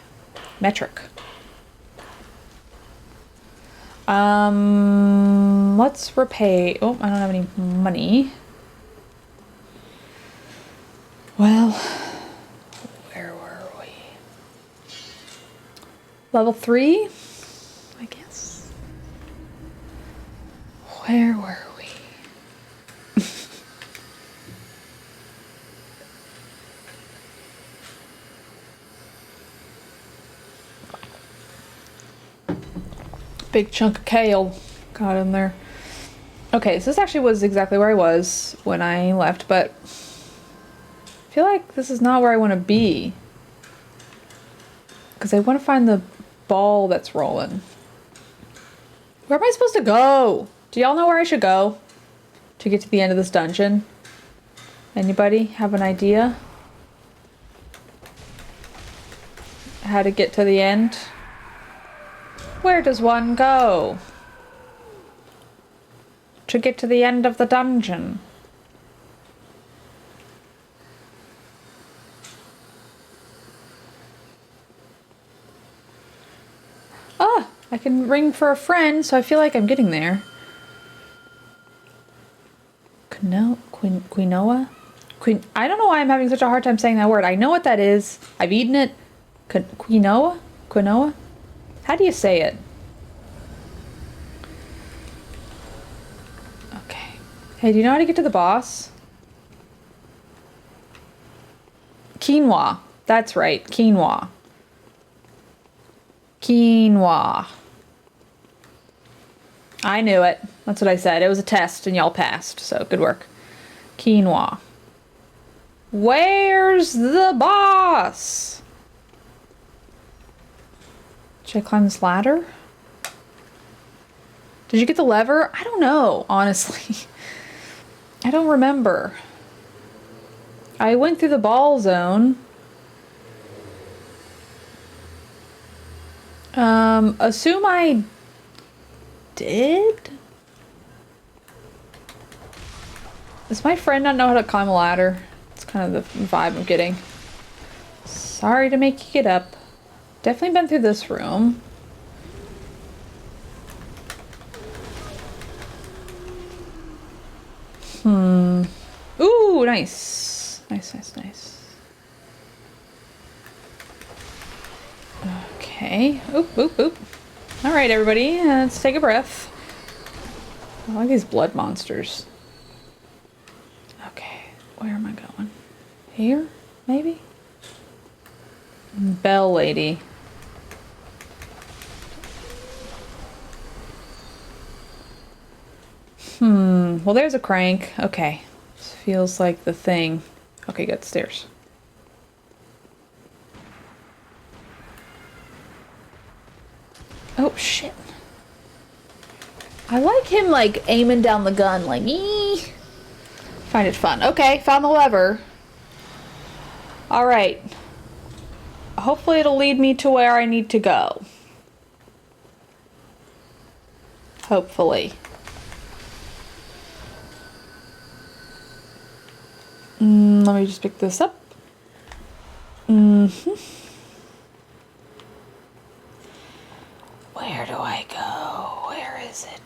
metric. Let's repay... Oh, I don't have any money. Well, where were we? Level 3? I guess. Where were we? Big chunk of kale got in there. Okay, so this actually was exactly where I was when I left, but I feel like this is not where I want to be. Because I want to find the ball that's rolling. Where am I supposed to go? Do y'all know where I should go to get to the end of this dungeon? Anybody have an idea? How to get to the end? Where does one go to get to the end of the dungeon? Ah, I can ring for a friend, so I feel like I'm getting there. Quinoa? I don't know why I'm having such a hard time saying that word. I know what that is. I've eaten it. Quinoa? Quinoa? How do you say it? Okay. Hey, do you know how to get to the boss? Quinoa. That's right. Quinoa. Quinoa. I knew it. That's what I said. It was a test and y'all passed, so good work. Quinoa. Where's the boss? Should I climb this ladder? Did you get the lever? I don't know, honestly. I don't remember. I went through the ball zone. Assume I did? Does my friend not know how to climb a ladder? It's kind of the vibe I'm getting. Sorry to make you get up. Definitely been through this room. Ooh, nice. Nice. Okay. Oop. Alright, everybody. Let's take a breath. I like these blood monsters. Okay. Where am I going? Here? Maybe? Bell lady. Well, there's a crank. Okay. This feels like the thing. Okay, good. Stairs. Oh, shit. I like him, like, aiming down the gun, like, ee. Find it fun. Okay, found the lever. Alright. Hopefully it'll lead me to where I need to go. Hopefully. Let me just pick this up. Where do I go? Where is it?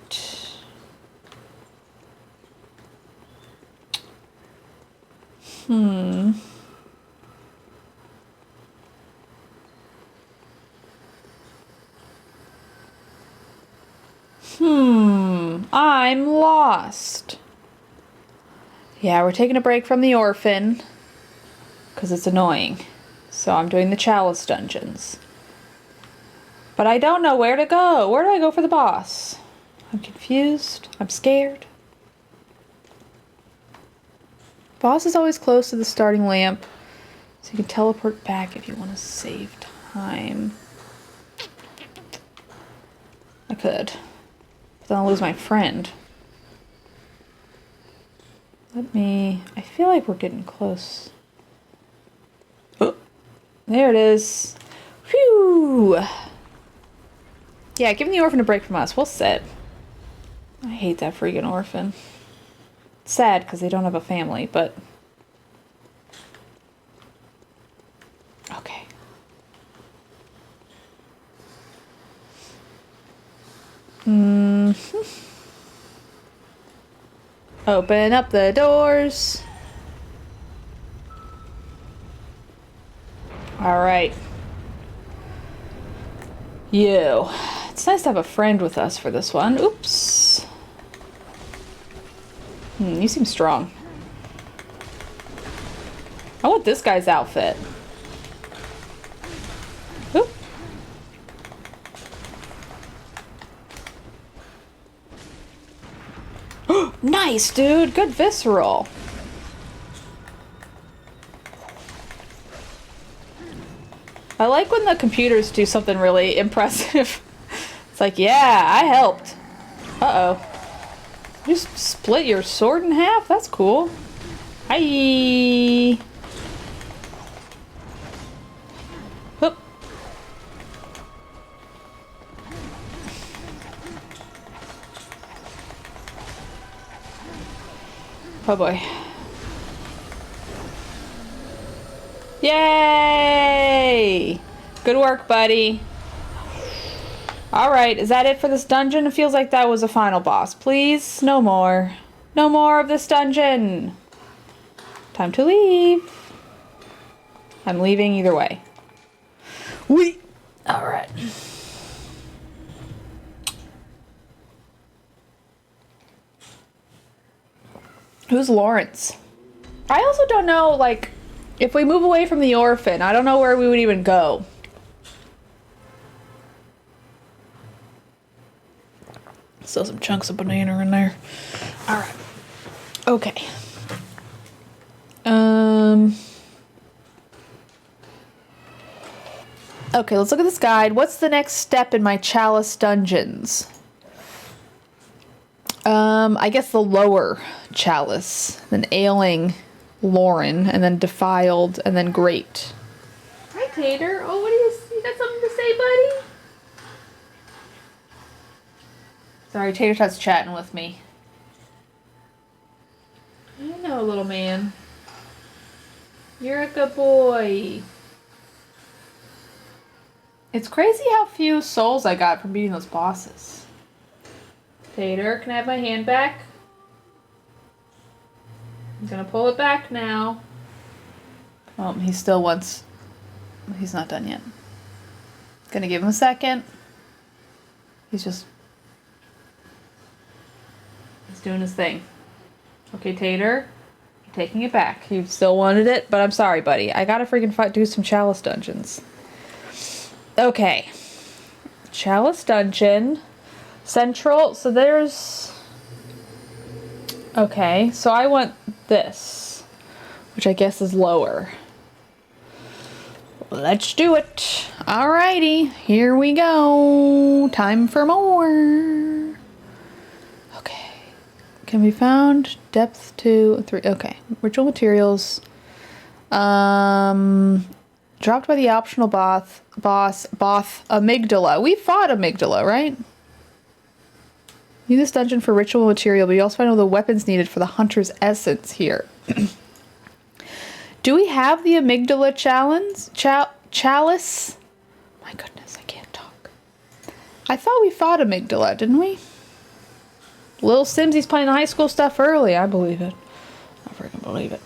I'm lost. Yeah, we're taking a break from the orphan because it's annoying. So I'm doing the chalice dungeons. But I don't know where to go. Where do I go for the boss? I'm confused. I'm scared. Boss is always close to the starting lamp, so you can teleport back if you want to save time. I could. But then I'll lose my friend. I feel like we're getting close. Oh, there it is. Phew! Yeah, giving the orphan a break from us. We'll sit. I hate that freaking orphan. It's sad because they don't have a family, but... Okay. Open up the doors. Alright. You. It's nice to have a friend with us for this one. Oops. You seem strong. I want this guy's outfit. Oop. Nice, dude. Good visceral. I like when the computers do something really impressive. It's like, yeah, I helped. Uh-oh. You just split your sword in half? That's cool. Hi. Whoop. Oh boy. Yay! Good work, buddy. Alright, is that it for this dungeon? It feels like that was a final boss. Please, no more. No more of this dungeon. Time to leave. I'm leaving either way. Whee! Alright. Who's Lawrence? I also don't know, like, if we move away from the orphan, I don't know where we would even go. Still some chunks of banana in there. Alright. Okay. Okay, let's look at this guide. What's the next step in my chalice dungeons? I guess the lower chalice, then ailing Lauren, and then defiled, and then great. Hi, Tater. Oh, what do you got something to say, buddy? Sorry, Tater Tot's chatting with me. I know, little man. You're a good boy. It's crazy how few souls I got from beating those bosses. Tater, can I have my hand back? I'm gonna pull it back now. Oh, he still wants... He's not done yet. Gonna give him a second. He's doing his thing. Okay, Tater. I'm taking it back. You still wanted it, but I'm sorry, buddy. I gotta freaking do some chalice dungeons. Okay. Chalice dungeon. Central. So there's... Okay, so I want this, which I guess is lower. Let's do it. Alrighty, here we go. Time for more. Okay. Can be found. Depth 2, 3. Okay. Ritual materials. Dropped by the optional boss Amygdala. We fought Amygdala, right? Use this dungeon for ritual material, but you also find all the weapons needed for the hunter's essence here. Do we have the Amygdala chalice? My goodness, I can't talk. I thought we fought Amygdala, didn't we? Little Simsy's playing the high school stuff early. I believe it. I freaking believe it.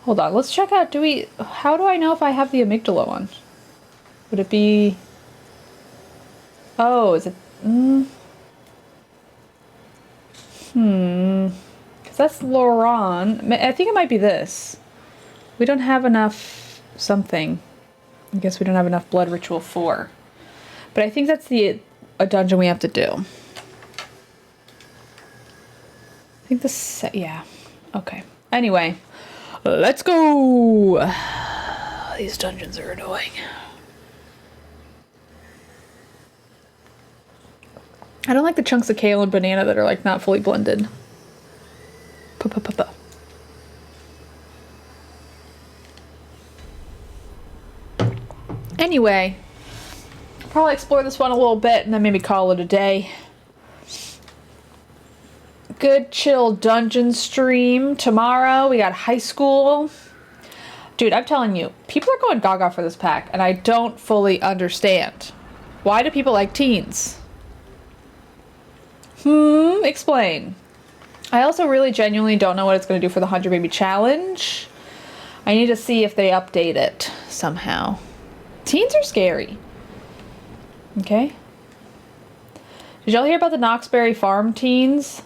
Hold on, let's check out, how do I know if I have the Amygdala one? Would it be... Oh, is it... Because that's Lauron. I think it might be this. We don't have enough something. I guess we don't have enough Blood Ritual 4. But I think that's a dungeon we have to do. I think this... Yeah. Okay. Anyway. Let's go! These dungeons are annoying. I don't like the chunks of kale and banana that are like not fully blended. Anyway, probably explore this one a little bit and then maybe call it a day. Good chill dungeon stream. Tomorrow we got high school. Dude, I'm telling you, people are going gaga for this pack and I don't fully understand. Why do people like teens? Explain. I also really genuinely don't know what it's going to do for the 100 Baby Challenge. I need to see if they update it somehow. Teens are scary. Okay. Did y'all hear about the Knoxberry Farm teens?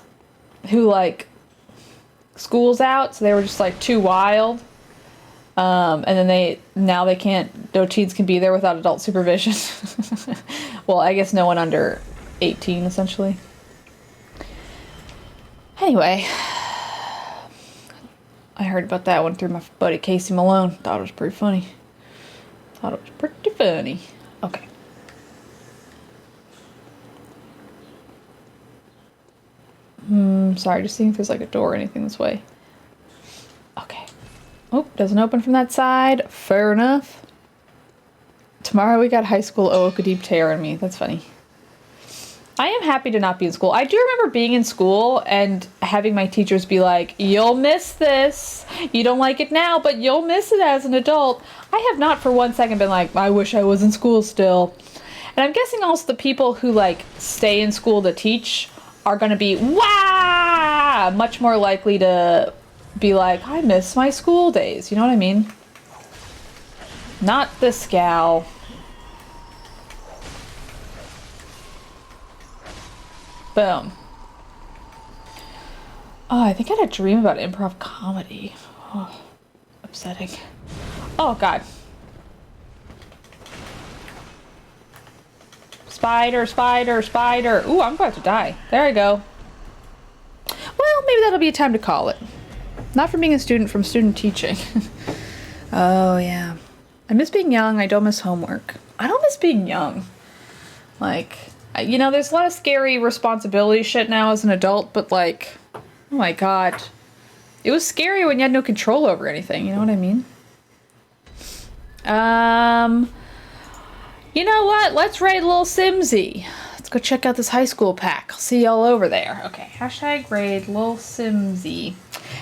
Who, like, school's out, so they were just, like, too wild. And then now they can't, no teens can be there without adult supervision. Well, I guess no one under 18, essentially. Anyway, I heard about that one through my buddy Casey Malone. Thought it was pretty funny. Okay. Sorry, just seeing if there's like a door or anything this way. Okay. Oh, doesn't open from that side. Fair enough. Tomorrow we got high school Oakadip tearing me. That's funny. I am happy to not be in school. I do remember being in school and having my teachers be like, you'll miss this. You don't like it now, but you'll miss it as an adult. I have not for 1 second been like, I wish I was in school still. And I'm guessing also the people who like stay in school to teach are going to be, much more likely to be like, I miss my school days. You know what I mean? Not this gal. Boom. Oh, I think I had a dream about improv comedy. Oh, upsetting. Oh, God. Spider, spider, spider. Ooh, I'm about to die. There I go. Well, maybe that'll be a time to call it. Not from being a student, from student teaching. Oh, yeah. I miss being young. I don't miss homework. I don't miss being young. Like... You know, there's a lot of scary responsibility shit now as an adult, but like, oh my God. It was scary when you had no control over anything, you know what I mean? You know what? Let's raid Lil Simsy. Let's go check out this high school pack. I'll see y'all over there. Okay, hashtag raid Lil Simsy.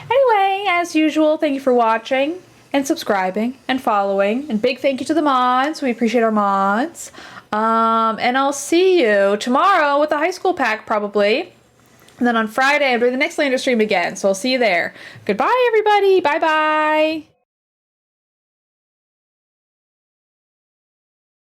Anyway, as usual, thank you for watching and subscribing and following. And big thank you to the mods. We appreciate our mods. And I'll see you tomorrow with the high school pack, probably. And then on Friday, I'm doing the next Lander stream again, so I'll see you there. Goodbye, everybody. Bye-bye.